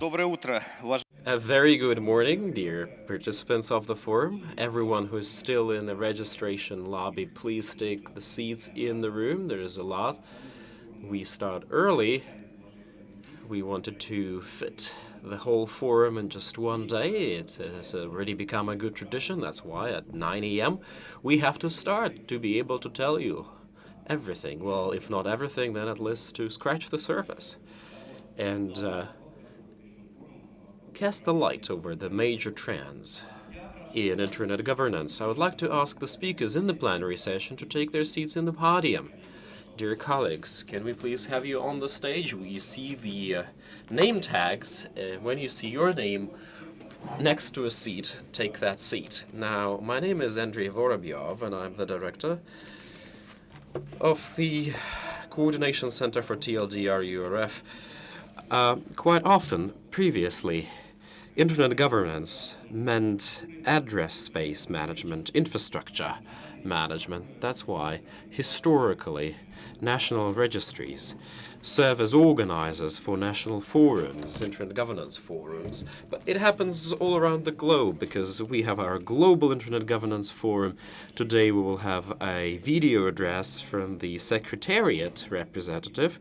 Доброе утро, A very good morning, dear participants of the forum. Everyone who is still in the registration lobby, please take the seats in the room. There is a lot. We start early. We wanted to fit the whole forum in just one day. It has already become a good tradition. That's why at 9 a.m. we have to start to be able to tell you everything. Well, if not everything, then at least to scratch the surface. And cast the light over the major trends in Internet governance. I would like to ask the speakers in the plenary session to take their seats in the podium. Dear colleagues, can we please have you on the stage? You see the name tags. When you see your name next to a seat, take that seat. Now, my name is Andrei Vorobyov, and I'm the director of the Coordination Center for TLDR-URF. Quite often, previously, Internet governance meant address space management, infrastructure management. That's why, historically, national registries serve as organizers for national forums, Internet governance forums. But it happens all around the globe because we have our global Internet governance forum. Today we will have a video address from the Secretariat representative.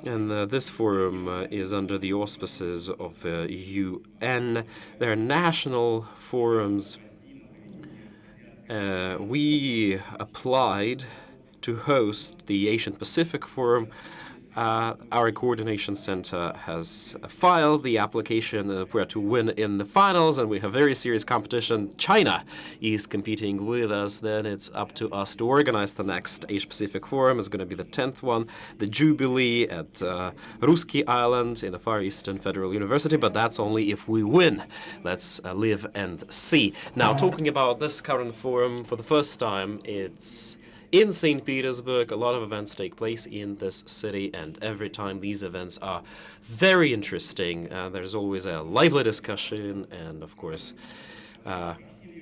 And this forum is under the auspices of UN. There are national forums. We applied to host the Asian Pacific Forum. Our coordination center has filed the application. We're to win in the finals, and we have very serious competition. China is competing with us. Then it's up to us to organize the next Asia Pacific Forum. It's going to be the 10th one, the Jubilee at Ruski Island in the Far Eastern Federal University, but that's only if we win. Let's live and see. Now, talking about this current forum, for the first time, it's in St. Petersburg. A lot of events take place in this city, and every time these events are very interesting. There's always a lively discussion, and of course,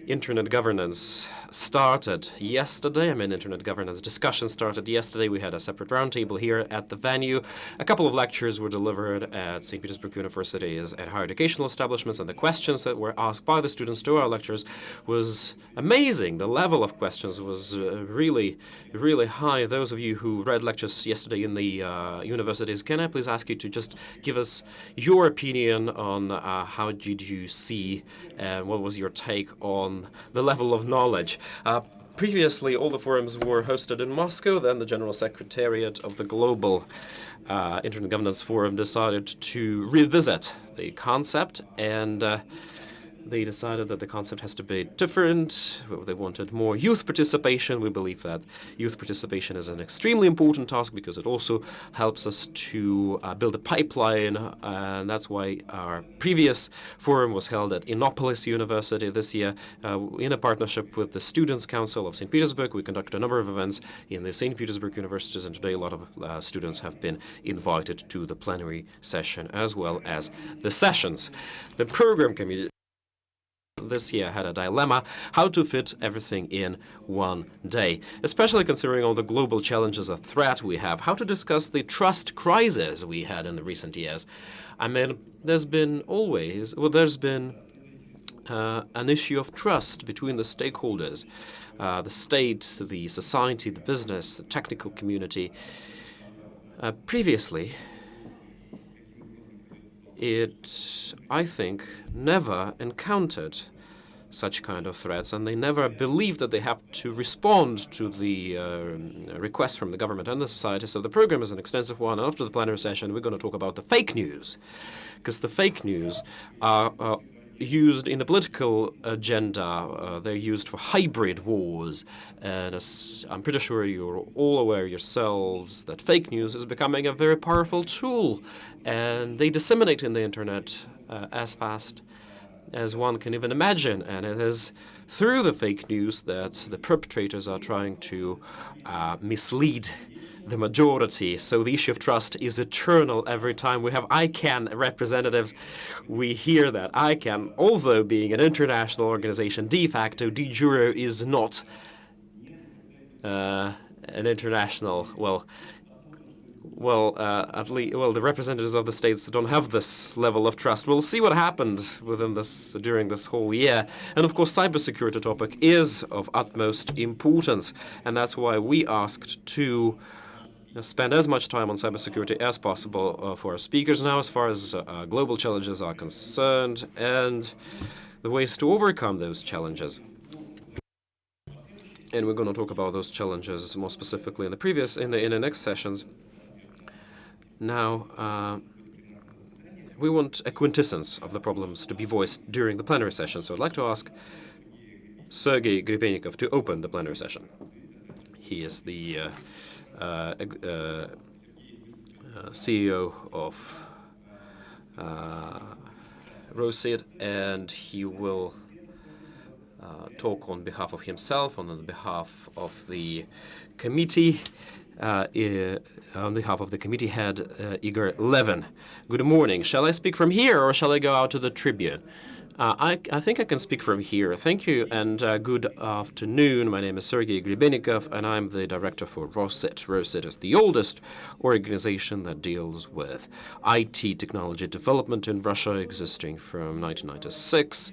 Internet governance started yesterday. Internet governance discussion started yesterday. We had a separate roundtable here at the venue. A couple of lectures were delivered at St. Petersburg University's and higher educational establishments, and the questions that were asked by the students to our lectures was amazing. The level of questions was really, really high. Those of you who read lectures yesterday in the universities, can I please ask you to just give us your opinion on how did you see and what was your take on the level of knowledge? Previously, all the forums were hosted in Moscow. Then the General Secretariat of the Global Internet Governance Forum decided to revisit the concept, and they decided that the concept has to be different. They wanted more youth participation. We believe that youth participation is an extremely important task because it also helps us to build a pipeline, and that's why our previous forum was held at Innopolis University this year. In a partnership with the Students' Council of St. Petersburg, we conducted a number of events in the St. Petersburg universities, and today a lot of students have been invited to the plenary session as well as the sessions. The program committee this year had a dilemma how to fit everything in one day, especially considering all the global challenges of threat we have, how to discuss the trust crisis we had in the recent years. There's been an issue of trust between the stakeholders, the state, the society, the business, the technical community. Previously, it, I think, never encountered such kind of threats, and they never believed that they have to respond to the request from the government and the society. So the program is an extensive one. And after the plenary session, we're going to talk about the fake news, because the fake news are used in the political agenda. They're used for hybrid wars. And as I'm pretty sure you're all aware yourselves that fake news is becoming a very powerful tool, and they disseminate in the internet as fast as one can even imagine. And it is through the fake news that the perpetrators are trying to mislead the majority. So the issue of trust is eternal. Every time we have ICANN representatives, we hear that ICANN, although being an international organization, de facto, de jure, is not an international, well, the representatives of the states don't have this level of trust. We'll see what happened during this whole year. And of course, cybersecurity topic is of utmost importance, and that's why we asked to spend as much time on cybersecurity as possible for our speakers now, as far as global challenges are concerned, and the ways to overcome those challenges. And we're going to talk about those challenges more specifically in the next sessions. Now, we want a quintessence of the problems to be voiced during the plenary session. So I'd like to ask Sergei Gribenikov to open the plenary session. He is the CEO of ROSID, and he will talk on behalf of himself, on behalf of the committee, on behalf of the committee head, Igor Levin. Good morning. Shall I speak from here or shall I go out to the tribune? I think I can speak from here. Thank you and good afternoon. My name is Sergei Gribenikov and I'm the director for ROSIT. ROSIT is the oldest organization that deals with IT technology development in Russia, existing from 1996.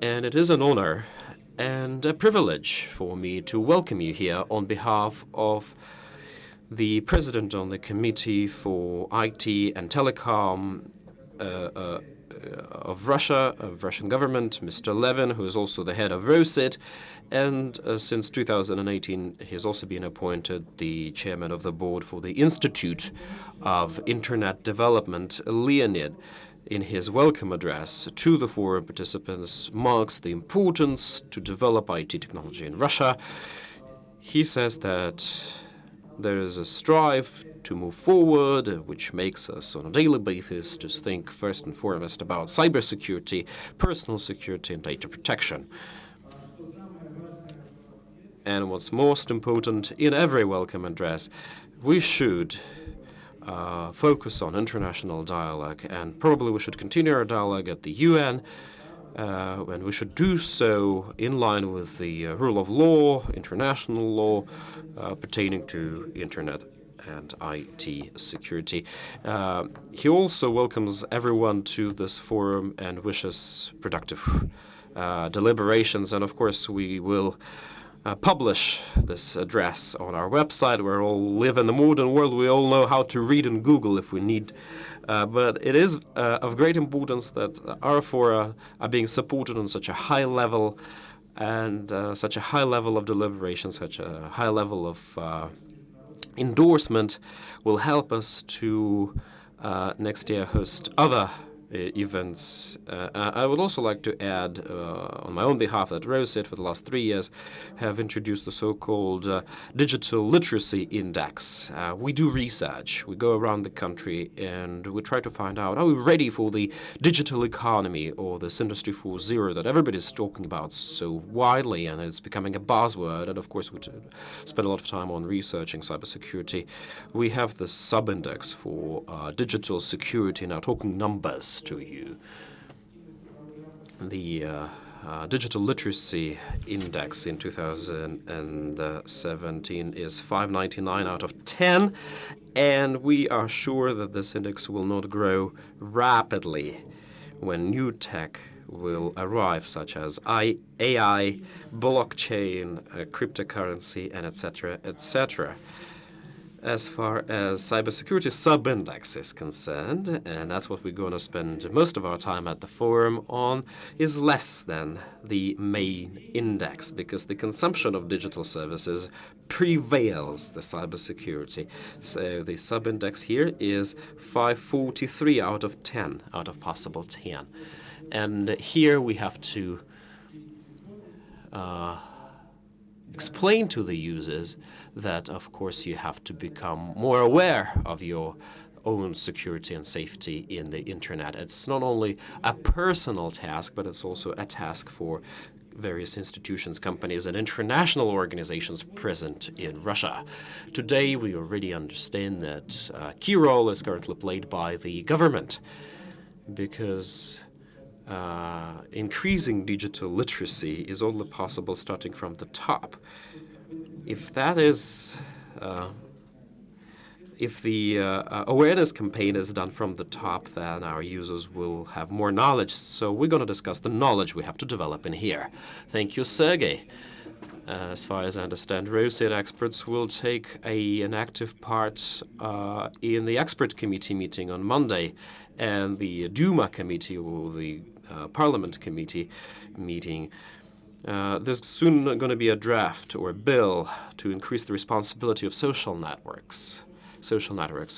And it is an honor and a privilege for me to welcome you here on behalf of the president on the Committee for IT and Telecom of Russia, of Russian government, Mr. Levin, who is also the head of ROSIT, and since 2018 he has also been appointed the chairman of the board for the Institute of Internet Development, Leonid. In his welcome address to the forum participants, marks the importance to develop IT technology in Russia. He says that there is a strive to move forward, which makes us on a daily basis to think first and foremost about cybersecurity, personal security, and data protection. And what's most important, in every welcome address, we should focus on international dialogue, and probably we should continue our dialogue at the UN, and we should do so in line with the rule of law, international law pertaining to internet and IT security. He also welcomes everyone to this forum and wishes productive deliberations, and of course we will publish this address on our website. We all live in the modern world. We all know how to read and Google if we need. But it is of great importance that our fora are being supported on such a high level, and such a high level of deliberation, such a high level of endorsement will help us to next year host other events. I would also like to add, on my own behalf, that ROSIT for the last 3 years have introduced the so-called Digital Literacy Index. We do research. We go around the country and we try to find out, are we ready for the digital economy or this Industry 4.0 that everybody's talking about so widely, and it's becoming a buzzword. And of course, we spend a lot of time on researching cybersecurity. We have this sub-index for digital security, now talking numbers to you. The Digital Literacy Index in 2017 is 599 out of 10, and we are sure that this index will not grow rapidly when new tech will arrive, such as AI, blockchain, cryptocurrency, and etc., etc. As far as cybersecurity sub-index is concerned, and that's what we're going to spend most of our time at the forum on, is less than the main index, because the consumption of digital services prevails the cybersecurity. So the sub-index here is 543 out of 10, out of possible 10. And here we have to explain to the users that, of course, you have to become more aware of your own security and safety in the internet. It's not only a personal task, but it's also a task for various institutions, companies, and international organizations present in Russia. Today, we already understand that a key role is currently played by the government, because increasing digital literacy is only possible starting from the top. If that is if the awareness campaign is done from the top, then our users will have more knowledge. So we're going to discuss the knowledge we have to develop in here. Thank you, Sergey. As far as I understand, ROSIT experts will take an active part in the expert committee meeting on Monday, and the Duma committee, or the Parliament committee meeting. There's soon going to be a draft or a bill to increase the responsibility of social networks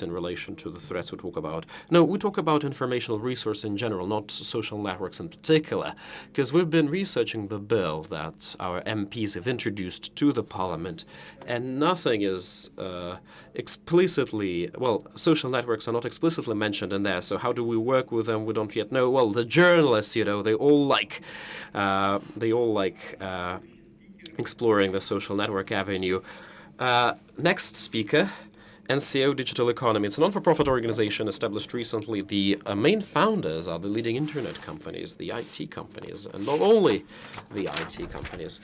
in relation to the threats we talk about. No, we talk about informational resource in general, not social networks in particular, because we've been researching the bill that our MPs have introduced to the Parliament, and nothing is explicitly, well, social networks are not explicitly mentioned in there, so how do we work with them? We don't yet know. Well, the journalists, they all like exploring the social network avenue. Next speaker, NCO Digital Economy. It's a non-for-profit organization established recently. The main founders are the leading internet companies, the IT companies, and not only the IT companies.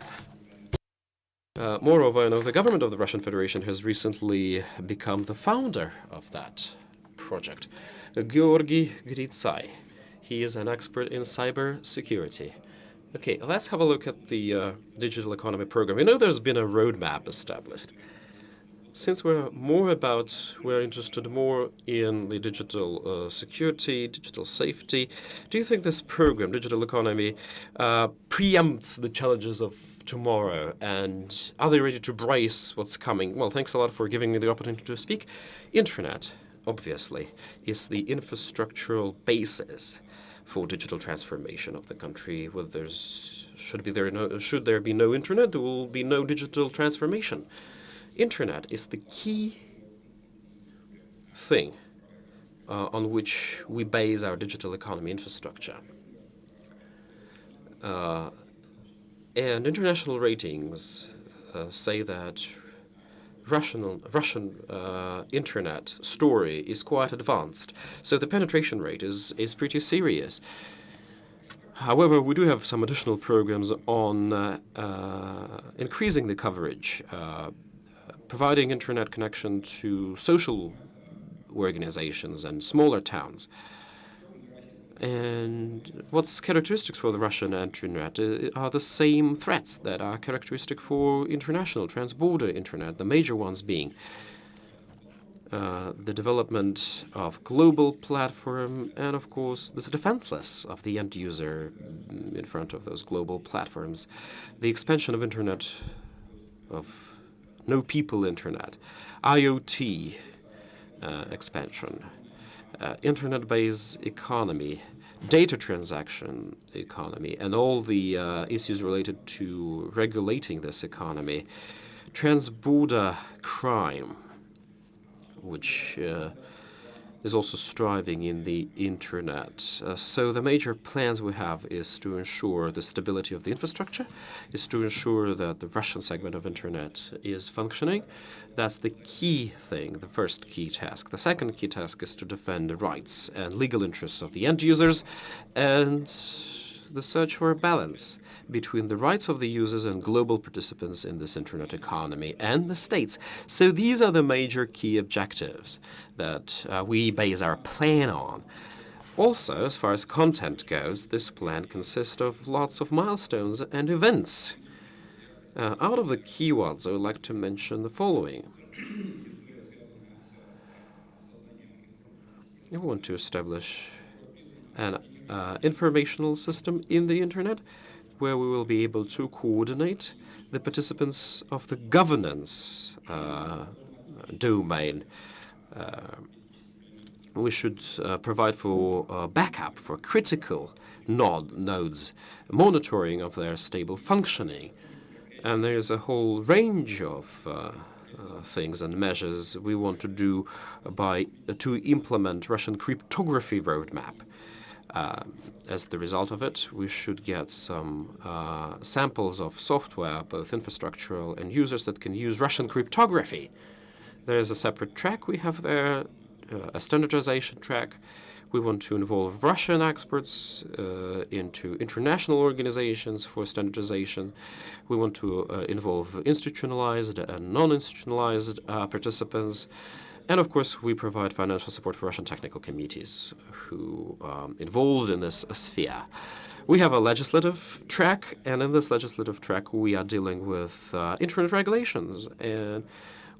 Moreover, the government of the Russian Federation has recently become the founder of that project. Georgy Gritsai. He is an expert in cyber security. Okay, let's have a look at the digital economy program. There's been a roadmap established. Since we're interested more in the digital security, digital safety, do you think this program, Digital Economy, preempts the challenges of tomorrow? And are they ready to brace what's coming? Well, thanks a lot for giving me the opportunity to speak. Internet, obviously, is the infrastructural basis for digital transformation of the country. Should there be no internet, there will be no digital transformation. Internet is the key thing on which we base our digital economy infrastructure. And international ratings say that Russian internet story is quite advanced, so the penetration rate is pretty serious. However, we do have some additional programs on increasing the coverage, providing internet connection to social organizations and smaller towns. And what's characteristics for the Russian internet are the same threats that are characteristic for international transborder internet, the major ones being the development of global platform, and of course this defenseless of the end user in front of those global platforms, the expansion of internet, of no people internet, IoT expansion, internet-based economy, data transaction economy, and all the issues related to regulating this economy, transborder crime, which is also striving in the internet. So the major plans we have is to ensure the stability of the infrastructure, is to ensure that the Russian segment of internet is functioning. That's the key thing, the first key task. The second key task is to defend the rights and legal interests of the end users, and the search for a balance between the rights of the users and global participants in this internet economy and the states. So these are the major key objectives that we base our plan on. Also, as far as content goes, this plan consists of lots of milestones and events. Out of the key ones, I would like to mention the following. We want to establish an informational system in the internet where we will be able to coordinate the participants of the governance domain. We should provide for backup for critical nodes, monitoring of their stable functioning. And there's a whole range of things and measures we want to do to implement Russian cryptography roadmap. As the result of it, we should get some samples of software, both infrastructural and users, that can use Russian cryptography. There is a separate track we have there, a standardization track. We want to involve Russian experts into international organizations for standardization. We want to involve institutionalized and non-institutionalized participants. And of course, we provide financial support for Russian technical committees who involved in this sphere. We have a legislative track, and in this legislative track, we are dealing with internet regulations, and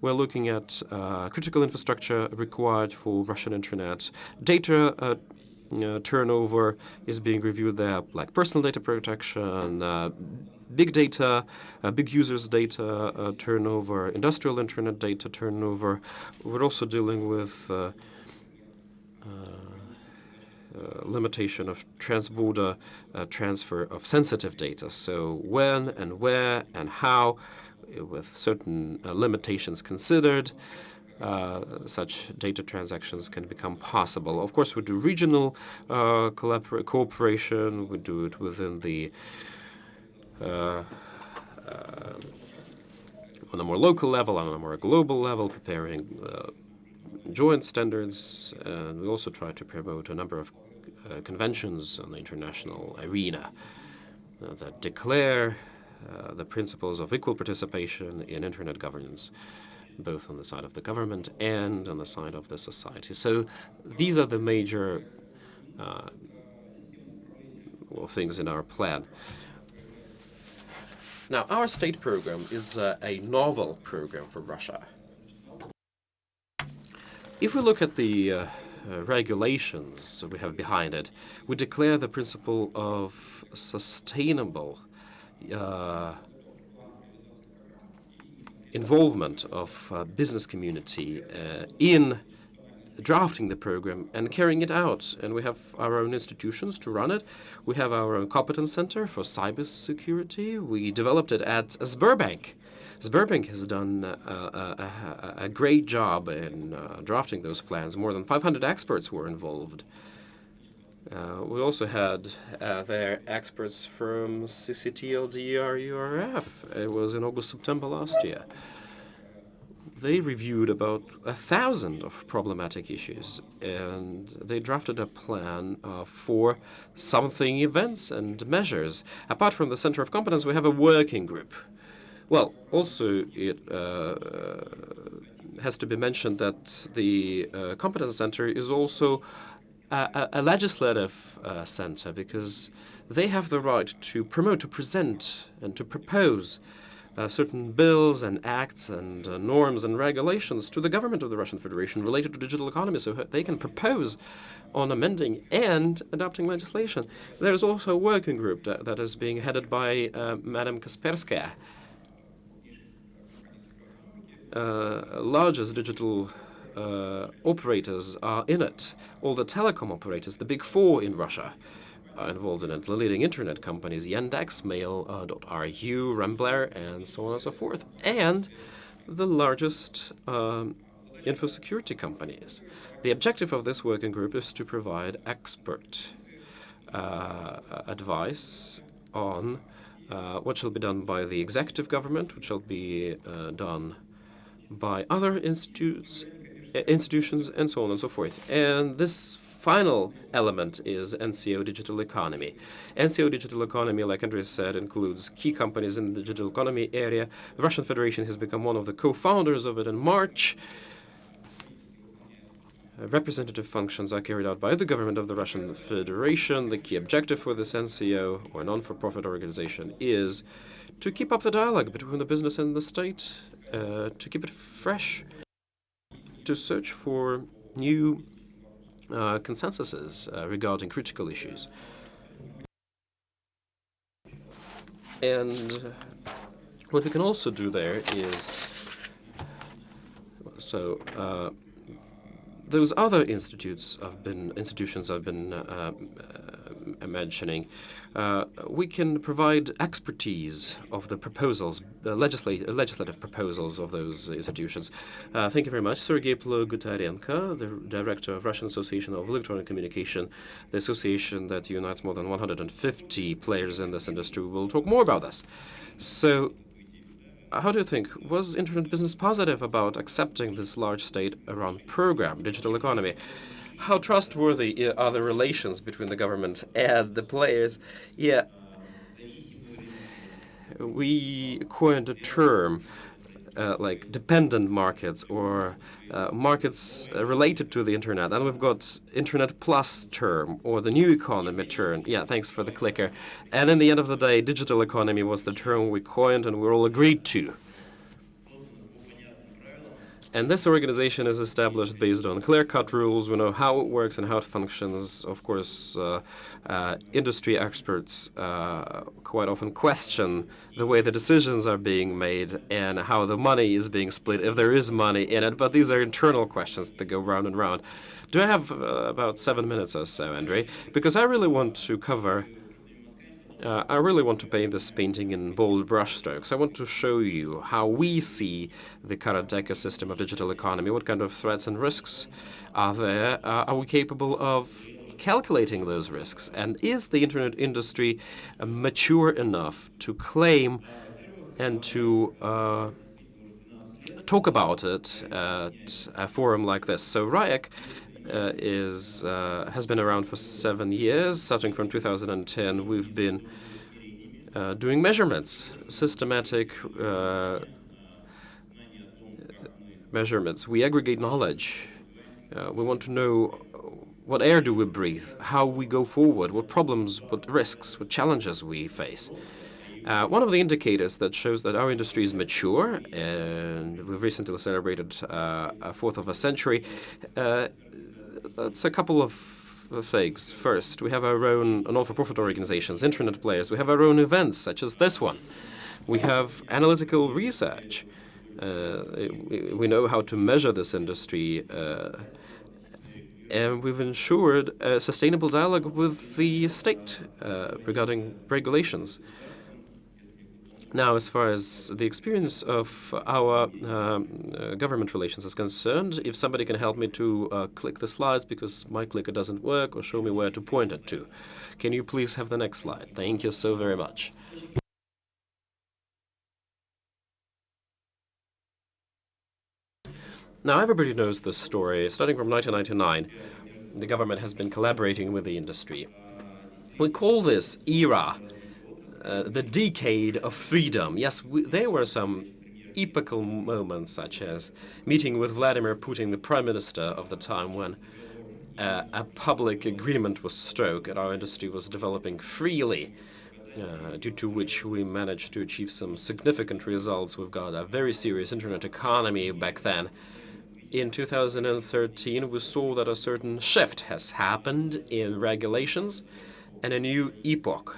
we're looking at critical infrastructure required for Russian internet. Data turnover is being reviewed there, like personal data protection, big data, big users' data turnover, industrial internet data turnover. We're also dealing with limitation of transborder transfer of sensitive data. So when and where and how, with certain limitations considered, such data transactions can become possible. Of course, we do regional cooperation. We do it within the on a more local level, on a more global level, preparing joint standards, and we also try to promote a number of conventions on the international arena that declare the principles of equal participation in internet governance, both on the side of the government and on the side of the society. So these are the major things in our plan. Now, our state program is a novel program for Russia. If we look at the regulations we have behind it, we declare the principle of sustainable involvement of business community in drafting the program and carrying it out. And we have our own institutions to run it. We have our own competence center for cybersecurity. We developed it at Sberbank. Sberbank has done a great job in drafting those plans. More than 500 experts were involved. We also had their experts from CCTLDR-URF. It was in August, September last year. They reviewed about 1,000 of problematic issues, and they drafted a plan for something events and measures. Apart from the Center of Competence, we have a working group. Well, also it has to be mentioned that the Competence Center is also a legislative center, because they have the right to promote, to present, and to propose certain bills and acts and norms and regulations to the government of the Russian Federation related to digital economy, so they can propose on amending and adopting legislation. There's also a working group that is being headed by Madam Kasperskaya. Largest digital operators are in it. All the telecom operators, the big four in Russia, are involved in it. The leading internet companies, Yandex, Mail.ru, Rambler, and so on and so forth. And the largest infosecurity companies. The objective of this working group is to provide expert advice on what shall be done by the executive government, what shall be done by other institutions, and so on and so forth. And this final element is NCO Digital Economy. NCO Digital Economy, like Andres said, includes key companies in the digital economy area. The Russian Federation has become one of the co-founders of it in March. Representative functions are carried out by the government of the Russian Federation. The key objective for this NCO, or non-for-profit organization, is to keep up the dialogue between the business and the state, to keep it fresh, to search for new consensuses regarding critical issues. And what we can also do there is, those other institutions I've been mentioning, we can provide expertise of the proposals, the legislative proposals of those institutions. Thank you very much. Sergei Plogutarenko, the director of Russian Association of Electronic Communication, the association that unites more than 150 players in this industry, will talk more about this. So, how do you think? Was internet business positive about accepting this large state-run program, digital economy? How trustworthy are the relations between the government and the players? Yeah, we coined a term, like dependent markets or markets related to the internet. And we've got Internet Plus term or the new economy term. Yeah, thanks for the clicker. And in the end of the day, digital economy was the term we coined and we all agreed to. And this organization is established based on clear-cut rules. We know how it works and how it functions. Of course, industry experts quite often question the way the decisions are being made and how the money is being split, if there is money in it. But these are internal questions that go round and round. Do I have about 7 minutes or so, Andre? Because I really want to cover I really want to paint this painting in bold brushstrokes. I want to show you how we see the current ecosystem of digital economy, what kind of threats and risks are there, are we capable of calculating those risks, and is the internet industry mature enough to claim and to talk about it at a forum like this. So RIGF has been around for 7 years. Starting from 2010, we've been doing measurements, systematic measurements. We aggregate knowledge. We want to know what air do we breathe, how we go forward, what problems, what risks, what challenges we face. One of the indicators that shows that our industry is mature, and we've recently celebrated a fourth of a century, that's a couple of things. First, we have our own non-for-profit organizations, internet players. We have our own events, such as this one. We have analytical research. We know how to measure this industry, and we've ensured a sustainable dialogue with the state regarding regulations. Now, as far as the experience of our government relations is concerned, if somebody can help me to click the slides because my clicker doesn't work, or show me where to point it to. Can you please have the next slide? Thank you so very much. Now, everybody knows this story. Starting from 1999, the government has been collaborating with the industry. We call this era the decade of freedom. Yes, there were some epochal moments, such as meeting with Vladimir Putin, the prime minister of the time, when a public agreement was struck and our industry was developing freely, due to which we managed to achieve some significant results. We've got a very serious internet economy back then. In 2013, we saw that a certain shift has happened in regulations and a new epoch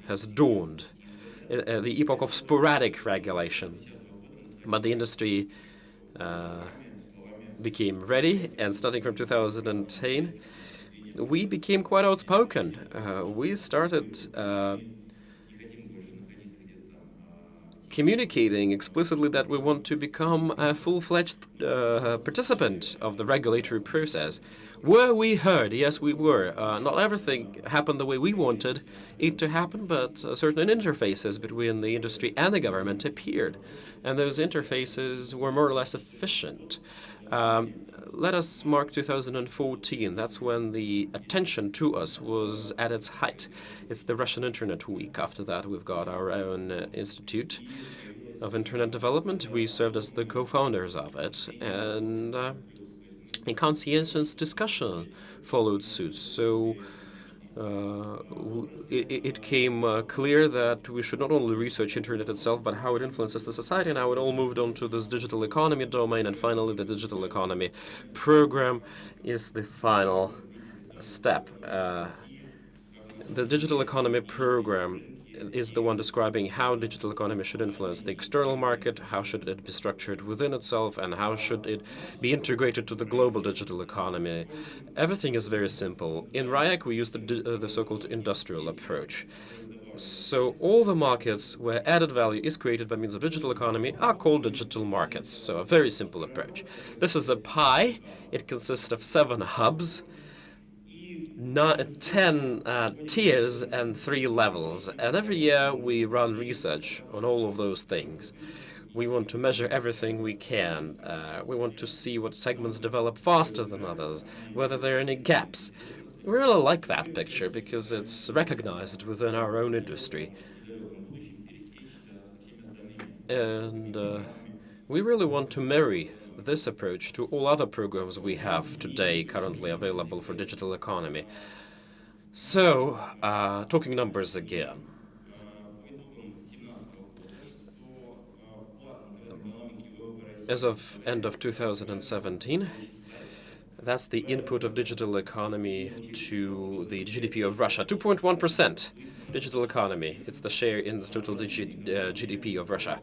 has dawned, the epoch of sporadic regulation. But the industry became ready, and starting from 2010, we became quite outspoken. We started communicating explicitly that we want to become a full-fledged participant of the regulatory process. Were we heard? Yes, we were. Not everything happened the way we wanted it to happen, but certain interfaces between the industry and the government appeared, and those interfaces were more or less efficient. Let us mark 2014. That's when the attention to us was at its height. It's the Russian Internet Week. After that, we've got our own Institute of Internet Development. We served as the co-founders of it, and a conscientious discussion followed suit. So it came clear that we should not only research internet itself, but how it influences the society. Now it all moved on to this digital economy domain, and finally the digital economy program is the final step. The digital economy program is the one describing how digital economy should influence the external market, how should it be structured within itself, and how should it be integrated to the global digital economy. Everything is very simple. In RIGF, we use the so-called industrial approach. So all the markets where added value is created by means of digital economy are called digital markets. So a very simple approach. This is a pie. It consists of 7 hubs, 10 tiers and 3 levels, and every year we run research on all of those things. We want to measure everything we can. We want to see what segments develop faster than others, whether there are any gaps. We really like that picture because it's recognized within our own industry. And We really want to marry this approach to all other programs we have today currently available for digital economy. So, talking numbers again. As of end of 2017, that's the input of digital economy to the GDP of Russia, 2.1%. Digital economy, it's the share in the total GDP of Russia.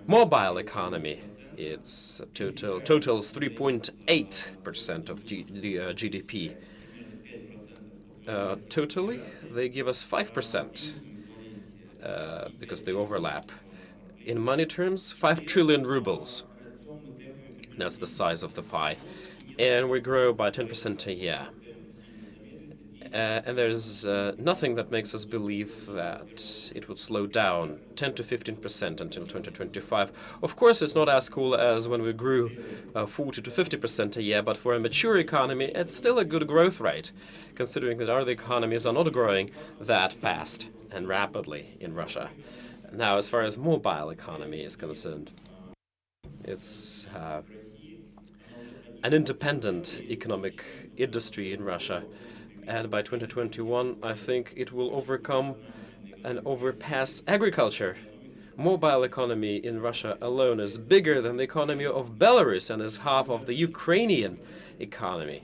Mobile economy, it's totals 3.8% of GDP. Totally, they give us 5% because they overlap. In money terms, 5 trillion rubles. That's the size of the pie. And we grow by 10% a year. And there's nothing that makes us believe that it would slow down 10 to 15% until 2025. Of course, it's not as cool as when we grew 40 to 50% a year, but for a mature economy, it's still a good growth rate, considering that other economies are not growing that fast and rapidly in Russia. Now, as far as mobile economy is concerned, it's an independent economic industry in Russia. And by 2021, I think it will overcome and overpass agriculture. Mobile economy in Russia alone is bigger than the economy of Belarus and is half of the Ukrainian economy.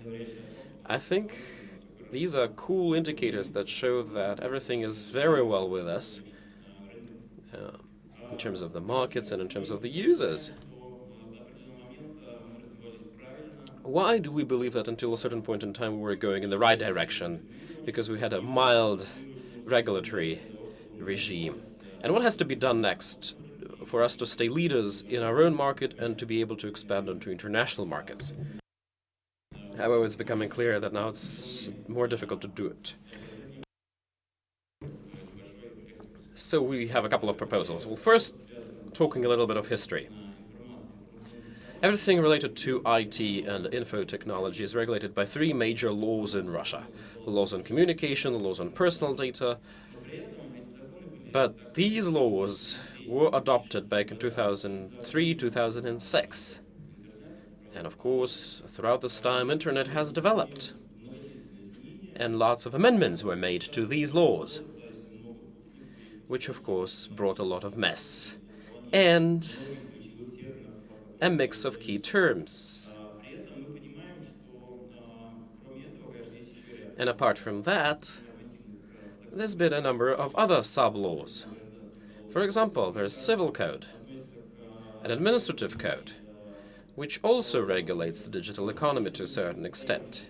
I think these are cool indicators that show that everything is very well with us in terms of the markets and in terms of the users. Why do we believe that until a certain point in time we were going in the right direction? Because we had a mild regulatory regime. And what has to be done next for us to stay leaders in our own market and to be able to expand onto international markets? However, it's becoming clear that now it's more difficult to do it. So we have a couple of proposals. Well, first, talking a little bit of history. Everything related to IT and info technology is regulated by 3 major laws in Russia. The laws on communication, the laws on personal data. But these laws were adopted back in 2003, 2006. And of course, throughout this time, internet has developed. And lots of amendments were made to these laws, which of course brought a lot of mess. And a mix of key terms. And apart from that, there's been a number of other sub-laws. For example, there's civil code, an administrative code, which also regulates the digital economy to a certain extent.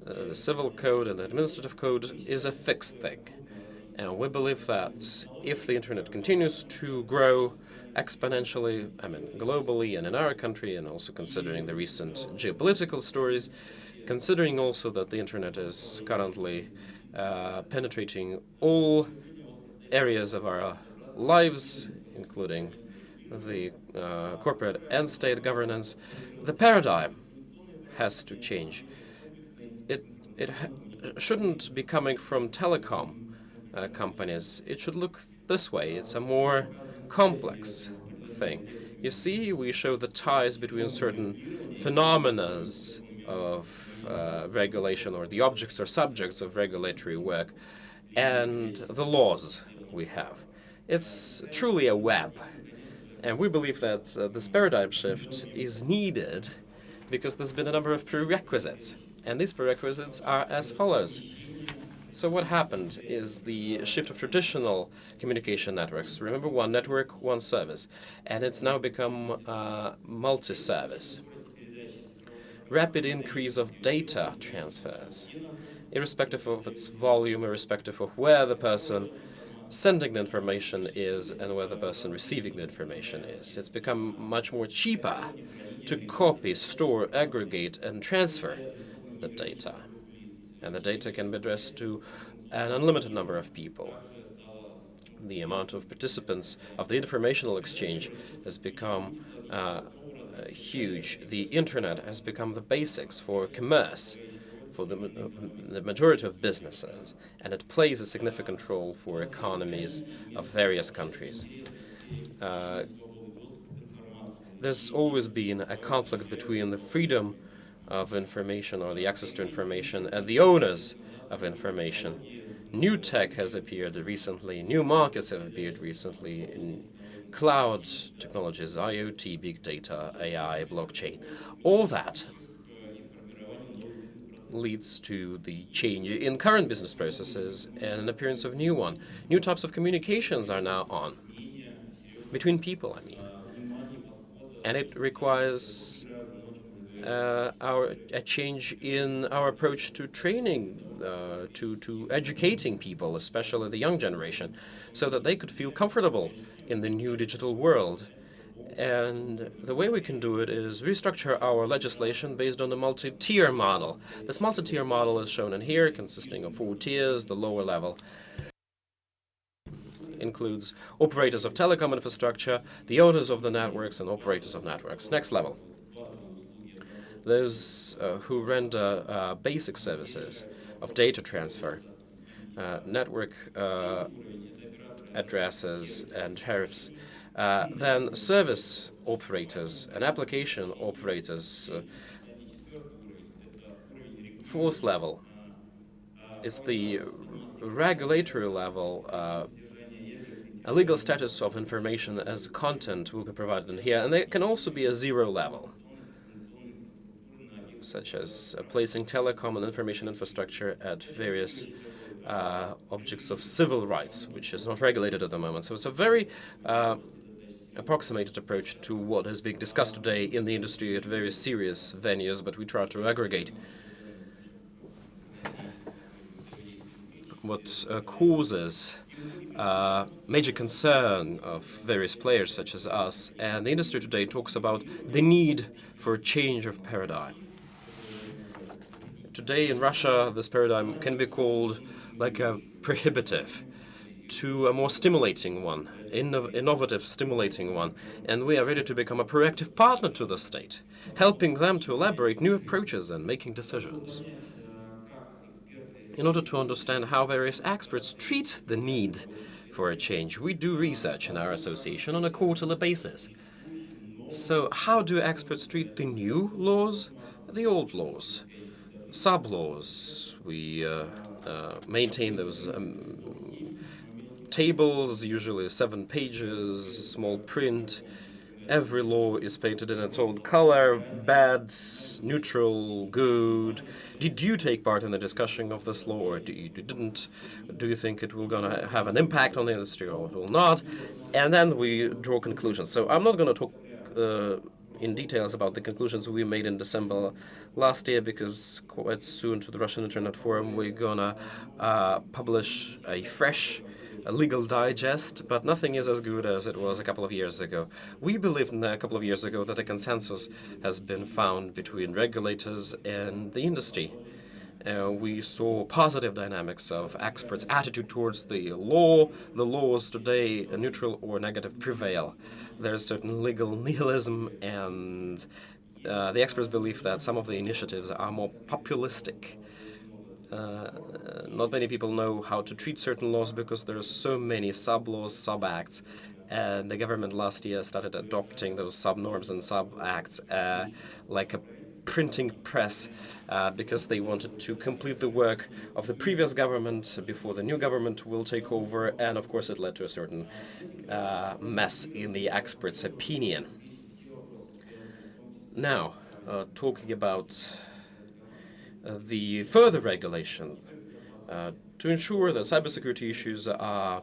The civil code and the administrative code is a fixed thing. And we believe that if the internet continues to grow exponentially, globally and in our country, and also considering the recent geopolitical stories, considering also that the internet is currently penetrating all areas of our lives, including the corporate and state governance, the paradigm has to change. It shouldn't be coming from telecom companies. It should look this way. It's a more complex thing. You see, we show the ties between certain phenomena of regulation, or the objects or subjects of regulatory work, and the laws we have. It's truly a web. And we believe that this paradigm shift is needed because there's been a number of prerequisites. And these prerequisites are as follows. So what happened is the shift of traditional communication networks. Remember, one network, one service. And it's now become multi-service. Rapid increase of data transfers, irrespective of its volume, irrespective of where the person sending the information is and where the person receiving the information is. It's become much more cheaper to copy, store, aggregate, and transfer the data. And the data can be addressed to an unlimited number of people. The amount of participants of the informational exchange has become huge. The internet has become the basics for commerce, for the majority of businesses, and it plays a significant role for economies of various countries. there's always been a conflict between the freedom of information or the access to information and the owners of information. New tech has appeared recently, new markets have appeared recently in cloud technologies, IoT, big data, AI, blockchain. All that leads to the change in current business processes and an appearance of new one. New types of communications are now on, between people, I mean. And it requires a change in our approach to training, to educating people, especially the young generation, so that they could feel comfortable in the new digital world. And the way we can do it is restructure our legislation based on the multi-tier model. This multi-tier model is shown in here, consisting of 4 tiers. The lower level includes operators of telecom infrastructure, the owners of the networks, and operators of networks. Next level. Those who render basic services of data transfer, network addresses and tariffs. Then service operators and application operators. 4th level is the regulatory level. A legal status of information as content will be provided in here, and there can also be a 0 level, such as placing telecom and information infrastructure at various objects of civil rights, which is not regulated at the moment. So it's a very approximated approach to what is being discussed today in the industry at very serious venues, but we try to aggregate what causes major concern of various players such as us. And the industry today talks about the need for a change of paradigm. Today in Russia, this paradigm can be called like a prohibitive to a more stimulating one, innovative, stimulating one. And we are ready to become a proactive partner to the state, helping them to elaborate new approaches and making decisions. In order to understand how various experts treat the need for a change, we do research in our association on a quarterly basis. So how do experts treat the new laws, the old laws, sub-laws? We maintain those tables, usually 7 pages, small print. Every law is painted in its own color, bad, neutral, good. Did you take part in the discussion of this law, or didn't? Do you think it will gonna have an impact on the industry, or it will not? And then we draw conclusions. So I'm not gonna talk in details about the conclusions we made in December last year, because quite soon to the Russian Internet Forum we're gonna publish a fresh legal digest, but nothing is as good as it was a couple of years ago. We believed a couple of years ago that a consensus has been found between regulators and the industry. We saw positive dynamics of experts' attitude towards the law. The laws today, neutral or negative, prevail. There's certain legal nihilism, and the experts believe that some of the initiatives are more populistic. Not many people know how to treat certain laws because there are so many sub-laws, sub-acts, and the government last year started adopting those sub-norms and sub-acts like a printing press because they wanted to complete the work of the previous government before the new government will take over, and of course it led to a certain mess in the experts' opinion. Now, talking about the further regulation to ensure that cybersecurity issues are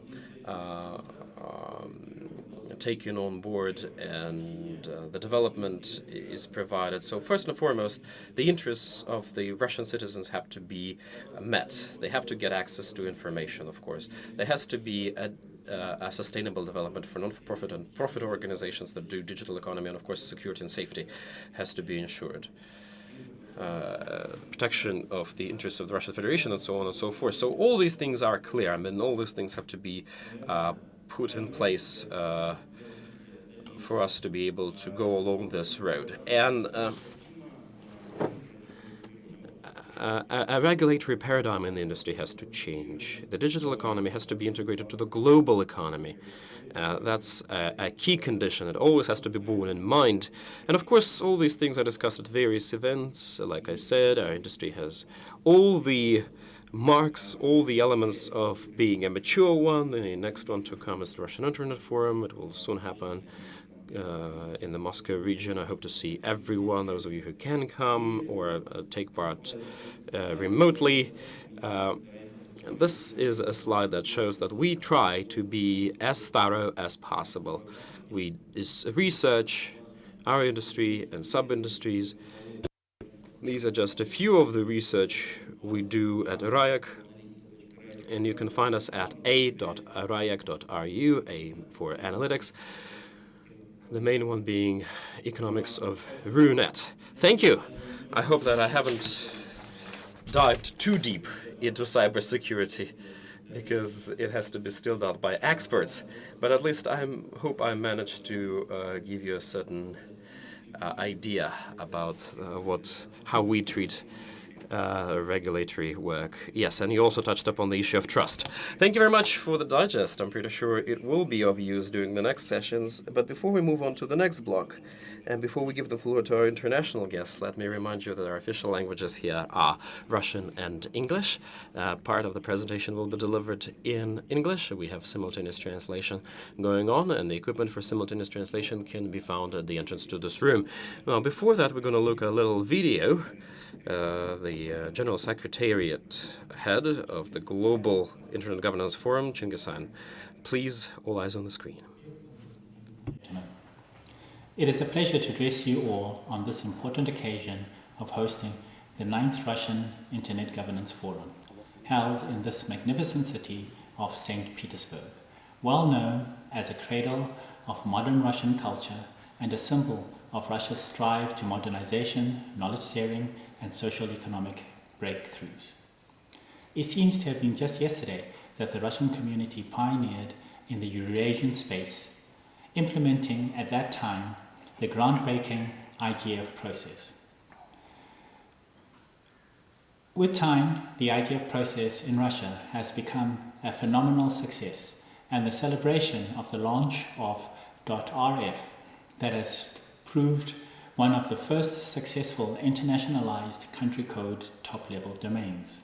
taken on board and the development is provided. So first and foremost, the interests of the Russian citizens have to be met. They have to get access to information, of course. There has to be a sustainable development for non-for-profit and profit organizations that do digital economy, and of course security and safety has to be ensured. Protection of the interests of the Russian Federation and so on and so forth. So all these things are clear. I mean, all these things have to be put in place for us to be able to go along this road. And a regulatory paradigm in the industry has to change. The digital economy has to be integrated to the global economy. That's a key condition. It always has to be borne in mind. And of course, all these things are discussed at various events. Like I said, our industry has all the marks, all the elements of being a mature one. The next one to come is the Russian Internet Forum. It will soon happen in the Moscow region. I hope to see everyone, those of you who can come or take part remotely. This is a slide that shows that we try to be as thorough as possible. We research our industry and sub-industries. These are just a few of the research we do at RIGF, and you can find us at a.rigf.ru, A for analytics, the main one being economics of RUNET. Thank you. I hope that I haven't dived too deep into cybersecurity, because it has to be still out by experts. But at least I hope I managed to give you a certain idea about how we treat regulatory work. Yes, and you also touched upon the issue of trust. Thank you very much for the digest. I'm pretty sure it will be of use during the next sessions. But before we move on to the next block, and before we give the floor to our international guests, let me remind you that our official languages here are Russian and English. Part of the presentation will be delivered in English. We have simultaneous translation going on, and the equipment for simultaneous translation can be found at the entrance to this room. Now, before that, we're going to look at a little video. The General Secretariat head of the Global Internet Governance Forum, Chingisan. Please, all eyes on the screen. It is a pleasure to address you all on this important occasion of hosting the 9th Russian Internet Governance Forum, held in this magnificent city of St. Petersburg, well known as a cradle of modern Russian culture and a symbol of Russia's strive to modernization, knowledge sharing, and social economic breakthroughs. It seems to have been just yesterday that the Russian community pioneered in the Eurasian space, implementing at that time the groundbreaking IGF process. With time, the IGF process in Russia has become a phenomenal success, and the celebration of the launch of .RF that has proved one of the first successful internationalized country code top-level domains.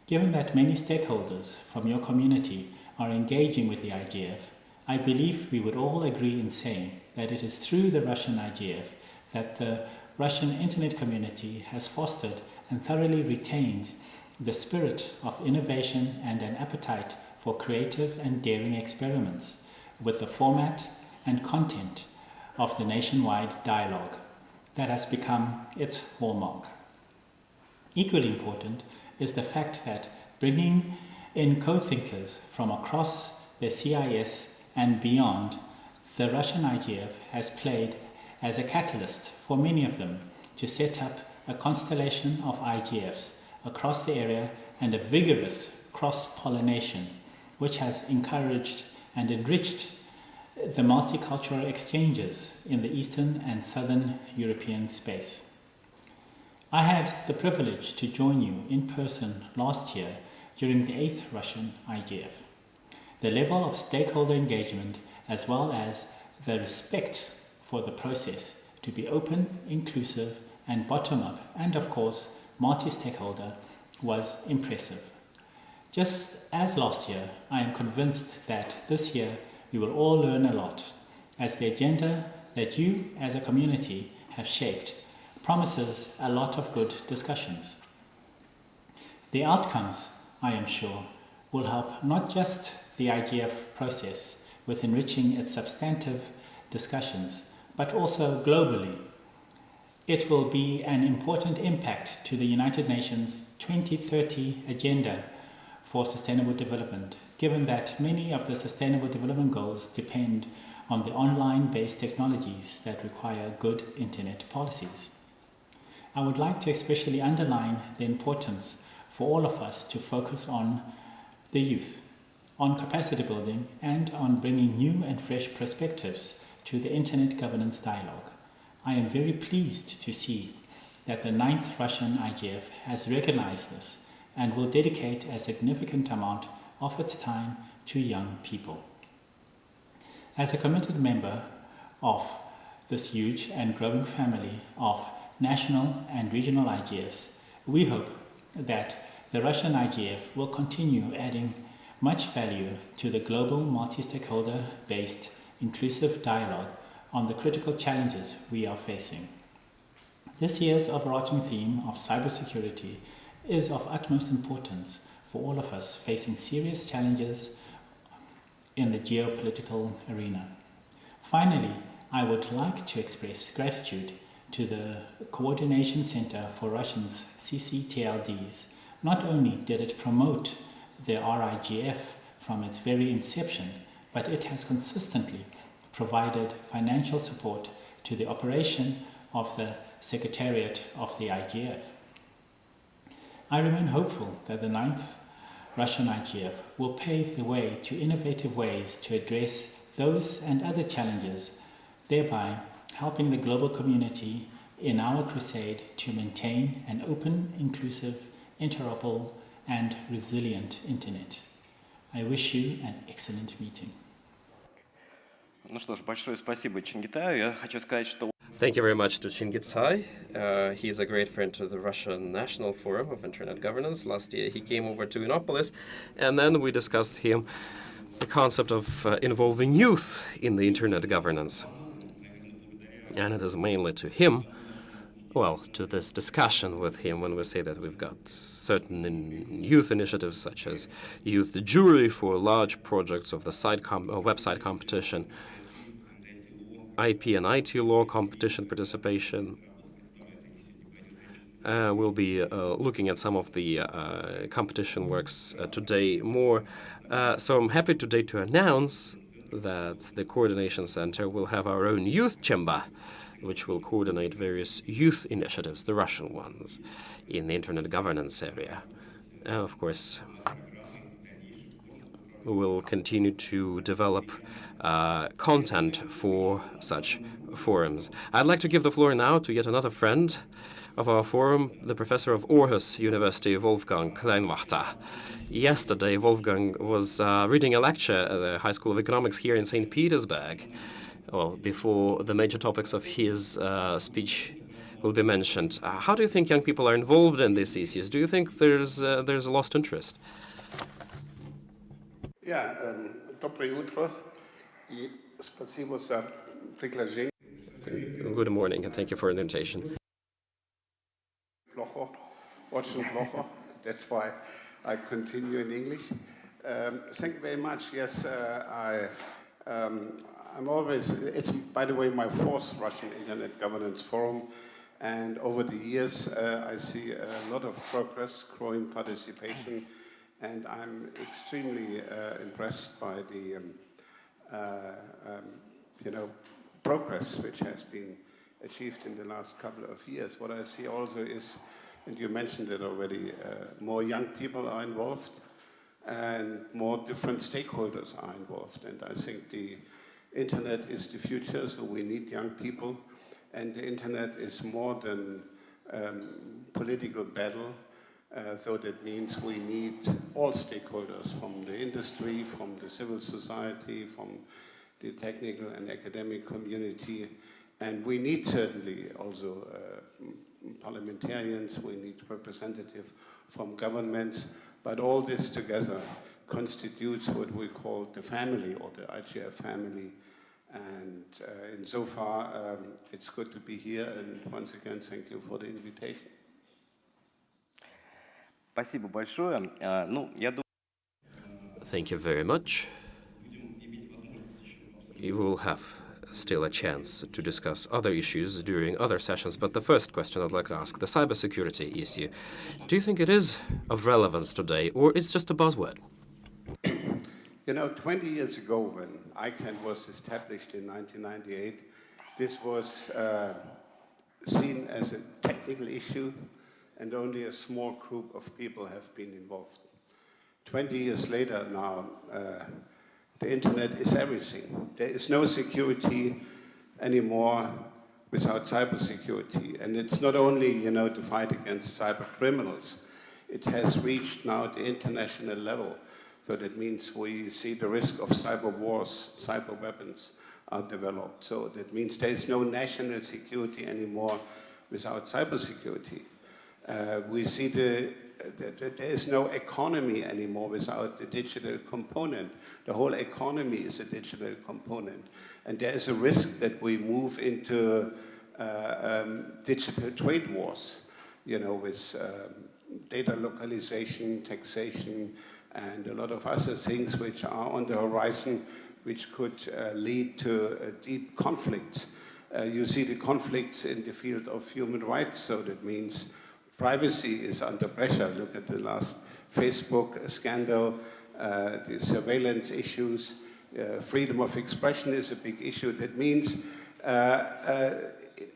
Given that many stakeholders from your community are engaging with the IGF, I believe we would all agree in saying that it is through the Russian IGF that the Russian internet community has fostered and thoroughly retained the spirit of innovation and an appetite for creative and daring experiments with the format and content of the nationwide dialogue that has become its hallmark. Equally important is the fact that bringing in co-thinkers from across the CIS and beyond, the Russian IGF has played as a catalyst for many of them to set up a constellation of IGFs across the area and a vigorous cross-pollination, which has encouraged and enriched the multicultural exchanges in the Eastern and Southern European space. I had the privilege to join you in person last year during the 8th Russian IGF. The level of stakeholder engagement, as well as the respect for the process to be open, inclusive, and bottom-up, and of course, multi-stakeholder, was impressive. Just as last year, I am convinced that this year we will all learn a lot, as the agenda that you as a community have shaped promises a lot of good discussions. The outcomes, I am sure, will help not just the IGF process with enriching its substantive discussions, but also globally. It will be an important impact to the United Nations 2030 Agenda for Sustainable Development, given that many of the Sustainable Development Goals depend on the online-based technologies that require good internet policies. I would like to especially underline the importance for all of us to focus on the youth, on capacity building, and on bringing new and fresh perspectives to the internet governance dialogue. I am very pleased to see that the 9th Russian IGF has recognized this and will dedicate a significant amount of its time to young people. As a committed member of this huge and growing family of national and regional IGFs, we hope that the Russian IGF will continue adding much value to the global multi-stakeholder-based inclusive dialogue on the critical challenges we are facing. This year's overarching theme of cybersecurity is of utmost importance for all of us facing serious challenges in the geopolitical arena. Finally, I would like to express gratitude to the Coordination Center for Russians CCTLDs. Not only did it promote the RIGF from its very inception, but it has consistently provided financial support to the operation of the Secretariat of the IGF. I remain hopeful that the 9th Russian IGF will pave the way to innovative ways to address those and other challenges, thereby helping the global community in our crusade to maintain an open, inclusive, interoperable, and resilient internet. I wish you an excellent meeting. Ну что ж, большое спасибо Чингитаю. Я хочу сказать, что Thank you very much to Chingitai. He is a great friend to the Russian National Forum of Internet Governance. Last year he came over to Innopolis, and then we discussed him the concept of involving youth in the internet governance. And it is mainly to him, well, to this discussion with him when we say that we've got certain youth initiatives such as youth jury for large projects of the website competition, IP and IT law competition participation. We'll be looking at some of the competition works today more. So I'm happy today to announce that the Coordination Center will have our own youth chamber, which will coordinate various youth initiatives, the Russian ones, in the internet governance area. Of course, we will continue to develop content for such forums. I'd like to give the floor now to yet another friend of our forum, the professor of Aarhus University, Wolfgang Kleinwachter. Yesterday, Wolfgang was reading a lecture at the High School of Economics here in St. Petersburg. Well, before the major topics of his speech will be mentioned. How do you think young people are involved in these issues? Do you think there's a lost interest? Ja, доброе утро и спасибо за приглашение. Good morning, and thank you for the invitation. Плохо, очень плохо. That's why I continue in English. Thank you very much. Yes, I'm always, it's by the way my 4th Russian Internet Governance Forum, and over the years I see a lot of progress, growing participation, and I'm extremely impressed by the progress which has been achieved in the last couple of years. What I see also is, and you mentioned it already, more young people are involved and more different stakeholders are involved. And I think the internet is the future, so we need young people. And the internet is more than political battle. So that means we need all stakeholders from the industry, from the civil society, from the technical and academic community. And we need certainly also parliamentarians, we need representatives from governments, but all this together constitutes what we call the family, or the IGF family. And insofar, it's good to be here, and once again, thank you for the invitation. спасибо большое. Ну, я думаю, Thank you very much. You will have still a chance to discuss other issues during other sessions, but the first question I'd like to ask, the cybersecurity issue. Do you think it is of relevance today, or it's just a buzzword? You know, 20 years ago, when ICANN was established in 1998, this was seen as a technical issue, and only a small group of people have been involved. 20 years later now, the internet is everything. There is no security anymore without cybersecurity. And it's not only, to fight against cyber criminals. It has reached now the international level. So that means we see the risk of cyber wars, cyber weapons are developed. So that means there is no national security anymore without cybersecurity. We see there is no economy anymore without the digital component. The whole economy is a digital component. And there is a risk that we move into digital trade wars, with data localization, taxation, and a lot of other things which are on the horizon, which could lead to deep conflicts. You see the conflicts in the field of human rights, so that means privacy is under pressure. Look at the last Facebook scandal, the surveillance issues, freedom of expression is a big issue. That means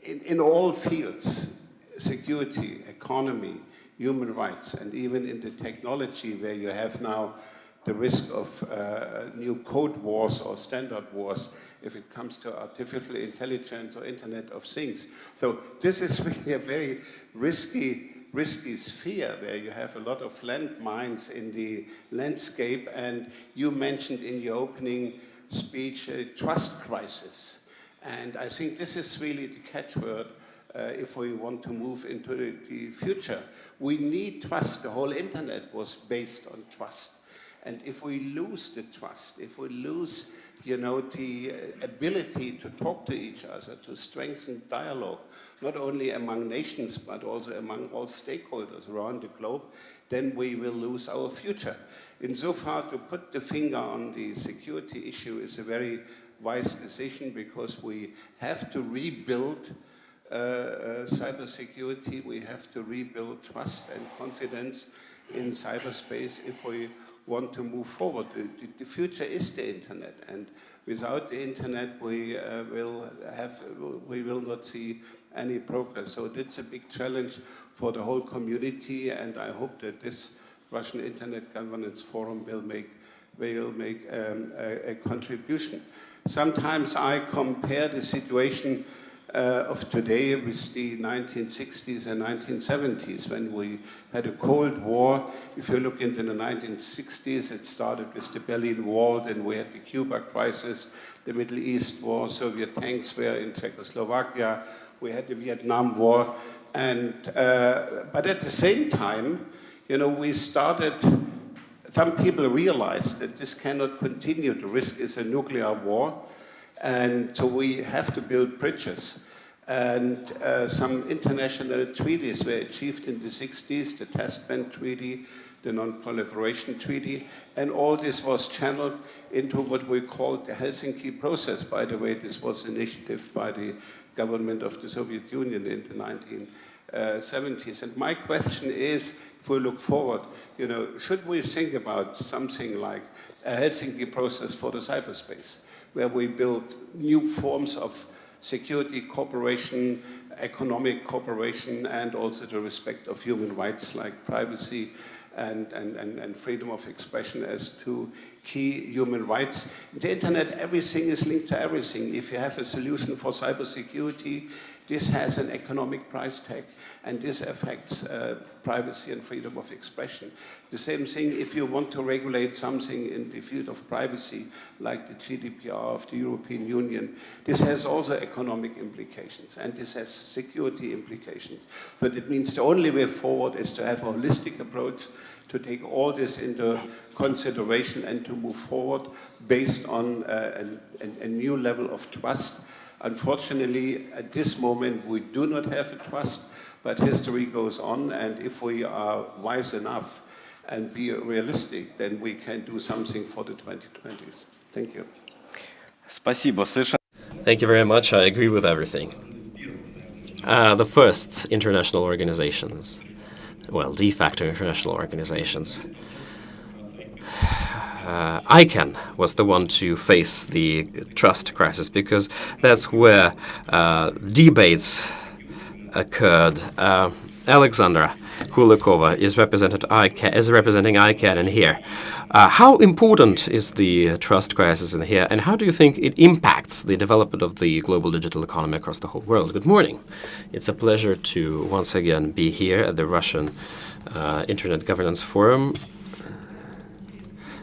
in all fields, security, economy, human rights, and even in the technology where you have now the risk of new code wars or standard wars if it comes to artificial intelligence or Internet of Things. So this is really a very risky sphere where you have a lot of landmines in the landscape, and you mentioned in your opening speech a trust crisis. And I think this is really the catchword if we want to move into the future. We need trust. The whole internet was based on trust. And if we lose the trust, if we lose, the ability to talk to each other, to strengthen dialogue, not only among nations, but also among all stakeholders around the globe, then we will lose our future. Insofar, to put the finger on the security issue is a very wise decision, because we have to rebuild cybersecurity, we have to rebuild trust and confidence in cyberspace if we want to move forward. The future is the internet, and without the internet we will not see any progress. So that's a big challenge for the whole community, and I hope that this Russian Internet Governance Forum will make a contribution. Sometimes I compare the situation of today with the 1960s and 1970s, when we had a Cold War. If you look into the 1960s, it started with the Berlin Wall, then we had the Cuba crisis, the Middle East War, Soviet tanks were in Czechoslovakia, we had the Vietnam War, and but at the same time, we started. Some people realized that this cannot continue. The risk is a nuclear war, and so we have to build bridges. And some international treaties were achieved in the 60s, the Test Ban Treaty, the Non-Proliferation Treaty, and all this was channeled into what we called the Helsinki process. By the way, this was an initiative by the government of the Soviet Union in the 1970s. And my question is, if we look forward, should we think about something like a Helsinki process for the cyberspace, where we build new forms of security cooperation, economic cooperation, and also the respect of human rights like privacy and freedom of expression as two key human rights. In the internet, everything is linked to everything. If you have a solution for cybersecurity, this has an economic price tag, and this affects privacy and freedom of expression. The same thing if you want to regulate something in the field of privacy, like the GDPR of the European Union. This has also economic implications, and this has security implications. So that means the only way forward is to have a holistic approach, to take all this into consideration and to move forward based on a new level of trust. Unfortunately, at this moment, we do not have a trust, but history goes on, and if we are wise enough and be realistic, then we can do something for the 2020s. Thank you. Спасибо. Thank you very much. I agree with everything. The first international organizations, well, de facto international organizations, ICANN was the one to face the trust crisis, because that's where debates occurred. Alexandra, Kulikova is representing ICANN in here. How important is the trust crisis in here, and how do you think it impacts the development of the global digital economy across the whole world? Good morning. It's a pleasure to once again be here at the Russian Internet Governance Forum.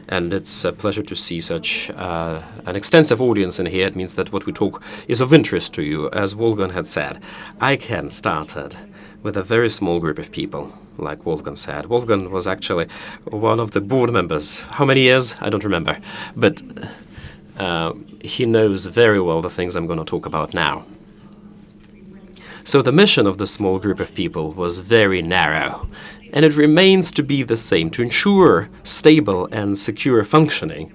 And it's a pleasure to see such an extensive audience in here. It means that what we talk is of interest to you. As Wolfgang had said, ICANN started with a very small group of people, like Wolfgang said. Wolfgang was actually one of the board members. How many years? I don't remember. But he knows very well the things I'm going to talk about now. So the mission of the small group of people was very narrow, and it remains to be the same, to ensure stable and secure functioning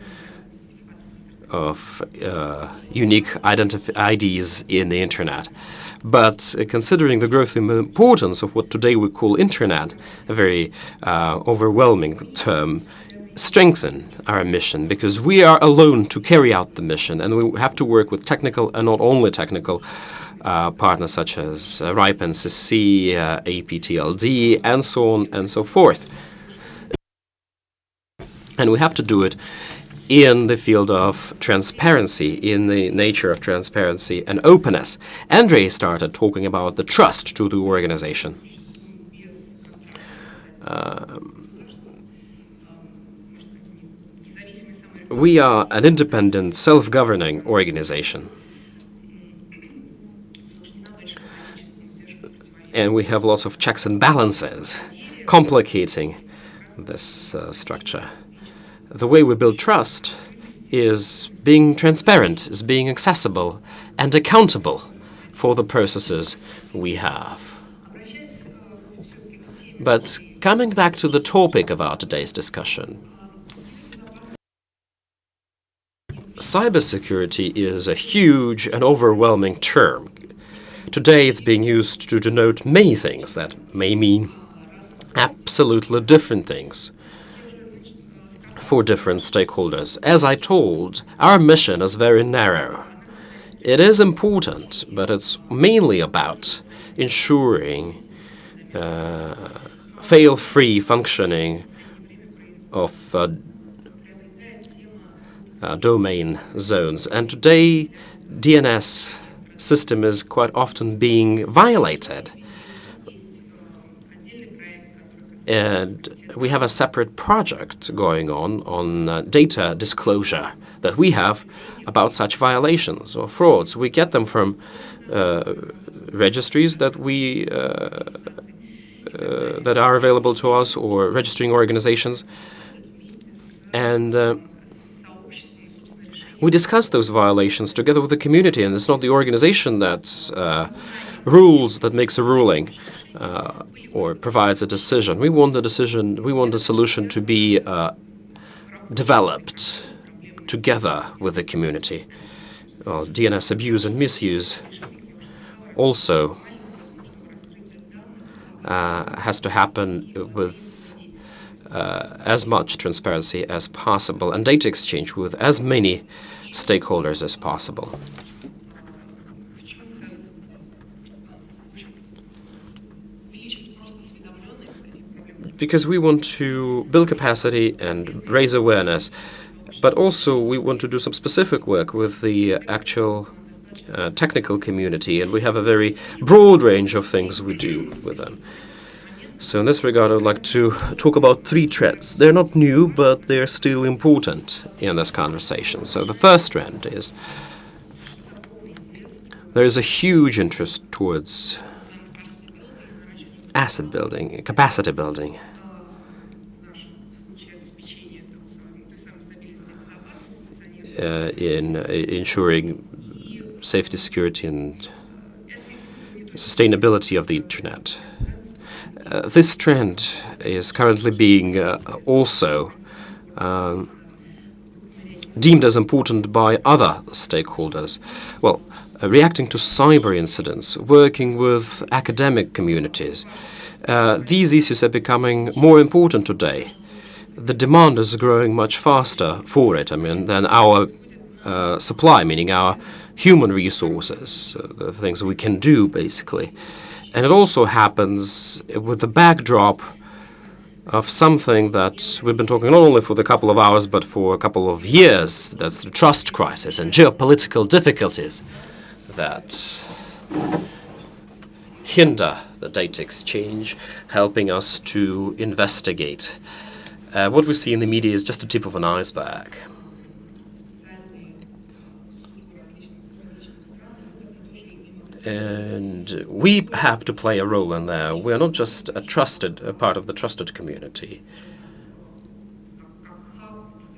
of unique IDs in the Internet. But considering the growth and importance of what today we call Internet, a very overwhelming term, strengthen our mission, because we are alone to carry out the mission, and we have to work with technical and not only technical partners such as RIGF, NCC, APTLD, and so on and so forth. And we have to do it in the field of transparency, in the nature of transparency and openness. Andrei started talking about the trust to the organization. We are an independent, self-governing organization. And we have lots of checks and balances, complicating this structure. The way we build trust is being transparent, is being accessible and accountable for the processes we have. But coming back to the topic of our today's discussion, cybersecurity is a huge and overwhelming term. Today it's being used to denote many things that may mean absolutely different things for different stakeholders. As I told, our mission is very narrow. It is important, but it's mainly about ensuring fail-free functioning of domain zones. And today, DNS system is quite often being violated. And we have a separate project going on data disclosure that we have about such violations or frauds. We get them from registries that we that are available to us, or registering organizations, and we discuss those violations together with the community, and it's not the organization that rules, that makes a ruling or provides a decision. We want the solution to be developed together with the community. Well, DNS abuse and misuse also has to happen with as much transparency as possible and data exchange with as many stakeholders as possible. Because we want to build capacity and raise awareness, but also we want to do some specific work with the actual technical community, and we have a very broad range of things we do with them. So in this regard, I would like to talk about 3 trends. They're not new, but they're still important in this conversation. So the first trend is there is a huge interest towards asset building, capacity building. In ensuring safety, security, and sustainability of the Internet. This trend is currently being also deemed as important by other stakeholders. Well, reacting to cyber incidents, working with academic communities. These issues are becoming more important today. The demand is growing much faster for it, than our supply, meaning our human resources, the things we can do, basically. And it also happens with the backdrop of something that we've been talking not only for a couple of hours, but for a couple of years. That's the trust crisis and geopolitical difficulties that hinder the data exchange, helping us to investigate. What we see in the media is just the tip of an iceberg. And we have to play a role in there. We are not just a part of the trusted community.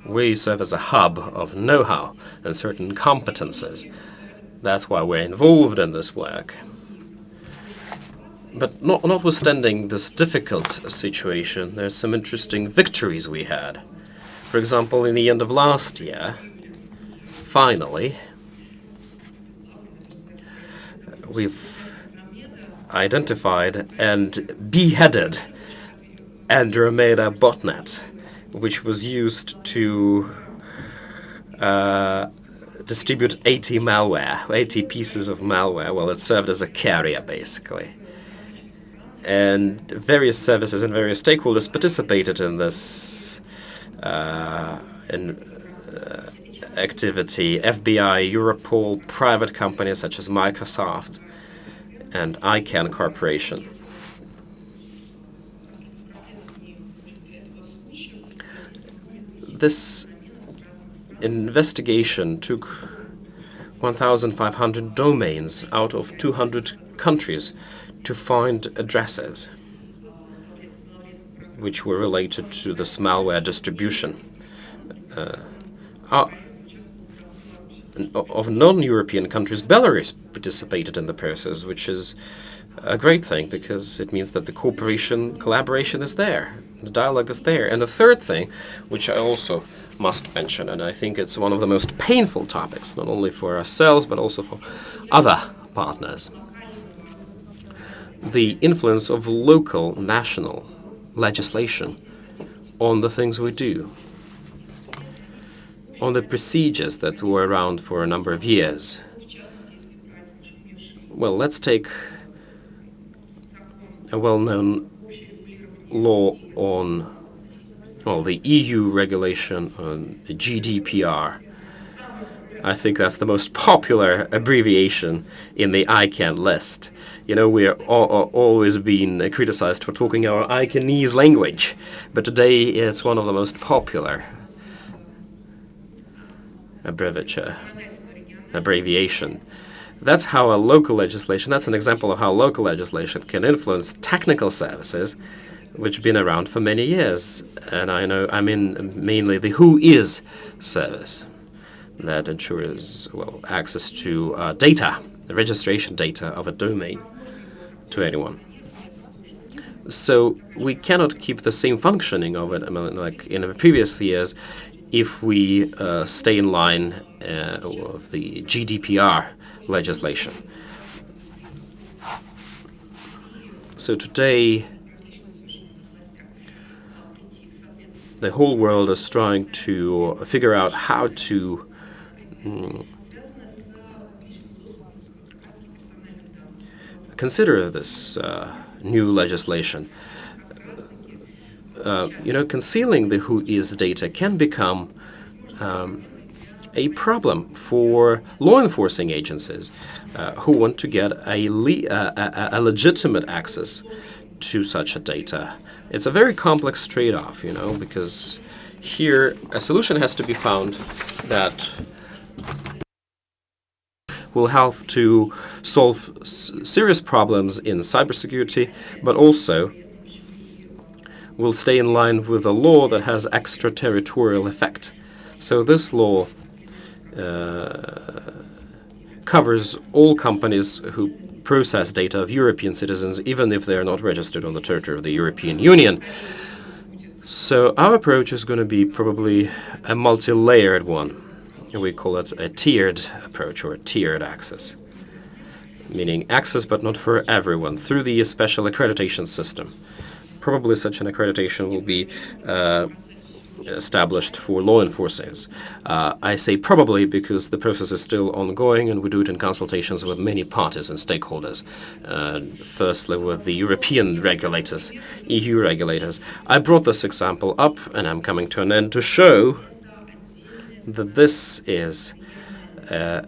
We serve as a hub of know-how and certain competences. That's why we're involved in this work. But notwithstanding this difficult situation, there's some interesting victories we had. For example, in the end of last year, finally, we've identified and beheaded Andromeda botnet, which was used to distribute 80 pieces of malware. Well, it served as a carrier, basically. And various services and various stakeholders participated in this activity. FBI, Europol, private companies such as Microsoft and ICANN Corporation. This investigation took 1,500 domains out of 200 countries to find addresses which were related to this malware distribution. Of non-European countries, Belarus participated in the process, which is a great thing because it means that the collaboration is there, the dialogue is there. And the third thing, which I also must mention, and I think it's one of the most painful topics, not only for ourselves, but also for other partners, the influence of local, national legislation on the things we do, on the procedures that were around for a number of years. Well, let's take a well-known law on, well, the EU regulation on the GDPR. I think that's the most popular abbreviation in the ICANN list. You know, we're always been criticized for talking our ICANNese language, but today it's one of the most popular abbreviation. That's how a local legislation, that's an example of how local legislation can influence technical services which have been around for many years. And I mean mainly the Who Is service that ensures, well, access to data, the registration data of a domain to anyone. So we cannot keep the same functioning of it, I mean, like in the previous years, if we stay in line of the GDPR legislation. So today, the whole world is trying to figure out how to consider this new legislation. Concealing the Who Is data can become a problem for law enforcing agencies who want to get a legitimate access to such a data. It's a very complex trade-off, because here a solution has to be found that will help to solve serious problems in cybersecurity, but also will stay in line with a law that has extraterritorial effect. So this law covers all companies who process data of European citizens, even if they are not registered on the territory of the European Union. So our approach is going to be probably a multi-layered one. We call it a tiered approach or a tiered access, meaning access but not for everyone through the special accreditation system. Probably such an accreditation will be established for law enforcers. I say probably because the process is still ongoing, and we do it in consultations with many parties and stakeholders. Firstly, with the European regulators, EU regulators. I brought this example up, and I'm coming to an end to show that this is a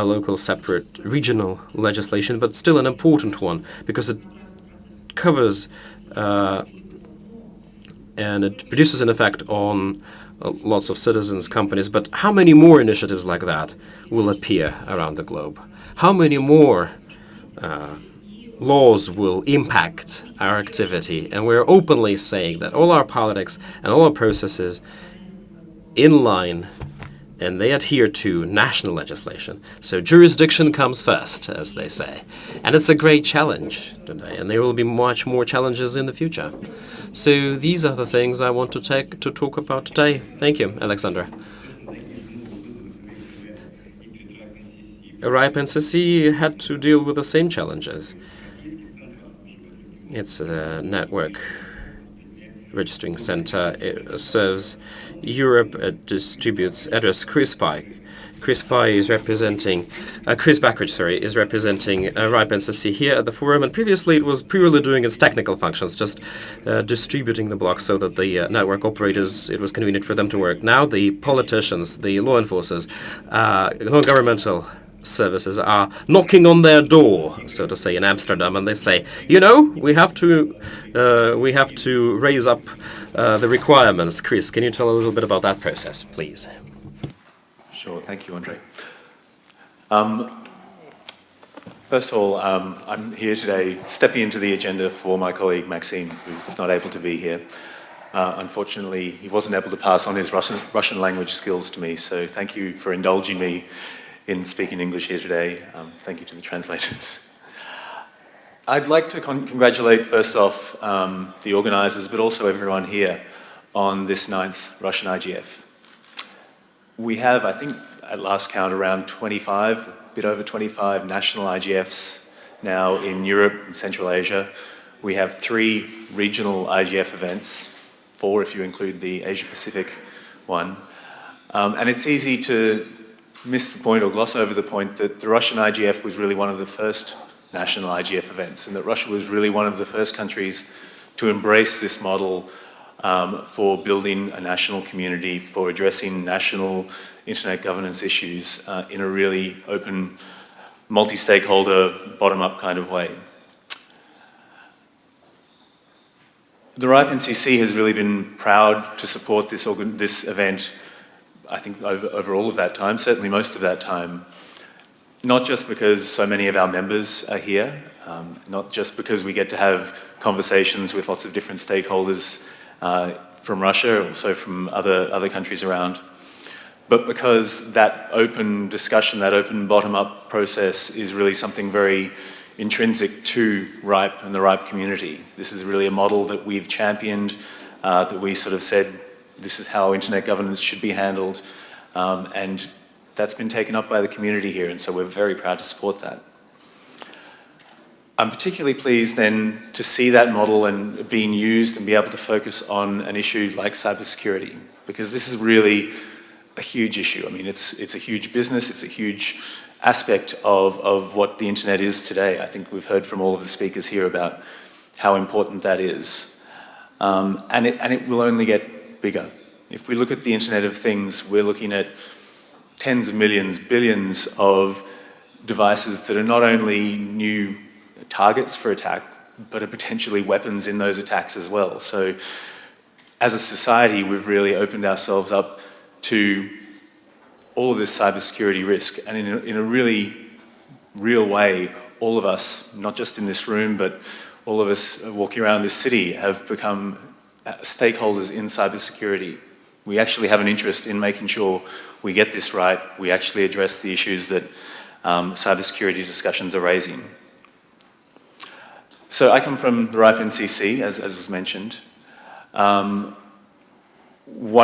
local, separate, regional legislation, but still an important one because it covers and it produces an effect on lots of citizens, companies. But how many more initiatives like that will appear around the globe? How many more laws will impact our activity? And we're openly saying that all our politics and all our processes in line, and they adhere to national legislation. So jurisdiction comes first, as they say. And it's a great challenge today, and there will be much more challenges in the future. So these are the things I want to talk about today. Thank you, Alexander. RIGF NCC had to deal with the same challenges. It's a network registering center. It serves Europe. It distributes address CRISPI. CRISPI is representing, Chris Backridge, is representing RIGF NCC here at the forum, and previously it was purely doing its technical functions, just distributing the blocks so that the network operators, it was convenient for them to work. Now the politicians, the law enforcers, non-governmental services are knocking on their door, so to say, in Amsterdam, and they say, you know, we have to raise up the requirements. Chris, can you tell a little bit about that process, please? Sure, thank you, Andre. First of all, I'm here today stepping into the agenda for my colleague Maxime, who's not able to be here. Unfortunately, he wasn't able to pass on his Russian language skills to me, so thank you for indulging me in speaking English here today. Thank you to the translators. I'd like to congratulate, first off, the organisers, but also everyone here on this 9th Russian IGF. We have, I think, at last count, around 25, a bit over 25 national IGFs now in Europe and Central Asia. We have 3 regional IGF events, 4 if you include the Asia-Pacific one. And it's easy to miss the point or gloss over the point that the Russian IGF was really one of the first national IGF events, and that Russia was really one of the first countries to embrace this model for building a national community, for addressing national internet governance issues in a really open, multi-stakeholder, bottom-up kind of way. The RIGF NCC has really been proud to support this event, I think, over all of that time, certainly most of that time, not just because so many of our members are here, not just because we get to have conversations with lots of different stakeholders from Russia, also from other countries around, but because that open discussion, that open bottom-up process is really something very intrinsic to RIGF and the RIGF community. This is really a model that we've championed, that we sort of said, this is how internet governance should be handled, and that's been taken up by the community here, and so we're very proud to support that. I'm particularly pleased then to see that model and being used and be able to focus on an issue like cybersecurity, because this is really a huge issue. I mean, it's a huge business, it's a huge aspect of what the internet is today. I think we've heard from all of the speakers here about how important that is. And it will only get bigger. If we look at the Internet of Things, we're looking at tens of millions, billions of devices that are not only new targets for attack, but are potentially weapons in those attacks as well. So as a society, we've really opened ourselves up to all of this cybersecurity risk. And in a really real way, all of us, not just in this room, but all of us walking around this city have become stakeholders in cybersecurity. We actually have an interest in making sure we get this right, we actually address the issues that cybersecurity discussions are raising. So I come from the RIGF NCC, as was mentioned. One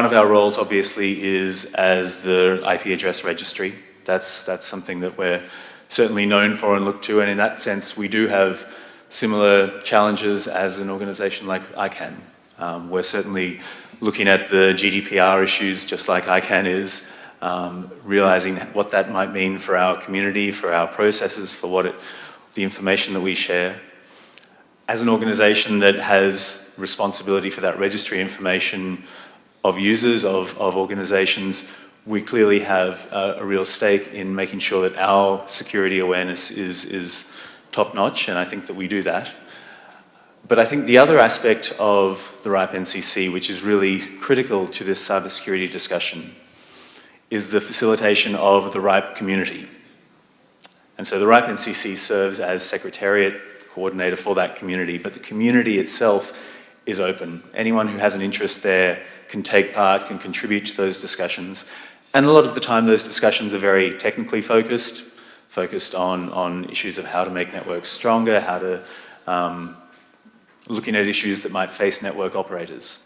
of our roles, obviously, is as the IP address registry. That's something that we're certainly known for and look to, and in that sense, we do have similar challenges as an organisation like ICANN. We're certainly looking at the GDPR issues just like ICANN is, realizing what that might mean for our community, for our processes, for the information that we share. As an organization that has responsibility for that registry information of users, of organizations, we clearly have a real stake in making sure that our security awareness is top-notch, and I think that we do that. But I think the other aspect of the RIPE NCC, which is really critical to this cybersecurity discussion, is the facilitation of the RIPE community. And so the RIPE NCC serves as secretariat, coordinator for that community, but the community itself is open. Anyone who has an interest there can take part, can contribute to those discussions. And a lot of the time those discussions are very technically focused on issues of how to make networks stronger, how to, looking at issues that might face network operators.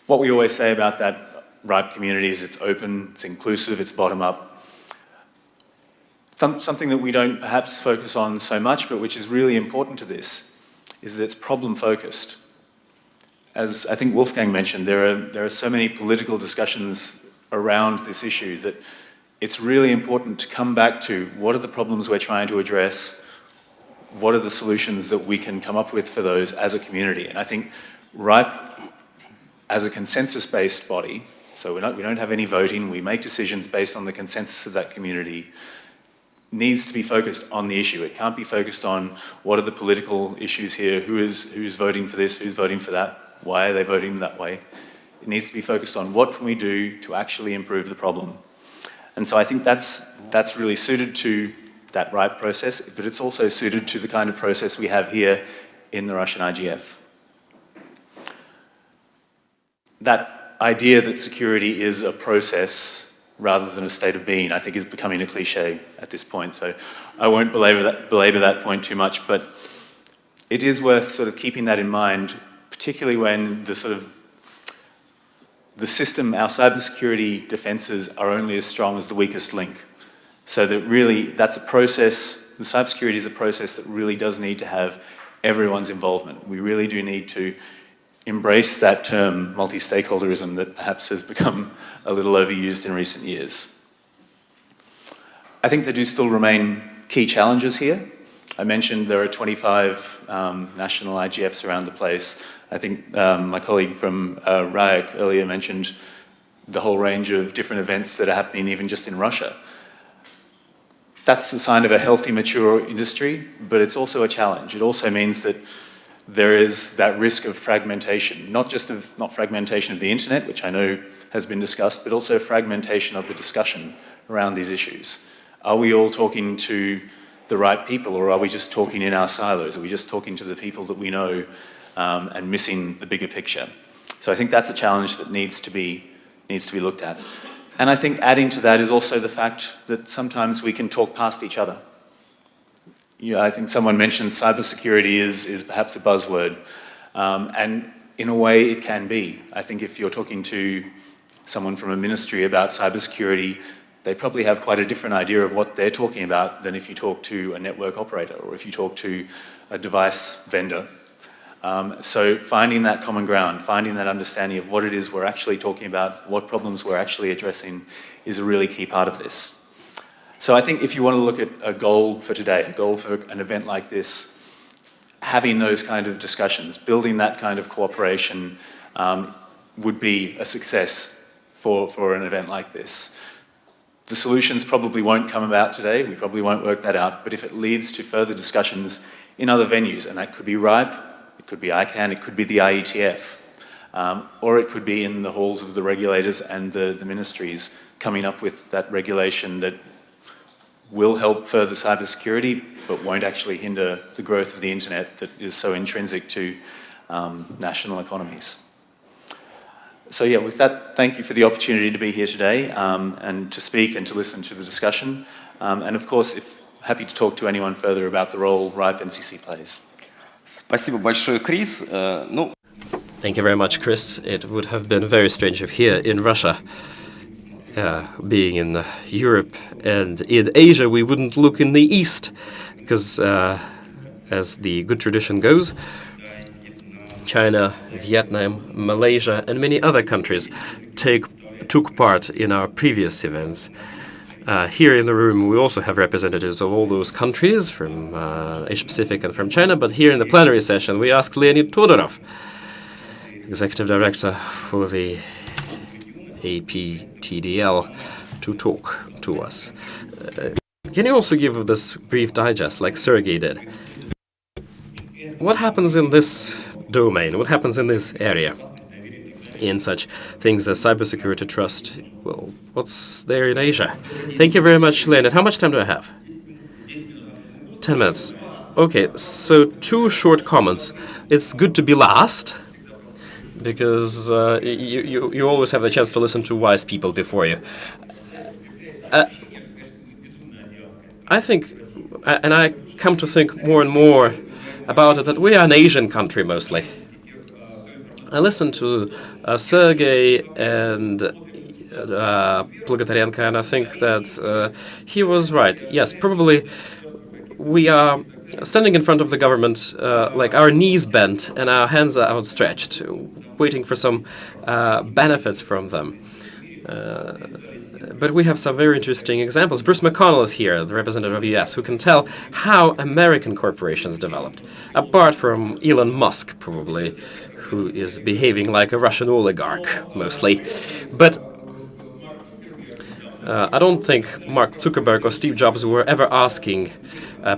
What we always say about that RIPE community is it's open, it's inclusive, it's bottom-up. Something that we don't perhaps focus on so much, but which is really important to this, is that it's problem-focused. As I think Wolfgang mentioned, there are so many political discussions around this issue that it's really important to come back to what are the problems we're trying to address, what are the solutions that we can come up with for those as a community. And I think RIPE, as a consensus-based body, so we don't have any voting, we make decisions based on the consensus of that community, needs to be focused on the issue. It can't be focused on what are the political issues here, who's voting for this, who's voting for that, why are they voting that way. It needs to be focused on what can we do to actually improve the problem. And so I think that's really suited to that RIPE process, but it's also suited to the kind of process we have here in the Russian RGF. That idea that security is a process rather than a state of being, I think is becoming a cliche at this point. So I won't belabor that point too much, but it is worth sort of keeping that in mind, particularly when the system, our cybersecurity defenses are only as strong as the weakest link. So that really, that's a process, the cybersecurity is a process that really does need to have everyone's involvement. We really do need to embrace that term, multi-stakeholderism, that perhaps has become a little overused in recent years. I think there do still remain key challenges here. I mentioned there are 25 national IGFs around the place. I think my colleague from RIGF earlier mentioned the whole range of different events that are happening even just in Russia. That's a sign of a healthy, mature industry, but it's also a challenge. It also means that there is that risk of fragmentation, not fragmentation of the internet, which I know has been discussed, but also fragmentation of the discussion around these issues. Are we all talking to the right people, or are we just talking in our silos? Are we just talking to the people that we know and missing the bigger picture? So I think that's a challenge that needs to be looked at. And I think adding to that is also the fact that sometimes we can talk past each other. Yeah, I think someone mentioned cybersecurity is perhaps a buzzword, and in a way it can be. I think if you're talking to someone from a ministry about cybersecurity, they probably have quite a different idea of what they're talking about than if you talk to a network operator or if you talk to a device vendor. So finding that common ground, finding that understanding of what it is we're actually talking about, what problems we're actually addressing, is a really key part of this. So I think if you want to look at a goal for today, a goal for an event like this, having those kind of discussions, building that kind of cooperation would be a success for an event like this. The solutions probably won't come about today, we probably won't work that out, but if it leads to further discussions in other venues, and that could be RIPE, it could be ICANN, it could be the IETF, or it could be in the halls of the regulators and the ministries coming up with that regulation that will help further cybersecurity, but won't actually hinder the growth of the internet that is so intrinsic to national economies. So yeah, with that, thank you for the opportunity to be here today and to speak and to listen to the discussion. And of course, happy to talk to anyone further about the role RIPE NCC plays. Спасибо большое, Крис. Thank you very much, Chris. It would have been very strange if here in Russia, being in Europe and in Asia, we wouldn't look in the East, because as the good tradition goes, China, Vietnam, Malaysia, and many other countries took part in our previous events. Here in the room, we also have representatives of all those countries from Asia-Pacific and from China, but here in the plenary session, we asked Leonid Todorov, Executive Director for the APTDL, to talk to us. Can you also give this brief digest, like Sergey did? What happens in this domain? What happens in this area? In such things as cybersecurity, trust. Well, what's there in Asia? Thank you very much, Leonid. How much time do I have? 10 minutes. Okay, so 2 short comments. It's good to be last, because you always have the chance to listen to wise people before you. I think, and I come to think more and more about it, that we are an Asian country mostly. I listened to Sergey and Plugatarenko, and I think that he was right. Yes, probably we are standing in front of the government like our knees bent and our hands are outstretched, waiting for some benefits from them. But we have some very interesting examples. Bruce McConnell is here, the representative of the US, who can tell how American corporations developed, apart from Elon Musk, probably, who is behaving like a Russian oligarch, mostly. But I don't think Mark Zuckerberg or Steve Jobs were ever asking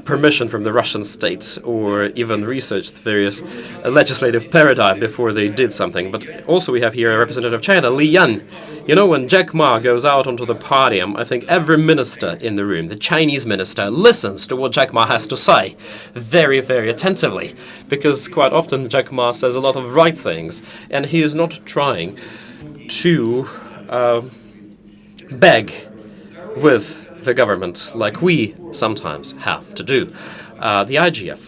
permission from the Russian state or even researched various legislative paradigm before they did something. But also we have here a representative of China, Li Yan. You know, when Jack Ma goes out onto the podium, I think every minister in the room, the Chinese minister, listens to what Jack Ma has to say very, very attentively, because quite often Jack Ma says a lot of right things, and he is not trying to beg with the government like we sometimes have to do. The RIGF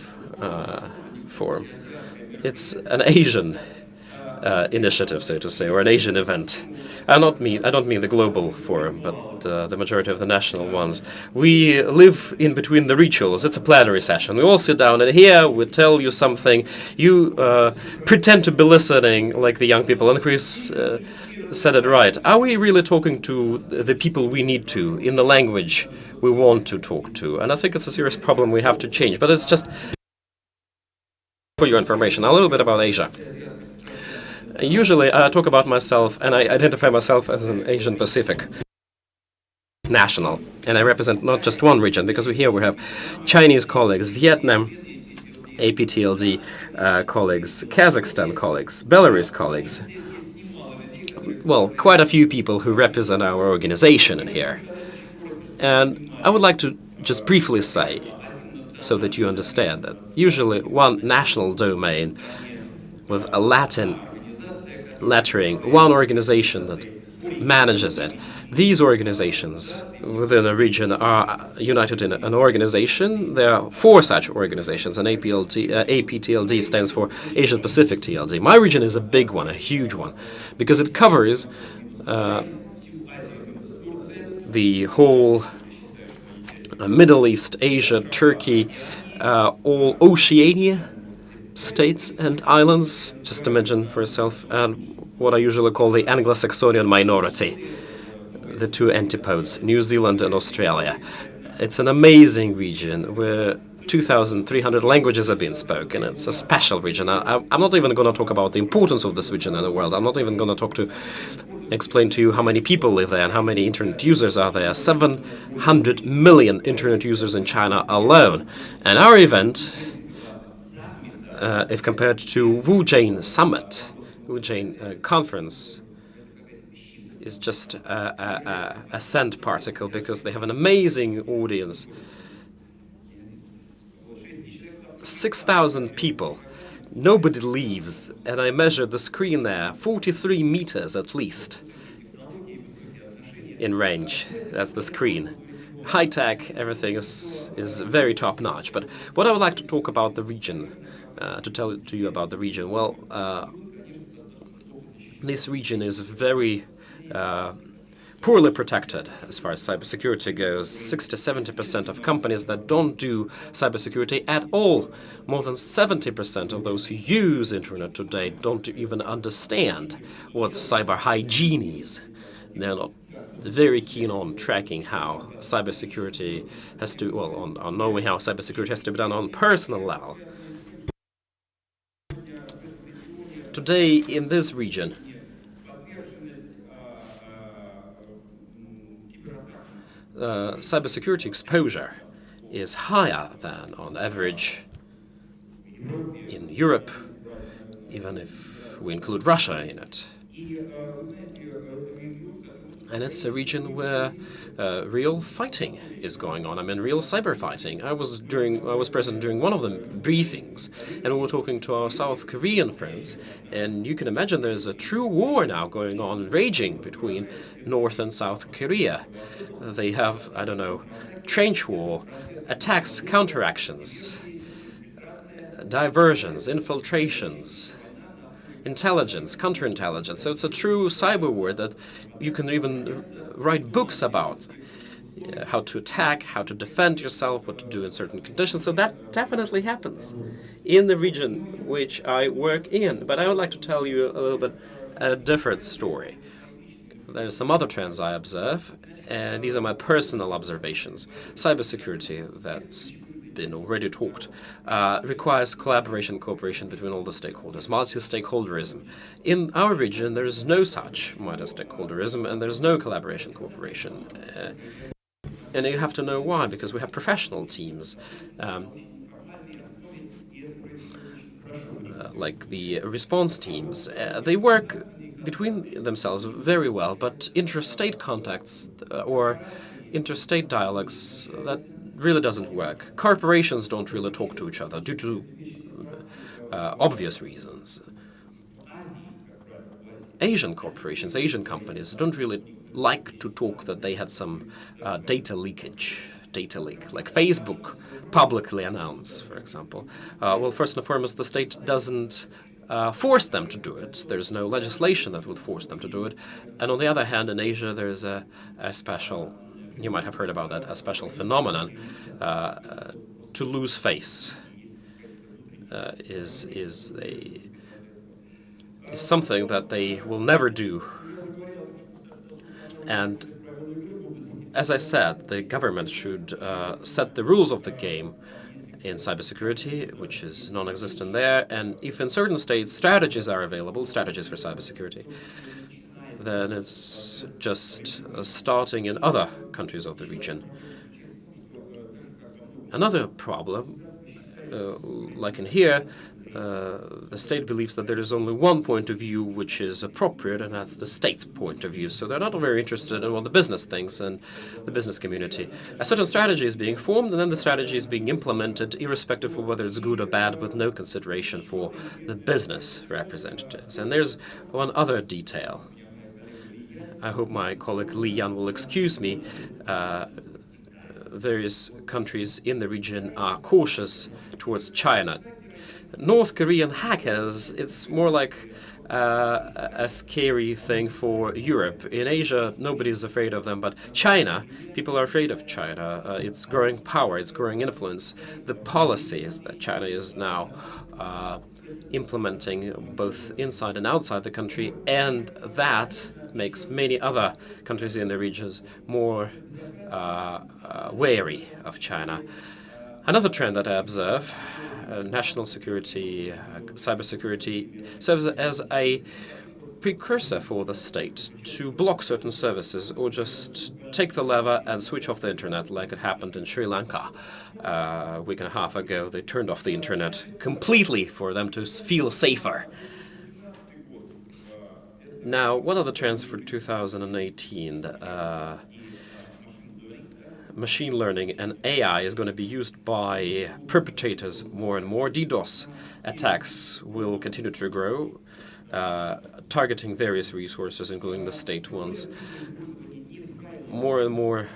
forum, it's an Asian initiative, so to say, or an Asian event. I don't mean the global forum, but the majority of the national ones. We live in between the rituals. It's a plenary session. We all sit down, and here we tell you something. You pretend to be listening, like the young people. And Chris said it right. Are we really talking to the people we need to in the language we want to talk to? And I think it's a serious problem we have to change. But it's just for your information, a little bit about Asia. Usually I talk about myself and I identify myself as an Asian Pacific national. And I represent not just one region, because here we have Chinese colleagues, Vietnam, APTLD colleagues, Kazakhstan colleagues, Belarus colleagues. Well, quite a few people who represent our organization in here. And I would like to just briefly say, so that you understand, that usually one national domain with a Latin lettering, one organization that manages it. These organizations within a region are united in an organization. There are 4 such organizations, and APTLD stands for Asian Pacific TLD. My region is a big one, a huge one, because it covers the whole Middle East, Asia, Turkey, all Oceania states and islands, just to mention for yourself, and what I usually call the Anglo-Saxonian minority, the 2 antipodes, New Zealand and Australia. It's an amazing region where 2,300 languages are being spoken. It's a special region. I'm not even going to talk about the importance of this region in the world. I'm not even going to explain to you how many people live there and how many internet users are there. 700 million internet users in China alone. And our event, if compared to Wu-Jane Summit, Wu-Jane Conference, is just a scent particle, because they have an amazing audience. 6,000 people. Nobody leaves. And I measured the screen there, 43 meters at least in range. That's the screen. High tech, everything is very top notch. But what I would like to talk about the region, to tell to you about the region, well, this region is very poorly protected as far as cybersecurity goes. 60–70% of companies that don't do cybersecurity at all. More than 70% of those who use internet today don't even understand what cyber hygiene is. They're not very keen on tracking how cybersecurity has to, well, on knowing how cybersecurity has to be done on personal level. Today in this region, cybersecurity exposure is higher than on average in Europe, even if we include Russia in it. And it's a region where real fighting is going on. I mean, real cyber fighting. I was present during one of the briefings, and we were talking to our South Korean friends, and you can imagine there's a true war now going on, raging between North and South Korea. They have, I don't know, trench war, attacks, counteractions, diversions, infiltrations, intelligence, counterintelligence. So it's a true cyber war that you can even write books about. How to attack, how to defend yourself, what to do in certain conditions. So that definitely happens in the region which I work in. But I would like to tell you a little bit a different story. There are some other trends I observe, and these are my personal observations. Cybersecurity, that's been already talked, requires collaboration, cooperation between all the stakeholders, multi-stakeholderism. In our region, there is no such multi-stakeholderism, and there's no collaboration, cooperation. And you have to know why, because we have professional teams, like the response teams. They work between themselves very well, but interstate contacts or interstate dialogues, that really doesn't work. Corporations don't really talk to each other due to obvious reasons. Asian corporations, Asian companies don't really like to talk that they had some data leak, like Facebook publicly announced, for example. Well, first and foremost, the state doesn't force them to do it. There's no legislation that would force them to do it. And on the other hand, in Asia, there's a special, you might have heard about that, a special phenomenon, to lose face is something that they will never do. And as I said, the government should set the rules of the game in cybersecurity, which is non-existent there. And if in certain states strategies are available, strategies for cybersecurity, then it's just starting in other countries of the region. Another problem, like in here, the state believes that there is only one point of view which is appropriate, and that's the state's point of view. So they're not very interested in what the business thinks and the business community. A certain strategy is being formed, and then the strategy is being implemented, irrespective of whether it's good or bad, with no consideration for the business representatives. And there's one other detail. I hope my colleague Li Yan will excuse me. Various countries in the region are cautious towards China. North Korean hackers, it's more like a scary thing for Europe. In Asia, nobody's afraid of them, but China, people are afraid of China. It's growing power, it's growing influence. The policies that China is now implementing both inside and outside the country, and that makes many other countries in the regions more wary of China. Another trend that I observe, national security, cybersecurity, serves as a precursor for the state to block certain services or just take the lever and switch off the internet, like it happened in Sri Lanka a week and a half ago. They turned off the internet completely for them to feel safer. Now, what are the trends for 2018? Machine learning and AI is going to be used by perpetrators more and more. DDoS attacks will continue to grow, targeting various resources, including the state ones. More and more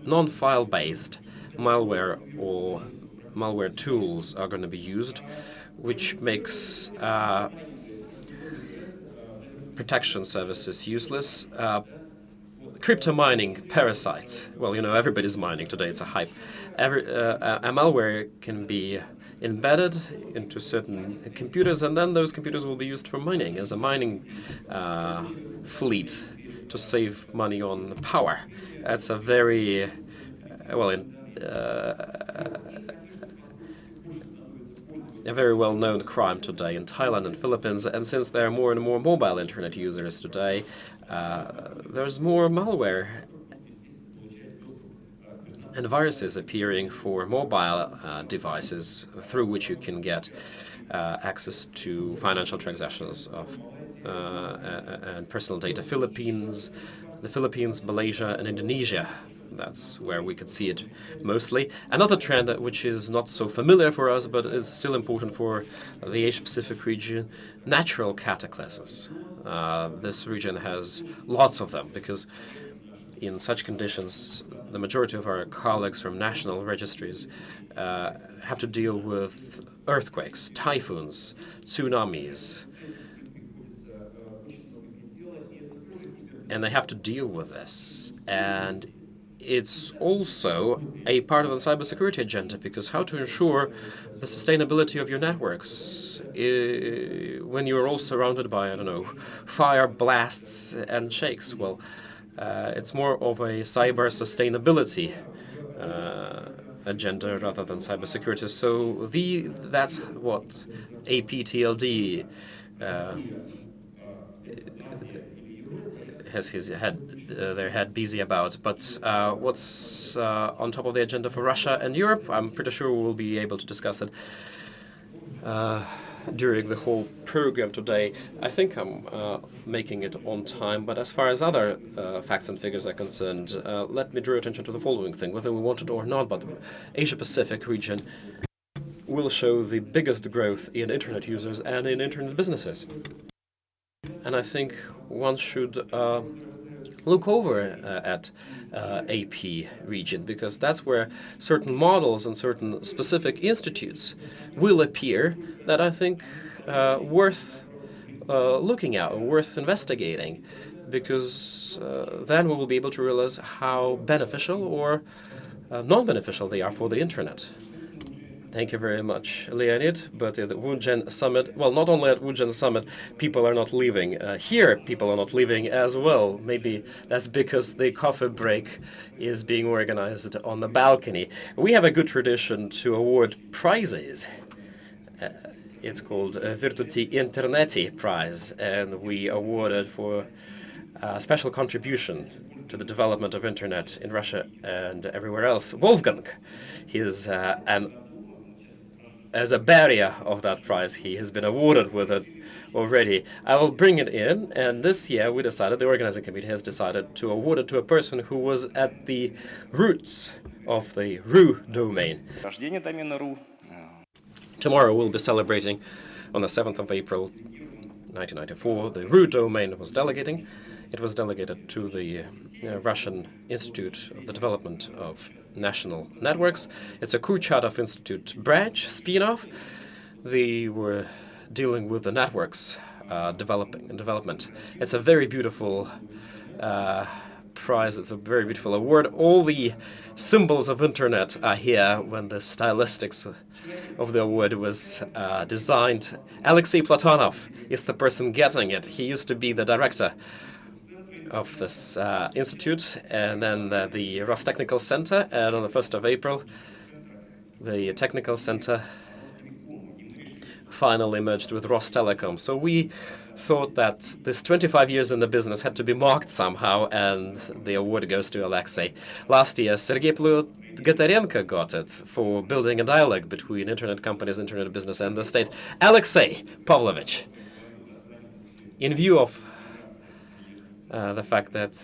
non-file-based malware or malware tools are going to be used, which makes protection services useless. crypto mining parasites. Well, you know, everybody's mining today, it's a hype. A malware can be embedded into certain computers, and then those computers will be used for mining as a mining fleet to save money on power. That's a very, a very well-known crime today in Thailand and Philippines, and since there are more and more mobile internet users today, there's more malware and viruses appearing for mobile devices through which you can get access to financial transactions of and personal data. The Philippines, Malaysia, and Indonesia. That's where we could see it mostly. Another trend which is not so familiar for us, but is still important for the Asia-Pacific region, natural cataclysms. This region has lots of them because in such conditions, the majority of our colleagues from national registries have to deal with earthquakes, typhoons, tsunamis, and they have to deal with this. And it's also a part of the cybersecurity agenda, because how to ensure the sustainability of your networks when you're all surrounded by, I don't know, fire blasts and shakes? Well, it's more of a cyber sustainability agenda rather than cybersecurity. So that's what APTLD has their head busy about. But what's on top of the agenda for Russia and Europe, I'm pretty sure we'll be able to discuss it during the whole program today. I think I'm making it on time, but as far as other facts and figures are concerned, let me draw attention to the following thing. Whether we want it or not, but the Asia-Pacific region will show the biggest growth in internet users and in internet businesses. And I think one should look over at AP region, because that's where certain models and certain specific institutes will appear that I think worth looking at or worth investigating, because then we will be able to realize how beneficial or non-beneficial they are for the internet. Thank you very much, Leonid. But at the Woogen Summit, well, not only at Woogen Summit, people are not leaving. Here, people are not leaving as well. Maybe that's because the coffee break is being organized on the balcony. We have a good tradition to award prizes. It's called Virtuti Interneti Prize, and we award it for a special contribution to the development of internet in Russia and everywhere else. Wolfgang, he's as a barrier of that prize, he has been awarded with it already. I will bring it in, and this year we decided, the organizing committee has decided to award it to a person who was at the roots of the RU domain. Tomorrow we'll be celebrating, on the 7th of April 1994, the RU domain was delegating. It was delegated to the Russian Institute of the Development of National Networks. It's a Kurchatov Institute branch, spin-off. They were dealing with the networks development. It's a very beautiful prize. It's a very beautiful award. All the symbols of internet are here when the stylistics of the award was designed. Alexei Platonov is the person getting it. He used to be the director of this institute, and then the Rostechnical Center, and on the 1st of April, the Technical Center finally merged with Rostelecom. So we thought that this 25 years in the business had to be marked somehow, and the award goes to Alexei. Last year, Sergei Gatarenko got it for building a dialogue between internet companies, internet business, and the state. Alexei Pavlovich, in view of the fact that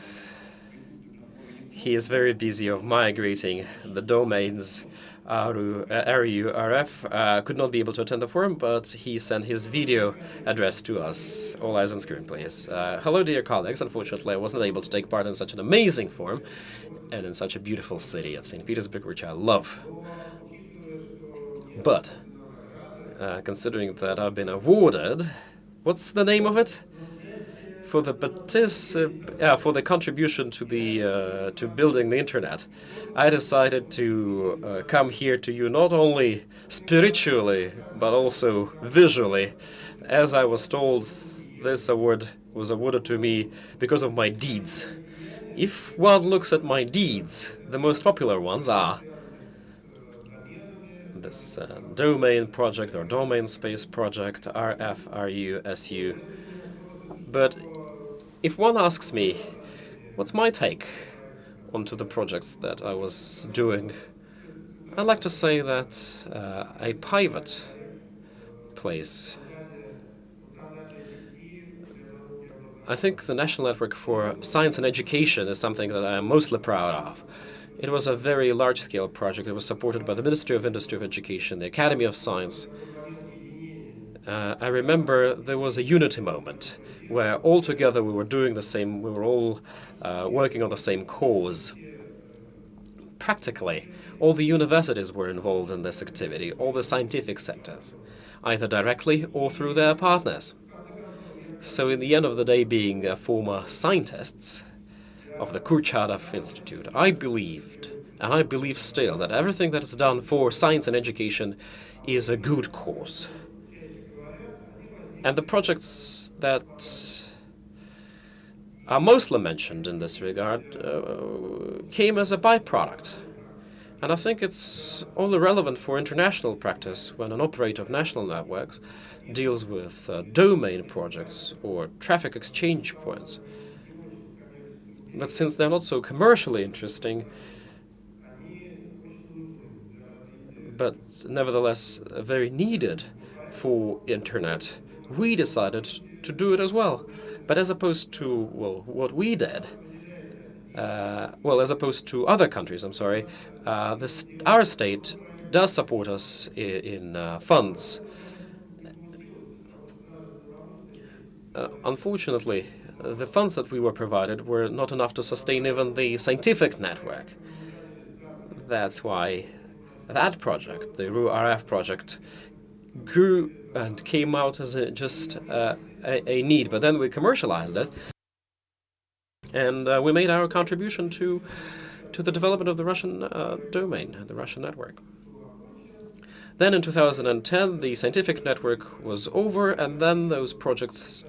he is very busy of migrating the domains RU, RF, could not be able to attend the forum, but he sent his video address to us. All eyes on screen, please. Hello, dear colleagues. Unfortunately, I wasn't able to take part in such an amazing forum and in such a beautiful city of St. Petersburg, which I love. But, considering that I've been awarded, what's the name of it? for the contribution to the to building the internet, I decided to come here to you not only spiritually but also visually, as I was told this award was awarded to me because of my deeds. If one looks at my deeds, the most popular ones are this domain project or domain space project, RFRUSU. But if one asks me, what's my take onto the projects that I was doing, I'd like to say that a pivot plays. I think the National Network for Science and Education is something that I am mostly proud of. It was a very large-scale project. It was supported by the Ministry of Industry of Education, the Academy of Science. I remember there was a unity moment where all together we were doing the same, we were all working on the same cause. Practically, all the universities were involved in this activity, all the scientific sectors, either directly or through their partners. So in the end of the day, being former scientists of the Kurchatov Institute, I believed, and I believe still, that everything that is done for science and education is a good cause. And the projects that are mostly mentioned in this regard came as a byproduct. And I think it's only relevant for international practice when an operator of national networks deals with domain projects or traffic exchange points. But since they're not so commercially interesting, but nevertheless very needed for internet, we decided to do it as well. But as opposed to, well, what we did, as opposed to other countries, I'm sorry, our state does support us in funds. Unfortunately, the funds that we were provided were not enough to sustain even the scientific network. That's why that project, the RU-RF project, grew and came out as just a need. But then we commercialized it, and we made our contribution to the development of the Russian domain, the Russian network. Then in 2010, the scientific network was over, and then those projects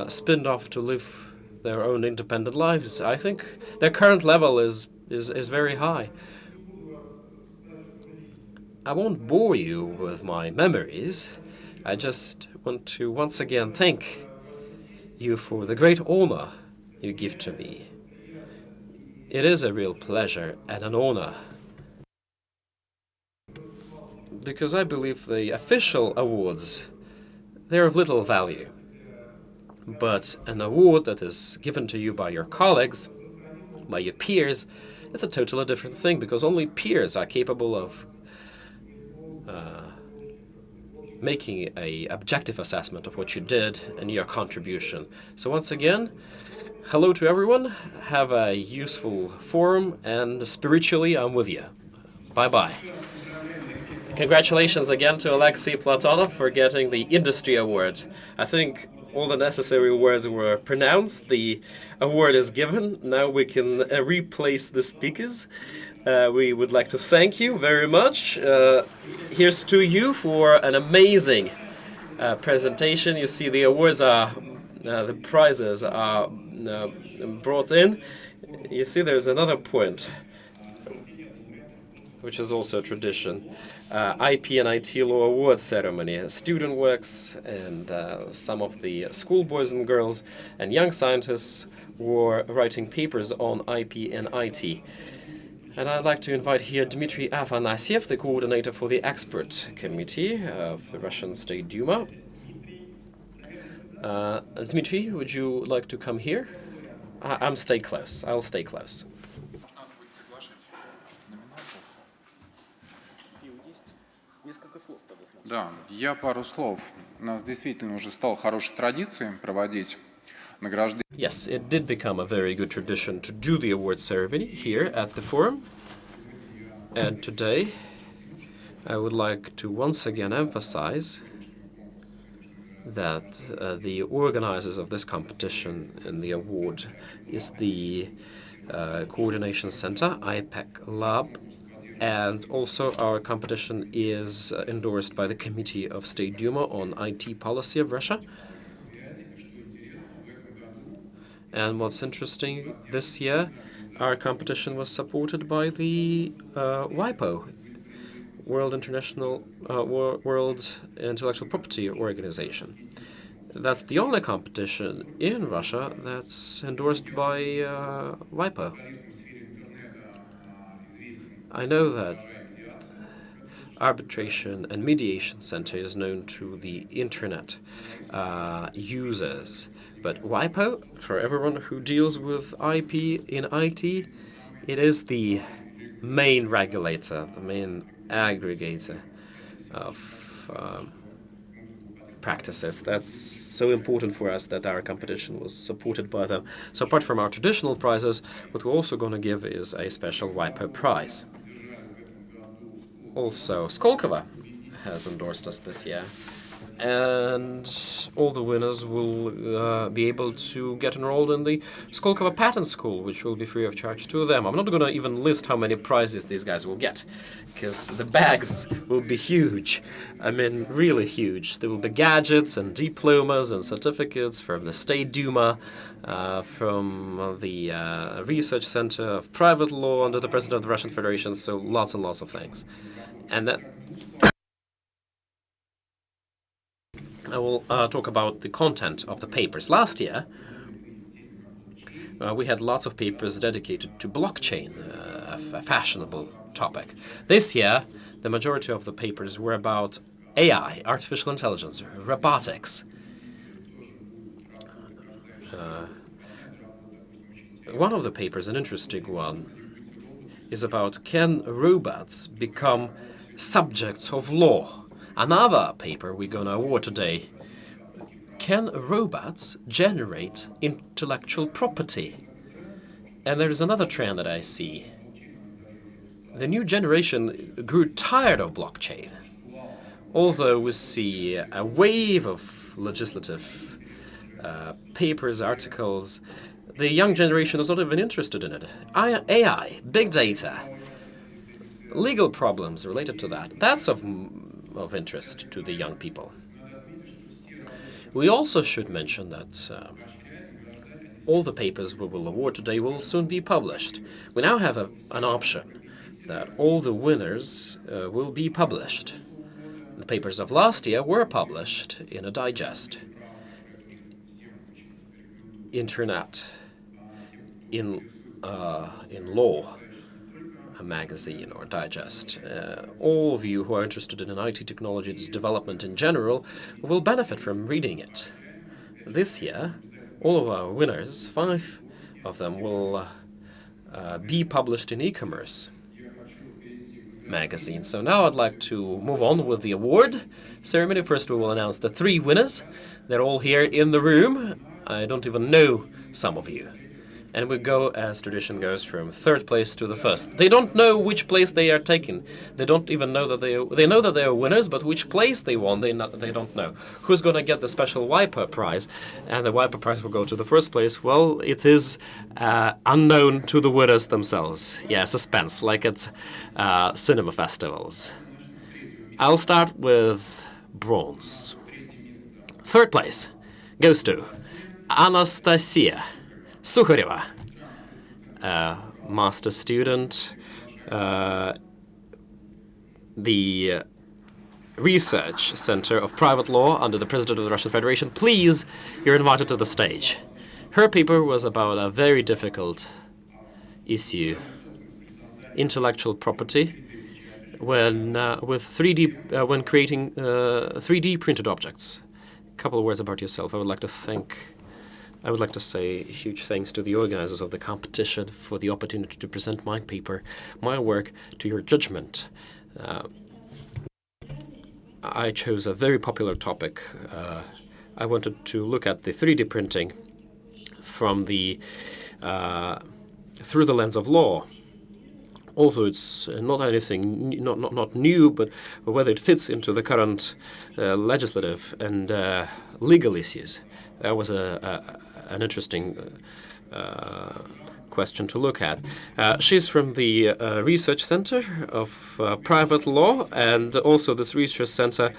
spinned off to live their own independent lives. I think their current level is very high. I won't bore you with my memories. I just want to once again thank you for the great honor you give to me. It is a real pleasure and an honor, because I believe the official awards, they're of little value. But an award that is given to you by your colleagues, by your peers, it's a totally different thing, because only peers are capable of making an objective assessment of what you did and your contribution. So once again, hello to everyone, have a useful forum, and spiritually, I'm with you. Bye-bye. Congratulations again to Alexei Platonov for getting the Industry Award. I think all the necessary words were pronounced. The award is given. Now we can replace the speakers. We would like to thank you very much. Here's to you for an amazing presentation. You see the awards are, the prizes are brought in. You see there's another point, which is also a tradition. IP and IT Law Award ceremony. Student works and some of the schoolboys and girls and young scientists were writing papers on IP and IT. And I'd like to invite here Dmitry Afanasyev, the coordinator for the expert committee of the Russian State Duma. Dmitry, would you like to come here? I'll stay close. Да, я пару слов. У нас действительно уже стало хорошей традицией проводить награждение. Yes, it did become a very good tradition to do the award ceremony here at the forum. And today, I would like to once again emphasize that the organizers of this competition and the award is the Coordination Center, IPEC Lab, and also our competition is endorsed by the Committee of State Duma on IT Policy of Russia. And what's interesting, this year our competition was supported by the WIPO, World Intellectual Property Organization. That's the only competition in Russia that's endorsed by WIPO. I know that Arbitration and Mediation Center is known to the internet users, but WIPO, for everyone who deals with IP in IT, it is the main regulator, the main aggregator of practices. That's so important for us that our competition was supported by them. So apart from our traditional prizes, what we're also going to give is a special WIPO prize. Also, Skolkovo has endorsed us this year, and all the winners will be able to get enrolled in the Skolkovo Patent School, which will be free of charge to them. I'm not going to even list how many prizes these guys will get, because the bags will be huge. I mean, really huge. There will be gadgets and diplomas and certificates from the State Duma, from the Research Center of Private Law under the President of the Russian Federation, so lots and lots of things. And that I will talk about the content of the papers. Last year, we had lots of papers dedicated to blockchain, a fashionable topic. This year, the majority of the papers were about AI, artificial intelligence, robotics. One of the papers, an interesting one, is about can robots become subjects of law? Another paper we're going to award today, can robots generate intellectual property? And there is another trend that I see. The new generation grew tired of blockchain. Although we see a wave of legislative papers, articles, the young generation is not even interested in it. AI, big data, legal problems related to that, that's of interest to the young people. We also should mention that all the papers we will award today will soon be published. We now have an option that all the winners will be published. The papers of last year were published in a digest, internet, in law, a magazine or digest. All of you who are interested in IT technology's development in general will benefit from reading it. This year, all of our winners, 5 of them, will be published in e-commerce magazine. So now I'd like to move on with the award ceremony. First, we will announce the 3 winners. They're all here in the room. I don't even know some of you. And we go, as tradition goes, from 3rd place to the 1st. They don't know which place they are taking. They don't even know that they know that they are winners, but which place they won, they don't know. Who's going to get the special WIPO prize? And the WIPO prize will go to the 1st place. Well, it is unknown to the winners themselves. Yeah, suspense, like at cinema festivals. I'll start with bronze. 3rd place goes to Anastasia Sukharyeva, master student, the Research Center of Private Law under the President of the Russian Federation. Please, you're invited to the stage. Her paper was about a very difficult issue, intellectual property, when with 3D when creating 3D printed objects. A couple of words about yourself. I would like to say huge thanks to the organizers of the competition for the opportunity to present my paper, my work, to your judgment. I chose a very popular topic. I wanted to look at the 3D printing from the through the lens of law. also it's not anything not new, but whether it fits into the current legislative and legal issues. That was an interesting question to look at. She's from the Research Center of Private Law, and also this Research Center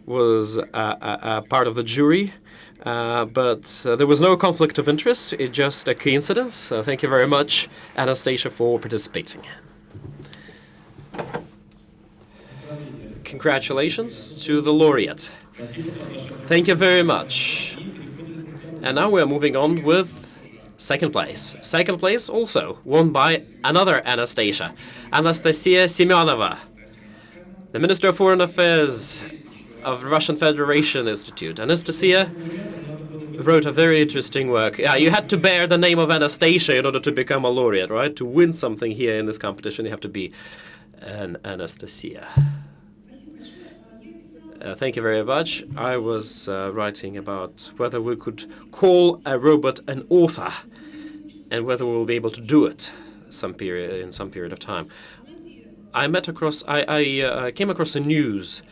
was a part of the jury, but there was no conflict of interest. It's just a coincidence. So thank you very much, Anastasia, for participating. Congratulations to the laureate. Thank you very much. And now we're moving on with second place. Second place also won by another Anastasia, Anastasia Semyonova, the Minister of Foreign Affairs of the Russian Federation Institute. Anastasia wrote a very interesting work. Yeah, you had to bear the name of Anastasia in order to become a laureate, right? To win something here in this competition, you have to be an Anastasia. Thank you very much. I was writing about whether we could call a robot an author and whether we'll be able to do it in some period of time. I came across the news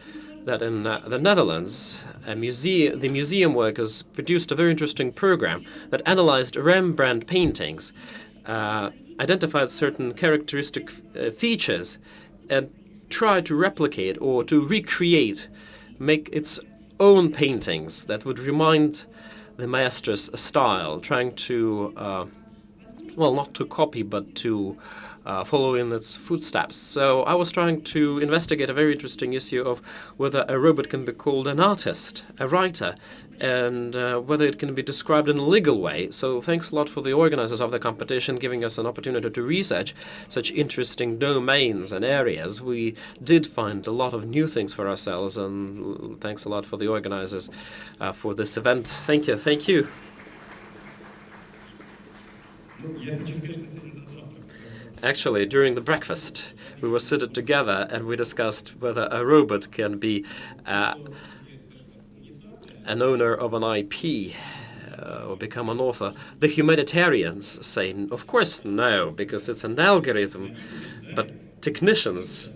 that in the Netherlands, the museum workers produced a very interesting program that analyzed Rembrandt paintings, identified certain characteristic features, and tried to replicate or to recreate, make its own paintings that would remind the maestro's style, trying to, well, not to copy, but to follow in its footsteps. So I was trying to investigate a very interesting issue of whether a robot can be called an artist, a writer, and whether it can be described in a legal way. So thanks a lot for the organizers of the competition giving us an opportunity to research such interesting domains and areas. We did find a lot of new things for ourselves, and thanks a lot for the organizers for this event. Thank you. Thank you. Actually, during the breakfast, we were seated together and we discussed whether a robot can be an owner of an IP or become an author. The humanitarians say, of course, no, because it's an algorithm. But technicians,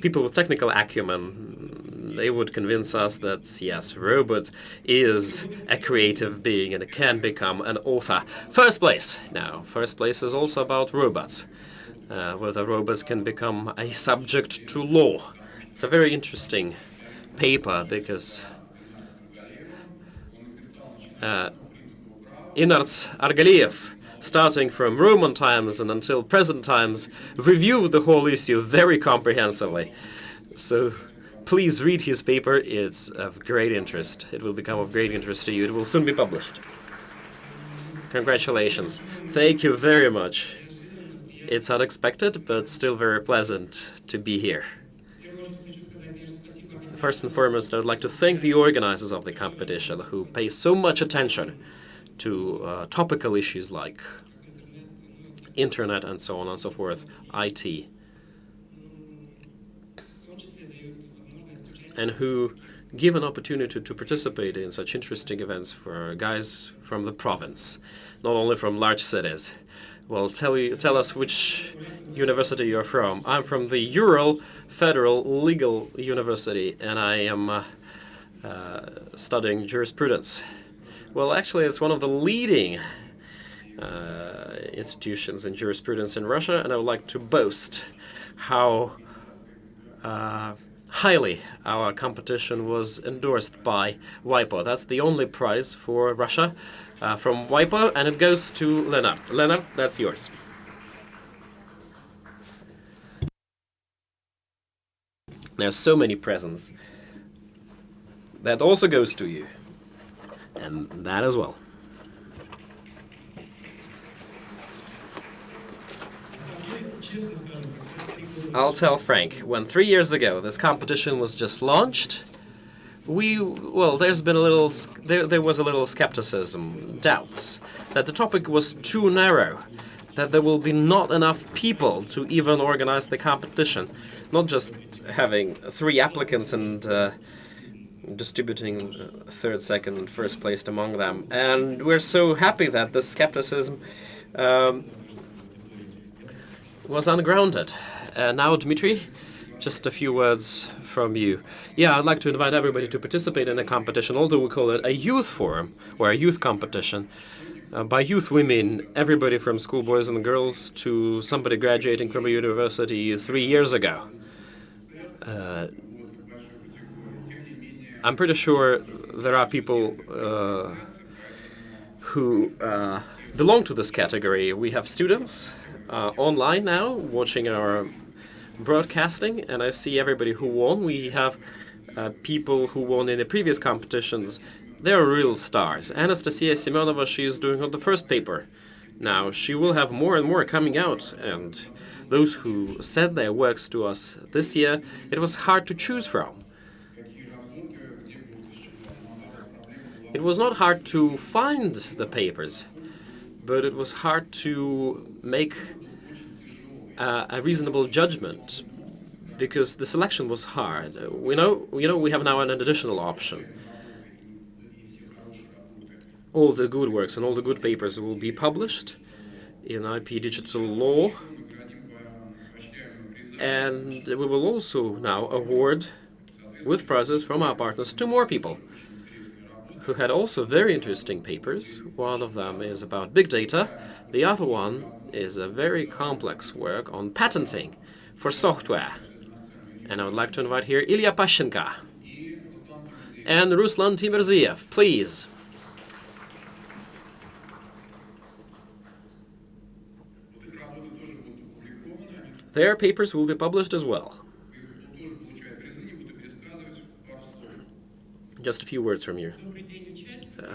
people with technical acumen, they would convince us that, yes, robot is a creative being and it can become an author. First place. Now, first place is also about robots, whether robots can become a subject to law. It's a very interesting paper because Inarts Argaliev, starting from Roman times and until present times, reviewed the whole issue very comprehensively. So please read his paper. It's of great interest. It will become of great interest to you. It will soon be published. Congratulations. Thank you very much. It's unexpected, but still very pleasant to be here. First and foremost, I would like to thank the organizers of the competition who pay so much attention to topical issues like internet and so on and so forth, IT, and who give an opportunity to participate in such interesting events for guys from the province, not only from large cities. Well, tell us which university you're from. I'm from the Ural Federal Legal University, and I am studying jurisprudence. Well, actually, it's one of the leading institutions in jurisprudence in Russia, and I would like to boast how highly our competition was endorsed by WIPO. That's the only prize for Russia from WIPO, and it goes to Leonard. Leonard, that's yours. There's so many presents. That also goes to you. And that as well. I'll tell Frank, when 3 years ago this competition was just launched, there was a little skepticism, doubts, that the topic was too narrow, that there will be not enough people to even organize the competition, not just having 3 applicants and distributing third, second, and first place among them. And we're so happy that the skepticism was ungrounded. Now, Dmitry, just a few words from you. Yeah, I'd like to invite everybody to participate in the competition, although we call it a youth forum or a youth competition. By youth, we mean everybody from schoolboys and girls to somebody graduating from a university 3 years ago. I'm pretty sure there are people who belong to this category. We have students online now watching our broadcasting, and I see everybody who won. We have people who won in the previous competitions. They're real stars. Anastasia Semenova, she's doing on the first paper. Now, she will have more and more coming out, and those who sent their works to us this year, it was hard to choose from. It was not hard to find the papers, but it was hard to make a reasonable judgment, because the selection was hard. We have now an additional option. All the good works and all the good papers will be published in IP Digital Law, and we will also now award with prizes from our partners 2 more people who had also very interesting papers. One of them is about big data. The other one is a very complex work on patenting for software. And I would like to invite here Ilya Pashchenko and Ruslan Timerziev, please. Their papers will be published as well. Just a few words from you.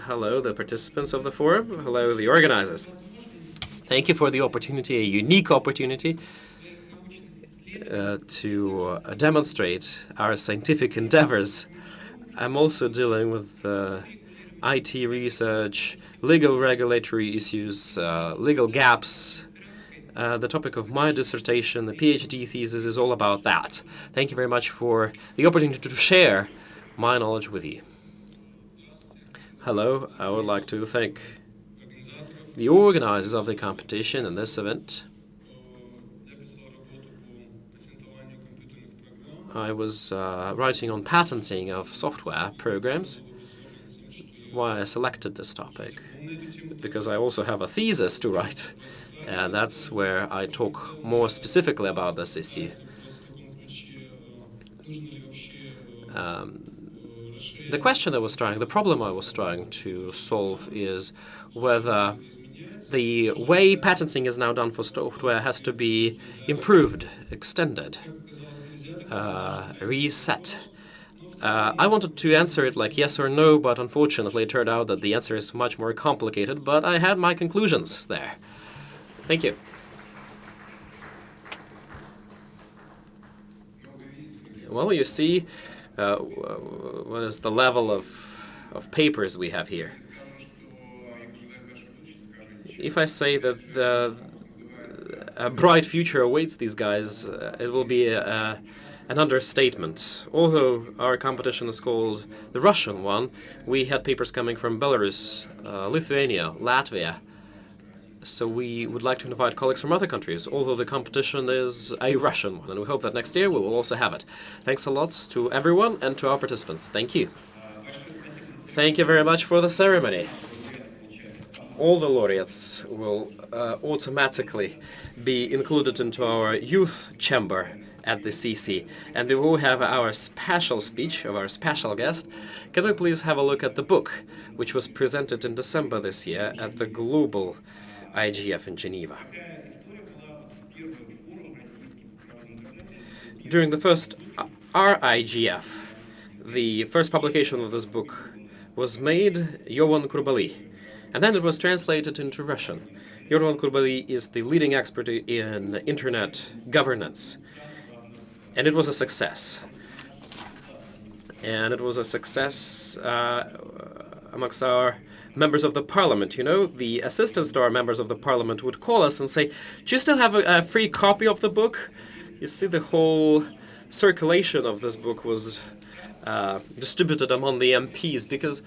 Hello, the participants of the forum. Hello, the organizers. Thank you for the opportunity, a unique opportunity, to demonstrate our scientific endeavors. I'm also dealing with IT research, legal regulatory issues, legal gaps. The topic of my dissertation, the PhD thesis, is all about that. Thank you very much for the opportunity to share my knowledge with you. Hello, I would like to thank the organizers of the competition and this event. I was writing on patenting of software programs. Why I selected this topic? Because I also have a thesis to write, and that's where I talk more specifically about this issue. The problem I was trying to solve is whether the way patenting is now done for software has to be improved, extended, reset. I wanted to answer it like yes or no, but unfortunately it turned out that the answer is much more complicated, but I had my conclusions there. Thank you. Well, you see, what is the level of papers we have here. If I say that a bright future awaits these guys, it will be an understatement. Although our competition is called the Russian one, we had papers coming from Belarus, Lithuania, Latvia. So we would like to invite colleagues from other countries, although the competition is a Russian one, and we hope that next year we will also have it. Thanks a lot to everyone and to our participants. Thank you. Thank you very much for the ceremony. All the laureates will automatically be included into our youth chamber at the CC, and we will have our special speech of our special guest. Can we please have a look at the book, which was presented in December this year at the Global RIGF in Geneva. During the first RIGF, the first publication of this book was made Yovan Kurbali, and then it was translated into Russian. Yovan Kurbali is the leading expert in internet governance, and it was a success. And it was a success amongst our members of the parliament. You know, the assistants to our members of the parliament would call us and say, do you still have a free copy of the book? You see, the whole circulation of this book was distributed among the MPs, because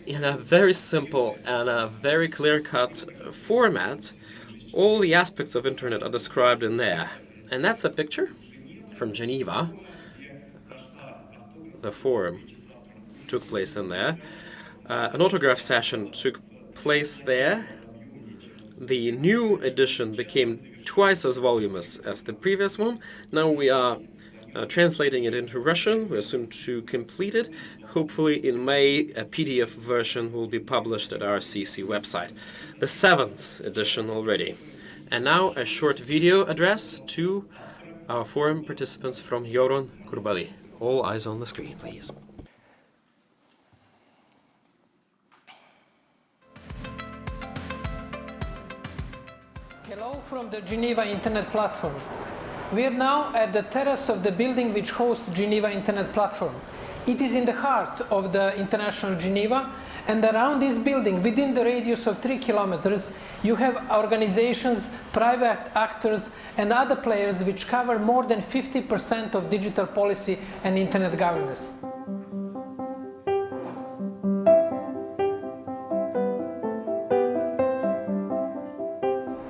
in a very simple and a very clear-cut format, All the aspects of internet are described in there. And that's a picture from Geneva. The forum took place in there. An autograph session took place there. The new edition became twice as voluminous as the previous one. Now we are translating it into Russian. We're soon to complete it. Hopefully in May, a PDF version will be published at our CC website. The 7th edition already. And now a short video address to our forum participants from Yoron Kurbali. All eyes on the screen, please. Hello from the Geneva Internet Platform. We are now at the terrace of the building which hosts Geneva Internet Platform. It is in the heart of the International Geneva, and around this building, within the radius of 3 kilometers, you have organizations, private actors, and other players which cover more than 50% of digital policy and internet governance.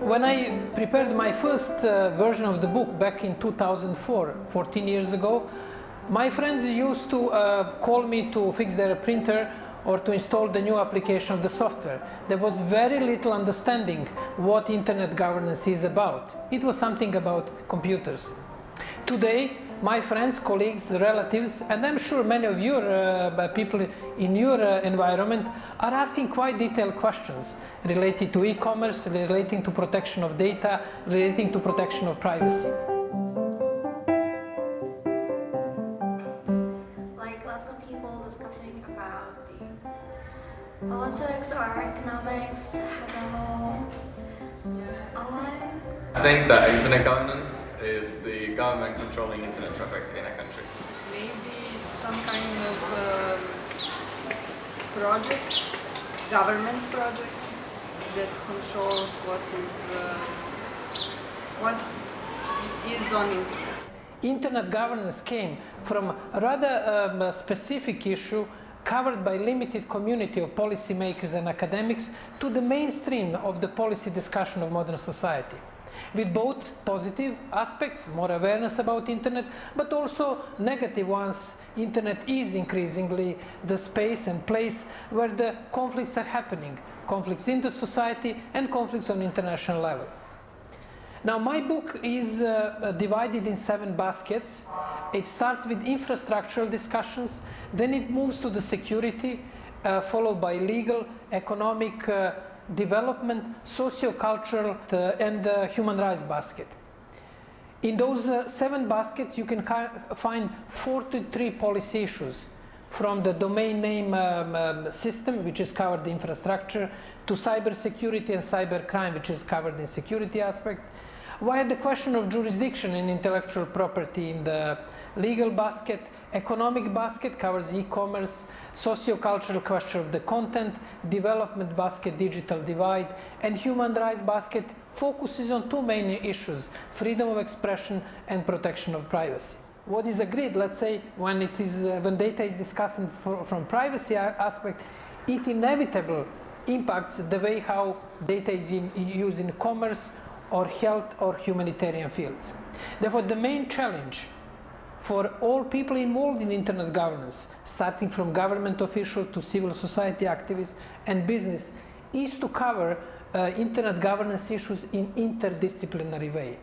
When I prepared my first version of the book back in 2004, 14 years ago, my friends used to call me to fix their printer or to install the new application of the software. There was very little understanding what internet governance is about. It was something about computers. Today, my friends, colleagues, relatives, and I'm sure many of your people in your environment are asking quite detailed questions related to e-commerce, relating to protection of data, relating to protection of privacy. Like lots of people discussing about the politics or economics as a whole online. I think that internet governance is the government controlling internet traffic in a country. Maybe some kind of project, government project that controls what is on internet. Internet governance came from a rather specific issue covered by limited community of policymakers and academics to the mainstream of the policy discussion of modern society, with both positive aspects, more awareness about internet, but also negative ones. Internet is increasingly the space and place where the conflicts are happening, conflicts in the society and conflicts on international level. Now, my book is divided in 7 baskets. It starts with infrastructural discussions, then it moves to the security, followed by legal, economic, development, socio-cultural, and human rights basket. In those 7 baskets, you can find 43 policy issues, from the domain name system, which is covered in infrastructure, to cybersecurity and cybercrime, which is covered in security aspect, while the question of jurisdiction and intellectual property in the legal basket. Economic basket covers e-commerce, socio-cultural question of the content, development basket, digital divide, and human rights basket focuses on 2 main issues: freedom of expression and protection of privacy. What is agreed, let's say, when data is discussed from privacy aspect, it inevitably impacts the way how data is used in commerce or health or humanitarian fields. Therefore, the main challenge for all people involved in internet governance, starting from government officials to civil society activists and business, is to cover internet governance issues in interdisciplinary way.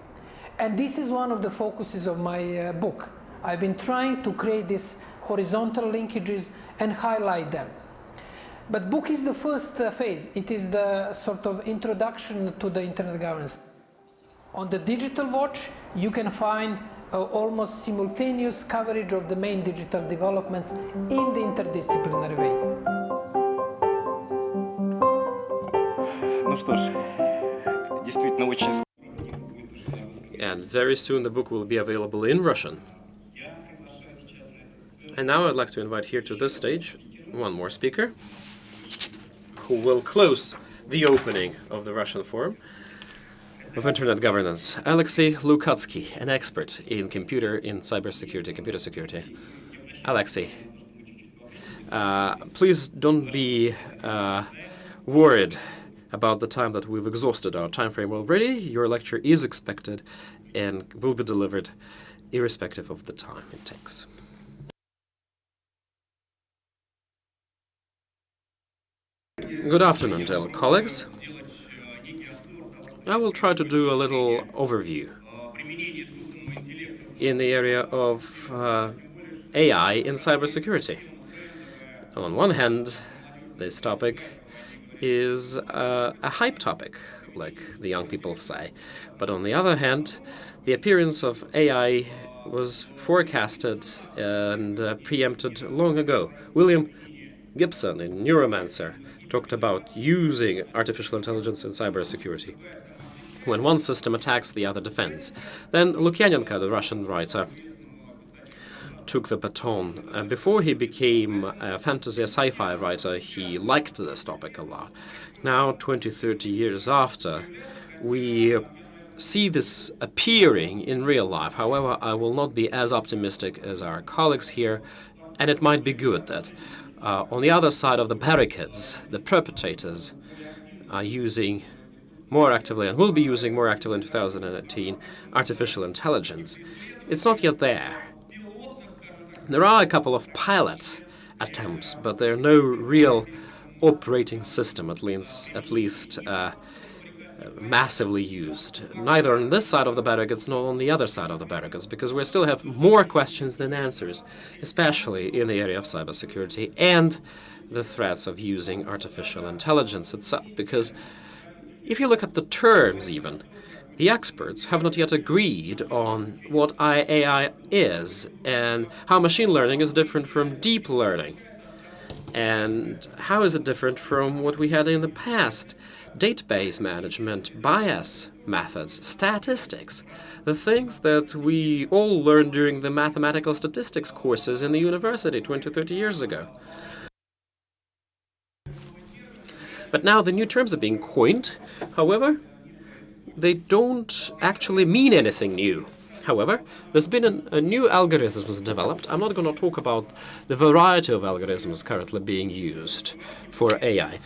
And this is one of the focuses of my book. I've been trying to create these horizontal linkages and highlight them. But book is the first phase. It is the sort of introduction to the internet governance. On the digital watch, you can find almost simultaneous coverage of the main digital developments in the interdisciplinary way. Ну что ж, действительно очень... And very soon the book will be available in Russian. And now I'd like to invite here to this stage one more speaker who will close the opening of the Russian Forum of Internet Governance, Alexei Lukatsky, an expert in computer security. Alexei, please don't be worried about the time that we've exhausted our time frame already. Your lecture is expected and will be delivered irrespective of the time it takes. Good afternoon, dear colleagues. I will try to do a little overview in the area of AI in cybersecurity. On one hand, this topic is a hype topic, like the young people say. But on the other hand, the appearance of AI was forecasted and preempted long ago. William Gibson, a neuromancer, talked about using artificial intelligence in cybersecurity. When one system attacks, the other defends. Then Lukyanenko, the Russian writer, took the baton. Before he became a fantasy, sci-fi writer, he liked this topic a lot. Now, 20, 30 years after, we see this appearing in real life. However, I will not be as optimistic as our colleagues here, and it might be good that on the other side of the barricades, the perpetrators are using more actively, and will be using more actively in 2018, artificial intelligence. It's not yet there. There are a couple of pilot attempts, but there are no real operating system, at least massively used, neither on this side of the barricades nor on the other side of the barricades, because we still have more questions than answers, especially in the area of cybersecurity and the threats of using artificial intelligence itself. Because if you look at the terms even, the experts have not yet agreed on what AI is and how machine learning is different from deep learning. And how is it different from what we had in the past? Database management, bias methods, statistics, the things that we all learned during the mathematical statistics courses in the university 20, 30 years ago. But now the new terms are being coined. However, they don't actually mean anything new. However, there's been a new algorithm developed. I'm not going to talk about the variety of algorithms currently being used for AI.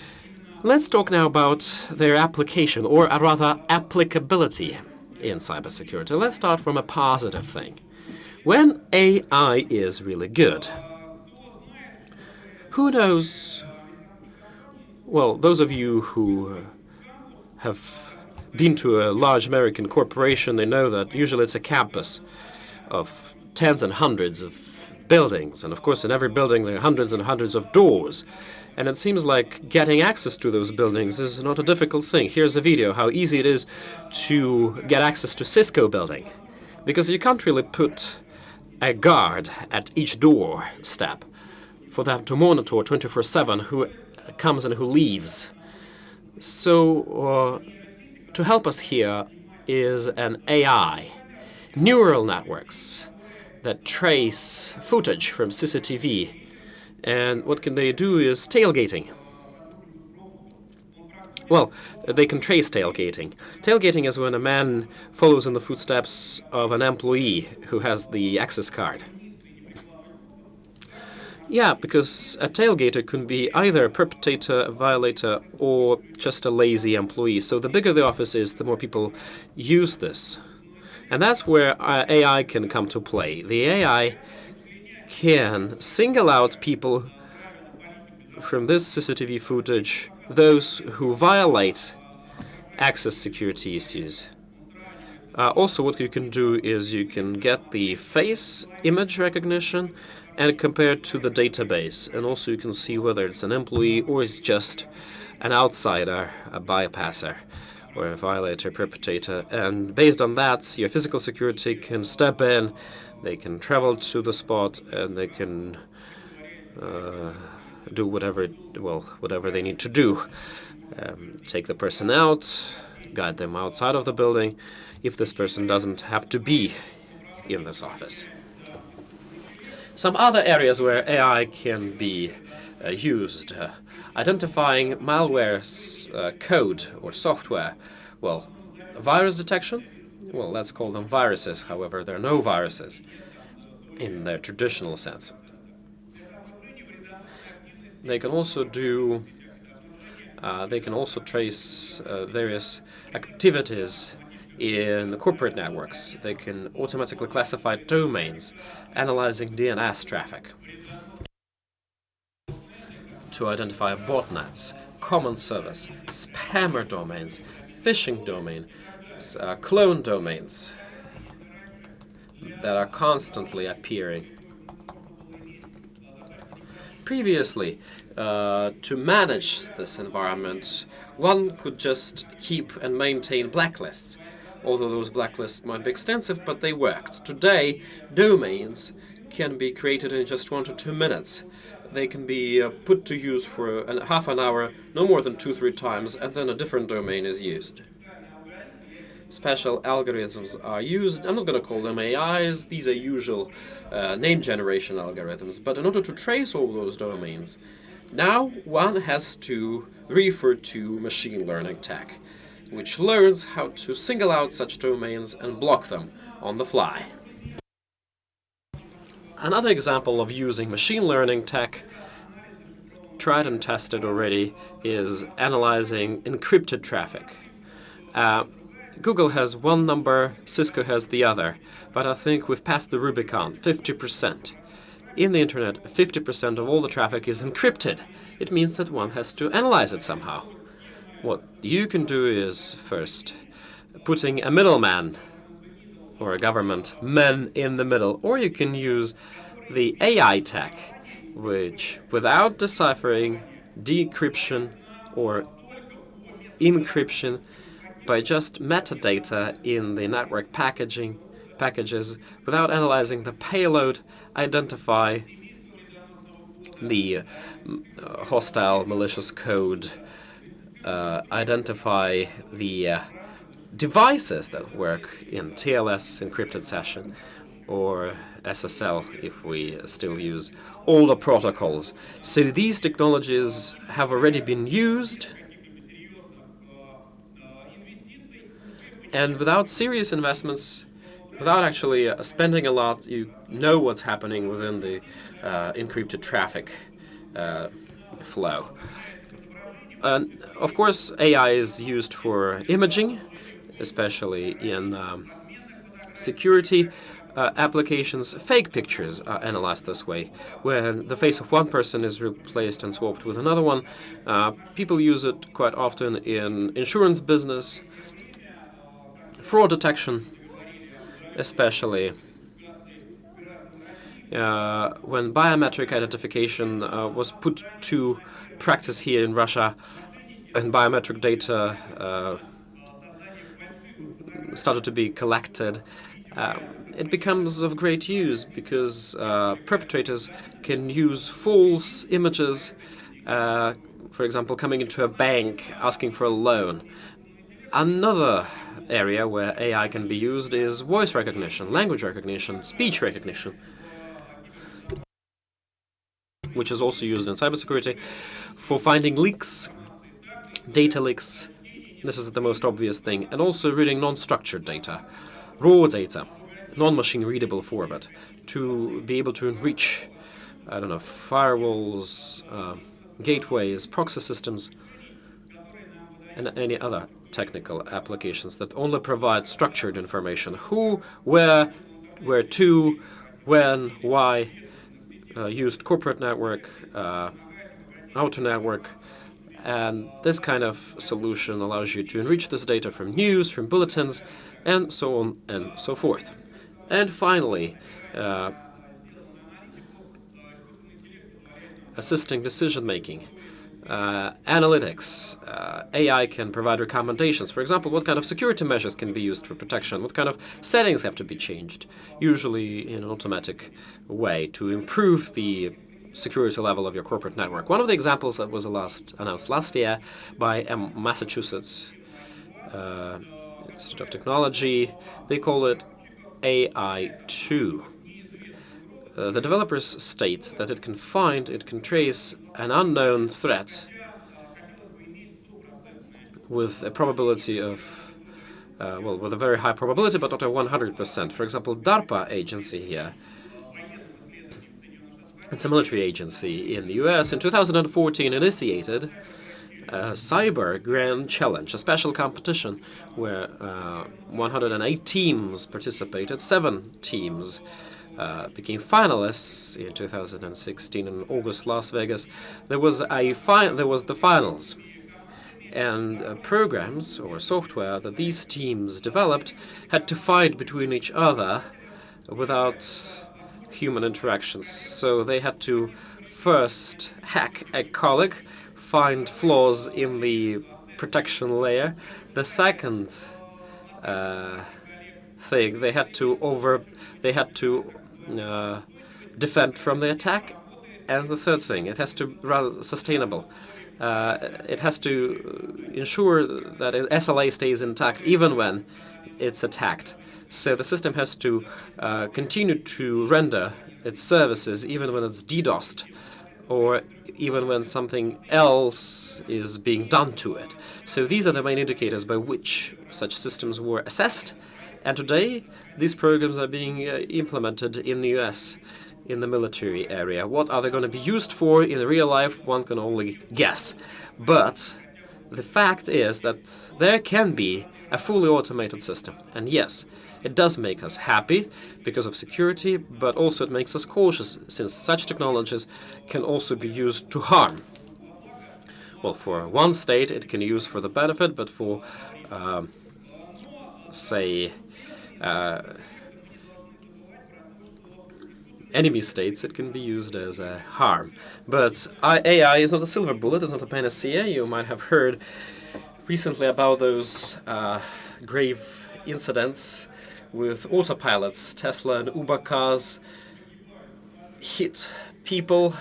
Let's talk now about their application, or rather applicability in cybersecurity. Let's start from a positive thing. When AI is really good, who knows? Well, those of you who have been to a large American corporation, they know that usually it's a campus of tens and hundreds of buildings. And of course, in every building, there are hundreds and hundreds of doors. And it seems like getting access to those buildings is not a difficult thing. Here's a video how easy it is to get access to Cisco building. Because you can't really put a guard at each door step for them to monitor 24/7 who comes and who leaves. So to help us here is an AI, neural networks that trace footage from CCTV. And what can they do is tailgating. Well, they can trace tailgating. Tailgating is when a man follows in the footsteps of an employee who has the access card. Yeah, because a tailgater can be either a perpetrator, a violator, or just a lazy employee. So the bigger the office is, the more people use this. And that's where AI can come to play. The AI can single out people from this CCTV footage, those who violate access security issues. Also, what you can do is you can get the face image recognition and compare it to the database. And also you can see whether it's an employee or it's just an outsider, a bypasser, or a violator, perpetrator. And based on that, your physical security can step in, they can travel to the spot, and they can do whatever they need to do. Take the person out, guide them outside of the building, if this person doesn't have to be in this office. Some other areas where AI can be used. Identifying malware's code or software. Well, virus detection? Well, let's call them viruses. However, there are no viruses in their traditional sense. They can also do They can also trace various activities in corporate networks. They can automatically classify domains, analyzing DNS traffic to identify botnets, common service, spammer domains, phishing domains, clone domains that are constantly appearing. Previously, to manage this environment, one could just keep and maintain blacklists. Although those blacklists might be extensive, but they worked. Today, domains can be created in just 1 to 2 minutes. They can be put to use for half an hour, no more than 2-3 times, and then a different domain is used. Special algorithms are used. I'm not going to call them AIs. These are usual name generation algorithms. But in order to trace all those domains, now one has to refer to machine learning tech, which learns how to single out such domains and block them on the fly. Another example of using machine learning tech, tried and tested already, is analyzing encrypted traffic. Google has one number, Cisco has the other, but I think we've passed the Rubicon, 50%. In the internet, 50% of all the traffic is encrypted. It means that one has to analyze it somehow. What you can do is first putting a middleman or a government man in the middle, or you can use the AI tech, which without deciphering, decryption or encryption, by just metadata in the network packages, without analyzing the payload, identify the hostile malicious code, identify the devices that work in TLS encrypted session, or SSL if we still use older protocols. So these technologies have already been used, and without serious investments, without actually spending a lot, you know what's happening within the encrypted traffic flow. And of course, AI is used for imaging, especially in security applications. Fake pictures are analyzed this way, where the face of one person is replaced and swapped with another one. People use it quite often in insurance business, fraud detection, especially when biometric identification was put to practice here in Russia, and biometric data started to be collected. It becomes of great use because perpetrators can use false images, for example, coming into a bank asking for a loan. Another area where AI can be used is voice recognition, language recognition, speech recognition, which is also used in cybersecurity for finding leaks, data leaks. This is the most obvious thing. And also reading non-structured data, raw data, non-machine readable format, to be able to enrich, firewalls, gateways, proxy systems, and any other technical applications that only provide structured information. Who, where to, when, why, used corporate network, outer network, and this kind of solution allows you to enrich this data from news, from bulletins, and so on and so forth. And finally, assisting decision-making. Analytics. AI can provide recommendations. For example, what kind of security measures can be used for protection? What kind of settings have to be changed? Usually in an automatic way to improve the security level of your corporate network. One of the examples that was announced last year by Massachusetts Institute of Technology, they call it AI2. The developers state that it can trace an unknown threat with a probability of, with a very high probability, but not a 100%. For example, DARPA agency here, it's a military agency in the US, in 2014 initiated a cyber grand challenge, a special competition where 108 teams participated. 7 teams became finalists in 2016 in August, Las Vegas. There was the finals, and programs or software that these teams developed had to fight between each other without human interactions. So they had to first hack a colleague, find flaws in the protection layer. The second thing, they had to defend from the attack, and the third thing, it has to be rather sustainable. It has to ensure that SLA stays intact even when it's attacked. So the system has to continue to render its services even when it's DDoSed, or even when something else is being done to it. So these are the main indicators by which such systems were assessed. And today, these programs are being implemented in the US, in the military area. What are they going to be used for in real life? One can only guess. But the fact is that there can be a fully automated system. And yes, it does make us happy because of security, but also it makes us cautious, since such technologies can also be used to harm. Well, for one state, it can use for the benefit, but for, say, enemy states, it can be used as a harm. But AI is not a silver bullet, it's not a panacea. You might have heard recently about those grave incidents with autopilots. Tesla and Uber cars hit people,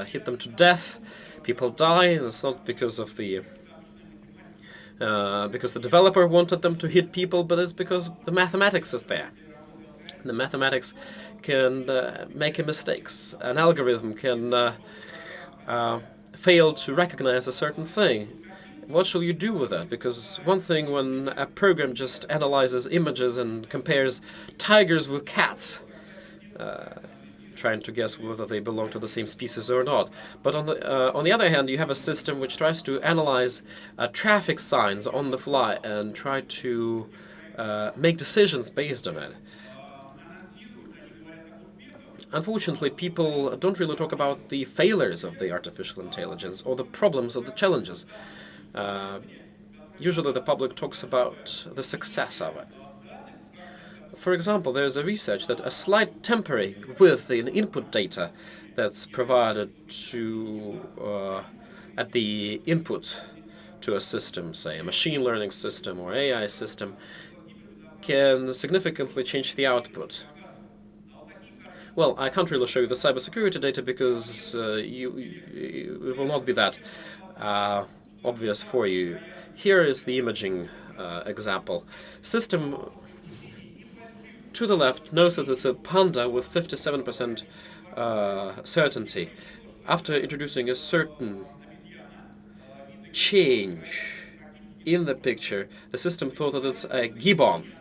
hit them to death. People die, and it's not because of because the developer wanted them to hit people, but it's because the mathematics is there. The mathematics can make mistakes. An algorithm can fail to recognize a certain thing. What shall you do with that? Because one thing when a program just analyzes images and compares tigers with cats, trying to guess whether they belong to the same species or not. But on the other hand, you have a system which tries to analyze traffic signs on the fly and try to make decisions based on it. Unfortunately, people don't really talk about the failures of the artificial intelligence or the problems or the challenges. Usually the public talks about the success of it. For example, there's a research that a slight tampering with the input data that's provided to at the input to a system, say a machine learning system or AI system, can significantly change the output. Well, I can't really show you the cybersecurity data because it will not be that obvious for you. Here is the imaging example. System to the left knows that it's a panda with 57% certainty. After introducing a certain change in the picture, the system thought that it's a gibbon,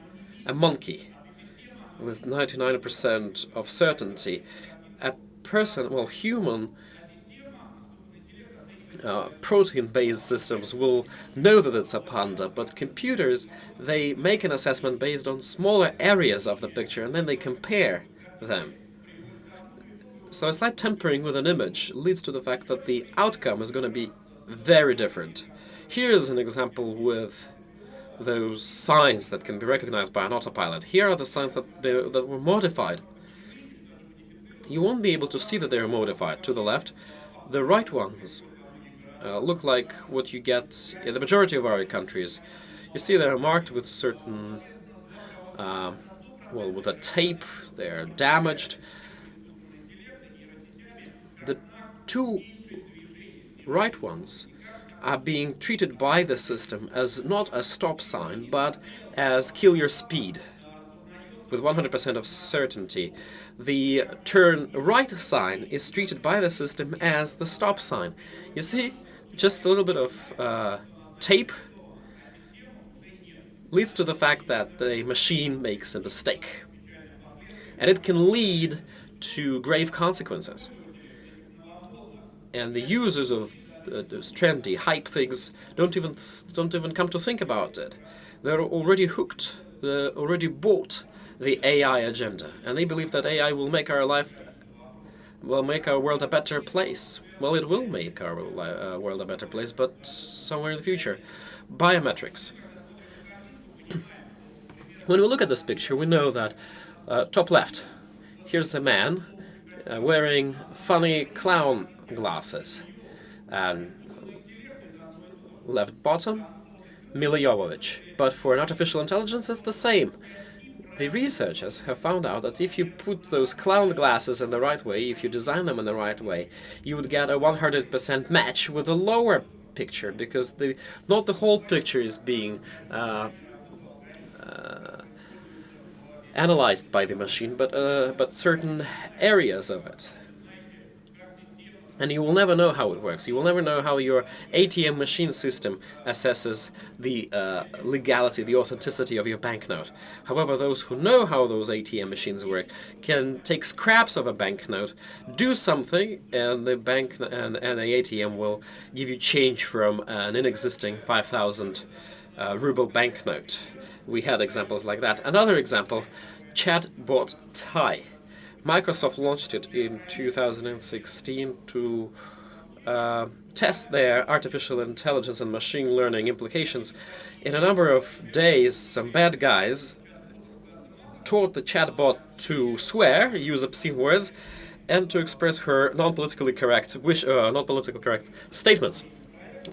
a monkey, with 99% of certainty. A person, well, human protein-based systems will know that it's a panda, but computers, they make an assessment based on smaller areas of the picture and then they compare them. So a slight tampering with an image leads to the fact that the outcome is going to be very different. Here's an example with those signs that can be recognized by an autopilot. Here are the signs that were modified. You won't be able to see that they are modified. To the left, the right ones look like what you get in the majority of our countries. You see they are marked with certain, well, with a tape. They're damaged. The two right ones are being treated by the system as not a stop sign, but as kill your speed, with 100% of certainty. The turn right sign is treated by the system as the stop sign. You see, just a little bit of tape leads to the fact that the machine makes a mistake. And it can lead to grave consequences. And the users of those trendy hype things don't even come to think about it. They're already hooked. They're already bought the AI agenda, and they believe that AI will make our world a better place. Well, it will make our world a better place, but somewhere in the future. Biometrics. When we look at this picture, we know that top left, here's a man wearing funny clown glasses, and left bottom, Mila Jovovich. But for an artificial intelligence, it's the same. The researchers have found out that if you put those clown glasses in the right way, if you design them in the right way, you would get a 100% match with the lower picture, because not the whole picture is being analyzed by the machine, but certain areas of it. And you will never know how it works. You will never know how your ATM machine system assesses the legality, the authenticity of your banknote. However, those who know how those ATM machines work can take scraps of a banknote, do something, and the bank and the ATM will give you change from an inexisting 5,000 ruble banknote. We had examples like that. Another example, chatbot Thai. Microsoft launched it in 2016 to test their artificial intelligence and machine learning implications. In a number of days, some bad guys taught the chatbot to swear, use obscene words, and to express her non-politically correct statements.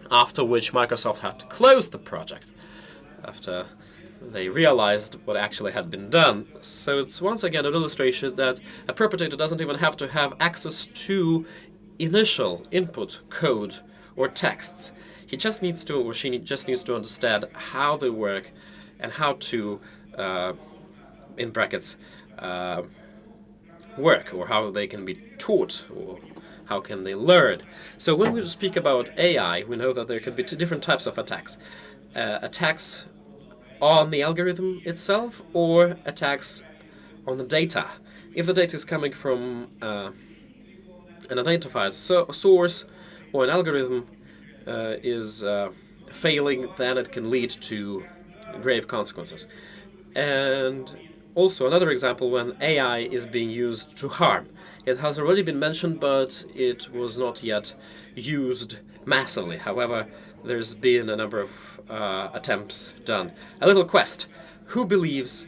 After which Microsoft had to close the project after they realized what actually had been done. So it's once again an illustration that a perpetrator doesn't even have to have access to initial input code or texts. He just needs to, or she just needs to understand how they work and how to, in brackets, work, or how they can be taught, or how can they learn. So when we speak about AI, we know that there can be two different types of attacks. Attacks on the algorithm itself, or attacks on the data. If the data is coming from an identified source, or an algorithm is failing, then it can lead to grave consequences. And also another example, when AI is being used to harm. It has already been mentioned, but it was not yet used massively. However, there's been a number of attempts done. A little quest. Who believes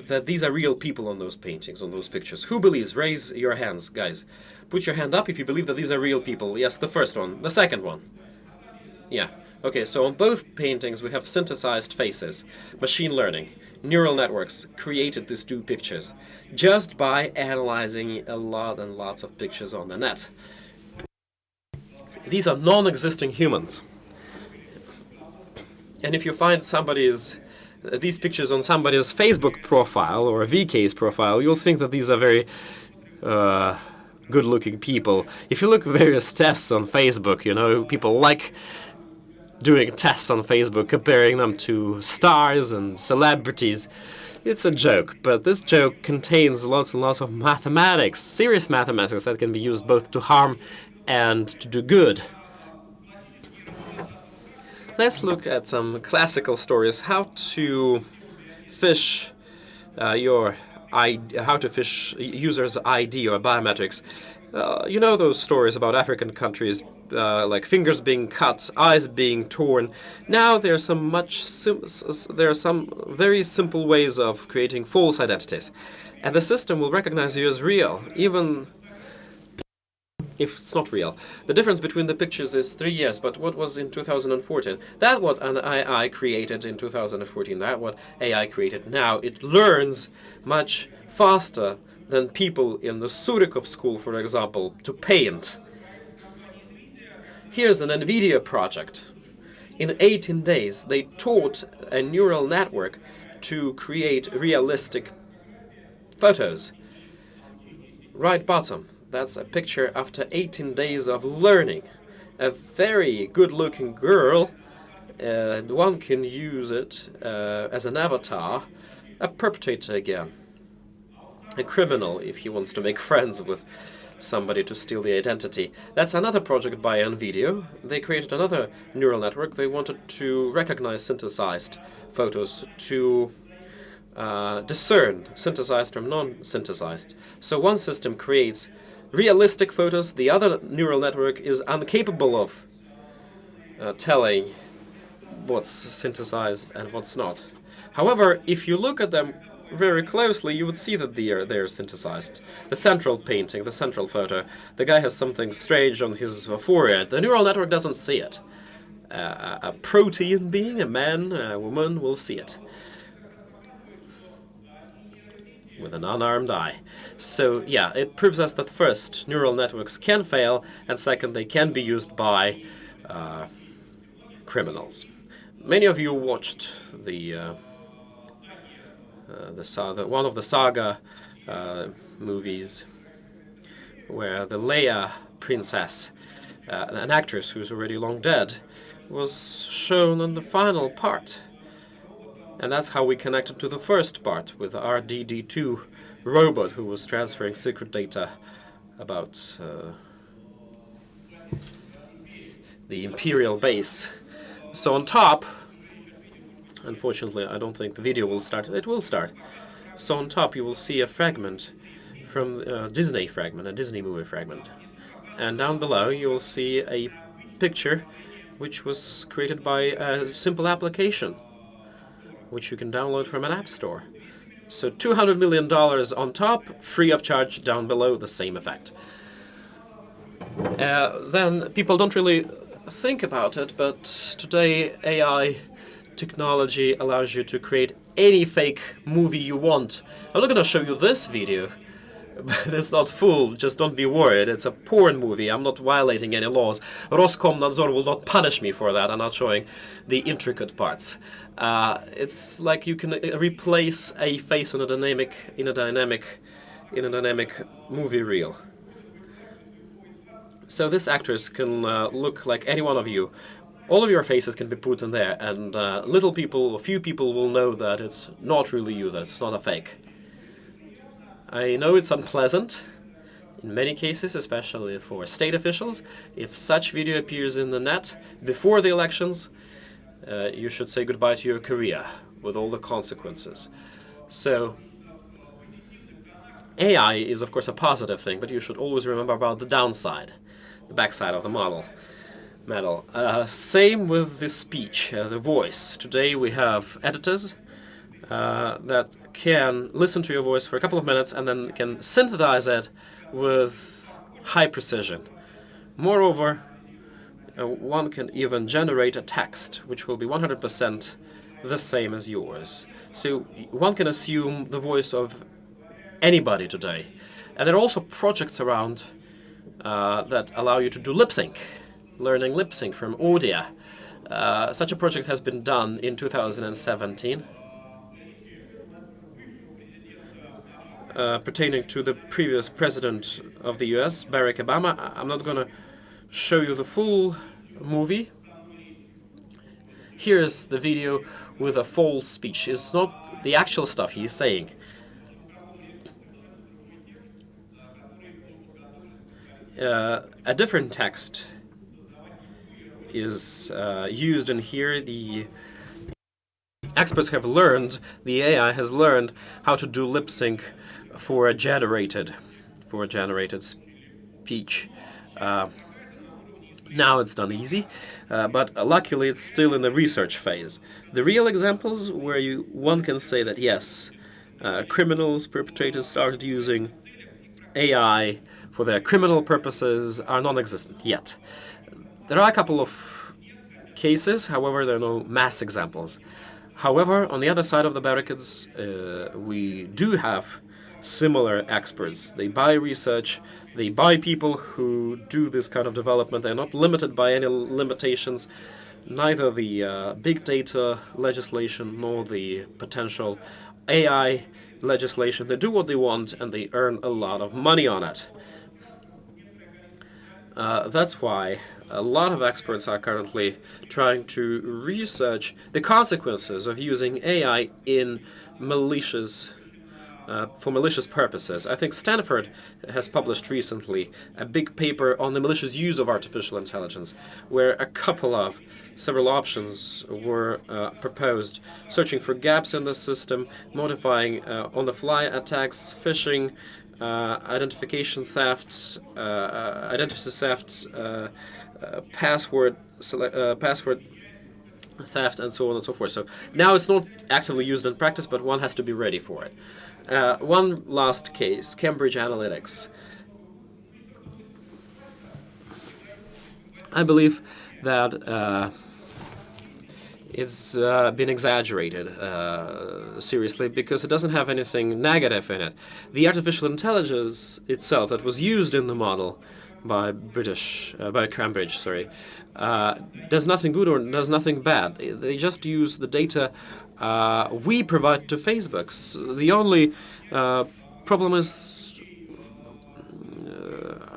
that these are real people on those paintings, on those pictures? Who believes? Raise your hands, guys. Put your hand up if you believe that these are real people. Yes, the first one. The second one. Yeah. Okay, so on both paintings we have synthesized faces. Machine learning. Neural networks created these two pictures just by analyzing a lot and lots of pictures on the net. These are non-existing humans. And if you find these pictures on somebody's Facebook profile or a VK's profile, you'll think that these are very good-looking people. If you look at various tests on Facebook, you know, people like doing tests on Facebook, comparing them to stars and celebrities. It's a joke, but this joke contains lots and lots of mathematics, serious mathematics that can be used both to harm and to do good. Let's look at some classical stories, how to fish users' ID or biometrics. You know those stories about African countries, like fingers being cut, eyes being torn. Now there are some very simple ways of creating false identities, and the system will recognize you as real, even if it's not real. The difference between the pictures is 3 years, but what was in 2014? That what an AI created in 2014, that what AI created now. It learns much faster than people in the Surikov school, for example, to paint. Here's an NVIDIA project. In 18 days, they taught a neural network to create realistic photos. Right bottom, that's a picture after 18 days of learning. A very good-looking girl, and one can use it as an avatar, a perpetrator again. A criminal, if he wants to make friends with somebody to steal the identity. That's another project by NVIDIA. They created another neural network. They wanted to recognize synthesized photos, to discern synthesized from non-synthesized. So one system creates realistic photos, the other neural network is incapable of telling what's synthesized and what's not. However, if you look at them very closely, you would see that they're synthesized. The central painting, the central photo, the guy has something strange on his forehead. The neural network doesn't see it. A protein being, a man, a woman, will see it with an unarmed eye. So yeah, it proves us that first, neural networks can fail, and second, they can be used by criminals. Many of you watched one of the saga movies where the Leia princess, an actress who's already long dead, was shown in the final part. And that's how we connected to the first part with our DD2 robot who was transferring secret data about the Imperial base. So on top, unfortunately, I don't think the video will start. It will start. So on top, you will see a fragment from a Disney fragment, a Disney movie fragment. And down below, you will see a picture which was created by a simple application, which you can download from an app store. So $200 million on top, free of charge down below, the same effect. Then people don't really think about it, but today AI technology allows you to create any fake movie you want. I'm not going to show you this video, but it's not full, just don't be worried. It's a porn movie. I'm not violating any laws. Roskomnadzor will not punish me for that. I'm not showing the intricate parts. It's like you can replace a face in a dynamic movie reel. So this actress can look like any one of you. All of your faces can be put in there, and few people will know that it's not really you, that it's not a fake. I know it's unpleasant in many cases, especially for state officials. If such video appears in the net before the elections, you should say goodbye to your career with all the consequences. So AI is, of course, a positive thing, but you should always remember about the downside, the backside of the medal. Same with the speech, the voice. Today we have editors that can listen to your voice for a couple of minutes and then can synthesize it with high precision. Moreover, one can even generate a text which will be 100% the same as yours. So one can assume the voice of anybody today. And there are also projects around that allow you to do lip sync, learning lip sync from audio. Such a project has been done in 2017. Pertaining to the previous president of the US, Barack Obama. I'm not going to show you the full movie. Here's the video with a false speech. It's not the actual stuff he's saying. A different text is used in here. The experts have learned, the AI has learned how to do lip sync for a generated speech. Now it's done easy, but luckily it's still in the research phase. The real examples where one can say that yes, criminals, perpetrators started using AI for their criminal purposes are non-existent yet. There are a couple of cases, however, there are no mass examples. However, on the other side of the barricades, we do have similar experts. They buy research, they buy people who do this kind of development. They're not limited by any limitations, neither the big data legislation nor the potential AI legislation. They do what they want and they earn a lot of money on it. That's why a lot of experts are currently trying to research the consequences of using AI in malicious for malicious purposes. I think Stanford has published recently a big paper on the malicious use of artificial intelligence, where a couple of several options were proposed, searching for gaps in the system, modifying on-the-fly attacks, phishing, identification theft, identity theft, password theft, and so on and so forth. So now it's not actively used in practice, but one has to be ready for it. One last case, Cambridge Analytica. I believe that it's been exaggerated seriously, because it doesn't have anything negative in it. The artificial intelligence itself that was used in the model by Cambridge, does nothing good or does nothing bad. They just use the data we provide to Facebook. The only problem is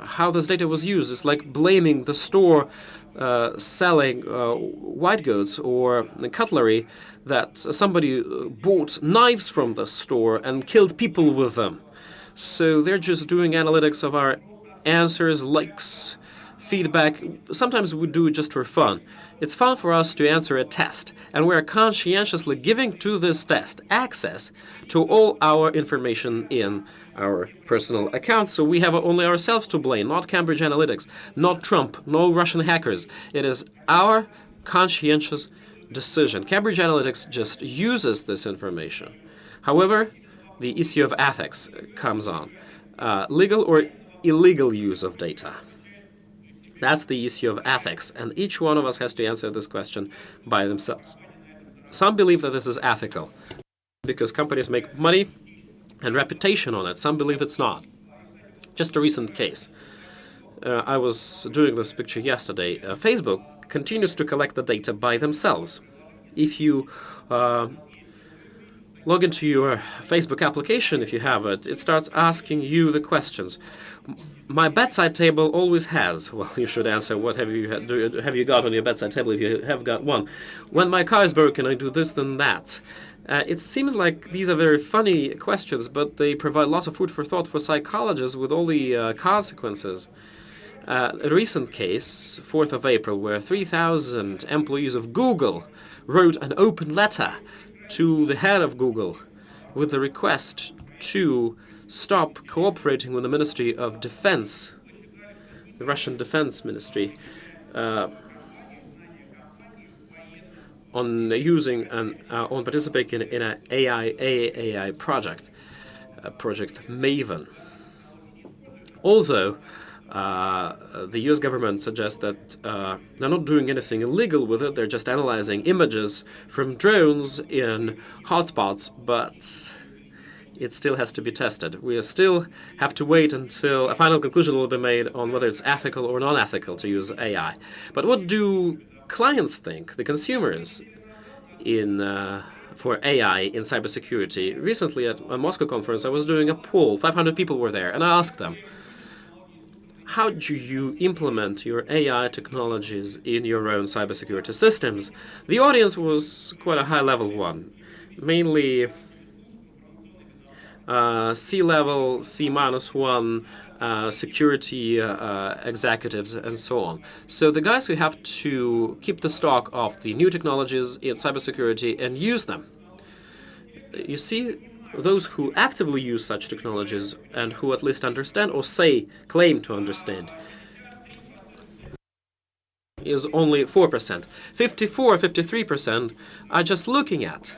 how this data was used. It's like blaming the store selling white goods or cutlery that somebody bought knives from the store and killed people with them. So they're just doing analytics of our answers, likes, feedback. Sometimes we do it just for fun. It's fun for us to answer a test, and we're conscientiously giving to this test access to all our information in our personal accounts. So we have only ourselves to blame, not Cambridge Analytica, not Trump, no Russian hackers. It is our conscientious decision. Cambridge Analytica just uses this information. However, the issue of ethics comes on. Legal or illegal use of data. That's the issue of ethics, and each one of us has to answer this question by themselves. Some believe that this is ethical because companies make money and reputation on it. Some believe it's not. Just a recent case. I was doing this picture yesterday. Facebook continues to collect the data by themselves. If you log into your Facebook application, if you have it, it starts asking you the questions. My bedside table always has. Well, you should answer, what have you got on your bedside table if you have got one? When my car is broken, I do this, then that. It seems like these are very funny questions, but they provide lots of food for thought for psychologists with all the consequences. A recent case, 4th of April, where 3,000 employees of Google wrote an open letter to the head of Google with the request to stop cooperating with the Ministry of Defense, the Russian Defense Ministry, on using on participating in an AI project, Project Maven. Also, the US government suggests that they're not doing anything illegal with it, they're just analyzing images from drones in hotspots, but it still has to be tested. We still have to wait until a final conclusion will be made on whether it's ethical or non-ethical to use AI. But what do clients think, the consumers, for AI in cybersecurity? Recently at a Moscow conference, I was doing a poll. 500 people were there, and I asked them, how do you implement your AI technologies in your own cybersecurity systems? The audience was quite a high-level one, mainly C-level, C-1 security executives, and so on. So the guys who have to keep the stock of the new technologies in cybersecurity and use them. You see, those who actively use such technologies and who at least understand or claim to understand is only 4%. 53% are just looking at,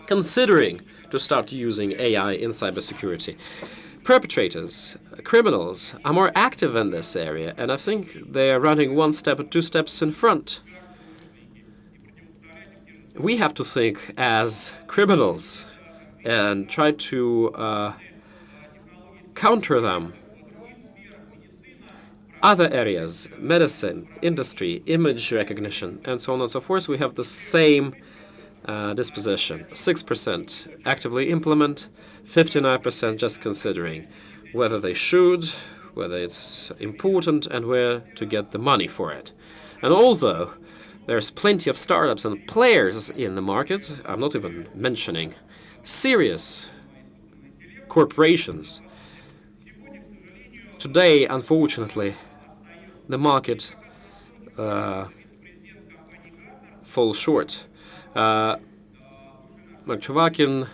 considering to start using AI in cybersecurity. Perpetrators, criminals, are more active in this area, and I think they are running 1 step or 2 steps in front. We have to think as criminals and try to counter them. Other areas, medicine, industry, image recognition, and so on and so forth, we have the same disposition. 6% actively implement, 59% just considering whether they should, whether it's important, and where to get the money for it. And although there's plenty of startups and players in the market, I'm not even mentioning serious corporations. Today, unfortunately, the market falls short. Mark Chavakin,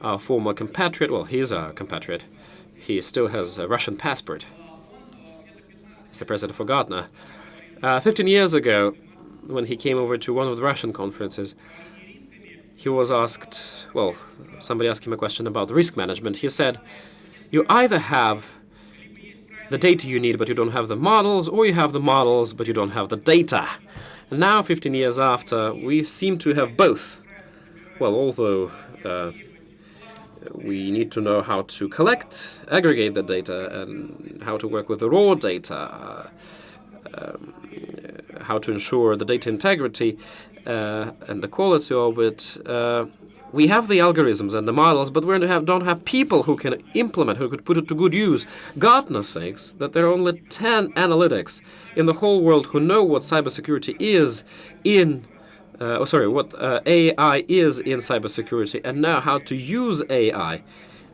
our former compatriot, well, he's a compatriot. He still has a Russian passport. He's the president for Gartner. 15 years ago, when he came over to one of the Russian conferences, he was asked, well, somebody asked him a question about risk management. He said, you either have the data you need, but you don't have the models, or you have the models, but you don't have the data. And now, 15 years after, we seem to have both. Well, although we need to know how to collect, aggregate the data, and how to work with the raw data, how to ensure the data integrity and the quality of it. We have the algorithms and the models, but we don't have people who can implement, who could put it to good use. Gartner thinks that there are only 10 analytics in the whole world who know what cybersecurity is what AI is in cybersecurity, and know how to use AI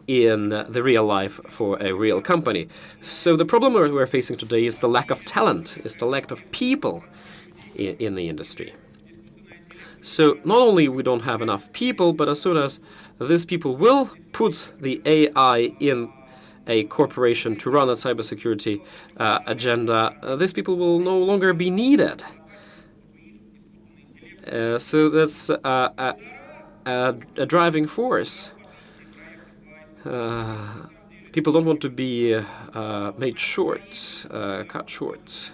in the real life for a real company. So the problem we're facing today is the lack of talent, is the lack of people in the industry. So not only we don't have enough people, but as soon as these people will put the AI in a corporation to run a cybersecurity agenda, these people will no longer be needed. So that's a driving force. People don't want to be made short, cut short.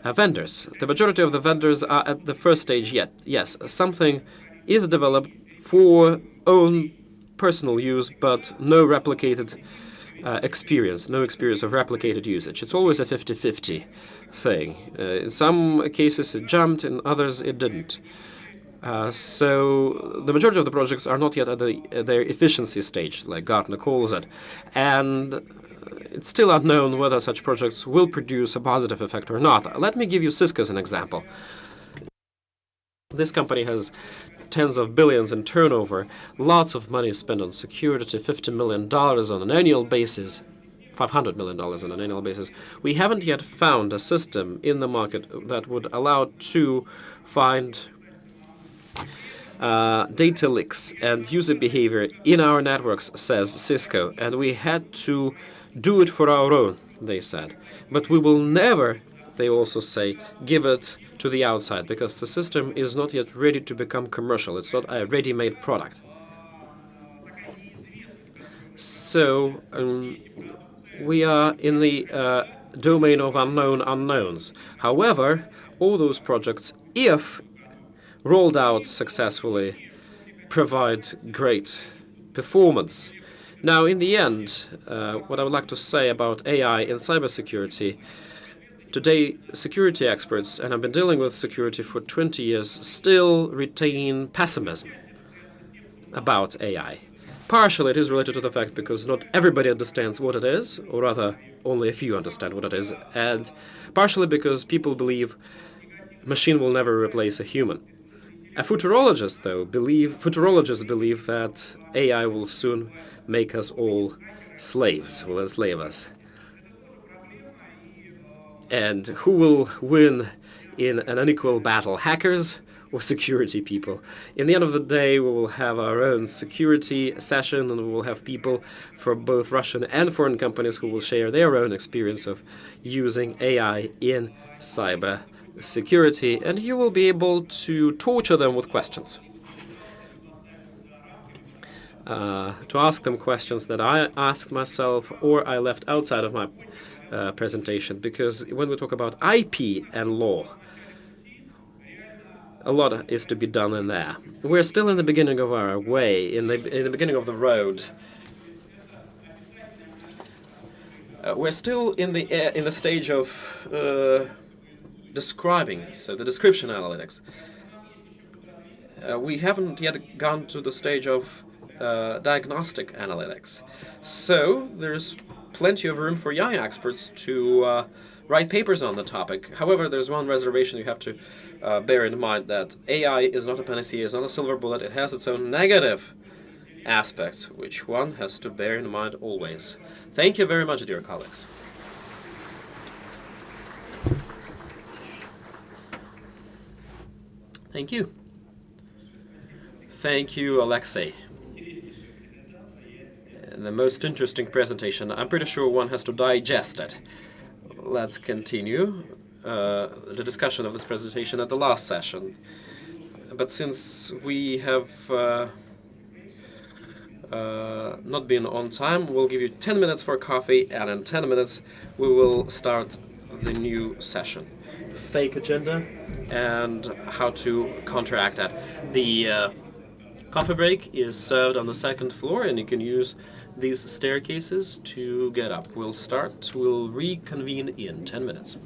Vendors. The majority of the vendors are at the first stage yet. Yes, something is developed for own personal use, but no replicated experience, no experience of replicated usage. It's always a 50-50 thing. In some cases it jumped, in others it didn't. So the majority of the projects are not yet at their efficiency stage, like Gartner calls it. And it's still unknown whether such projects will produce a positive effect or not. Let me give you Cisco as an example. This company has tens of billions in turnover, lots of money spent on security, $50 million on an annual basis, $500 million on an annual basis. We haven't yet found a system in the market that would allow to find data leaks and user behavior in our networks, says Cisco, and we had to do it for our own, they said. But we will never, they also say, give it to the outside, because the system is not yet ready to become commercial. It's not a ready-made product. So we are in the domain of unknown unknowns. However, all those projects, if rolled out successfully, provide great performance. Now, in the end, what I would like to say about AI in cybersecurity, today security experts, and I've been dealing with security for 20 years, still retain pessimism about AI. Partially it is related to the fact because not everybody understands what it is, or rather only a few understand what it is, and partially because people believe a machine will never replace a human. Futurologists believe that AI will soon make us all slaves, will enslave us. And who will win in an unequal battle, hackers or security people? In the end of the day, we will have our own security session, and we will have people from both Russian and foreign companies who will share their own experience of using AI in cyber security, and you will be able to torture them with questions. To ask them questions that I asked myself or I left outside of my presentation, because when we talk about IP and law, a lot is to be done in there. We're still in the beginning of our way, in the beginning of the road. We're still in the stage of describing, so the description analytics. We haven't yet gone to the stage of diagnostic analytics. So there's plenty of room for young experts to write papers on the topic. However, there's one reservation you have to bear in mind, that AI is not a panacea, it's not a silver bullet. It has its own negative aspects which one has to bear in mind always. Thank you very much, dear colleagues. Thank you. Thank you, Alexei. The most interesting presentation. I'm pretty sure one has to digest it. Let's continue the discussion of this presentation at the last session. But since we have not been on time, we'll give you 10 minutes for coffee, and in 10 minutes we will start the new session. Fake agenda and how to counteract that. The coffee break is served on the second floor, and you can use these staircases to get up. We'll reconvene in 10 minutes.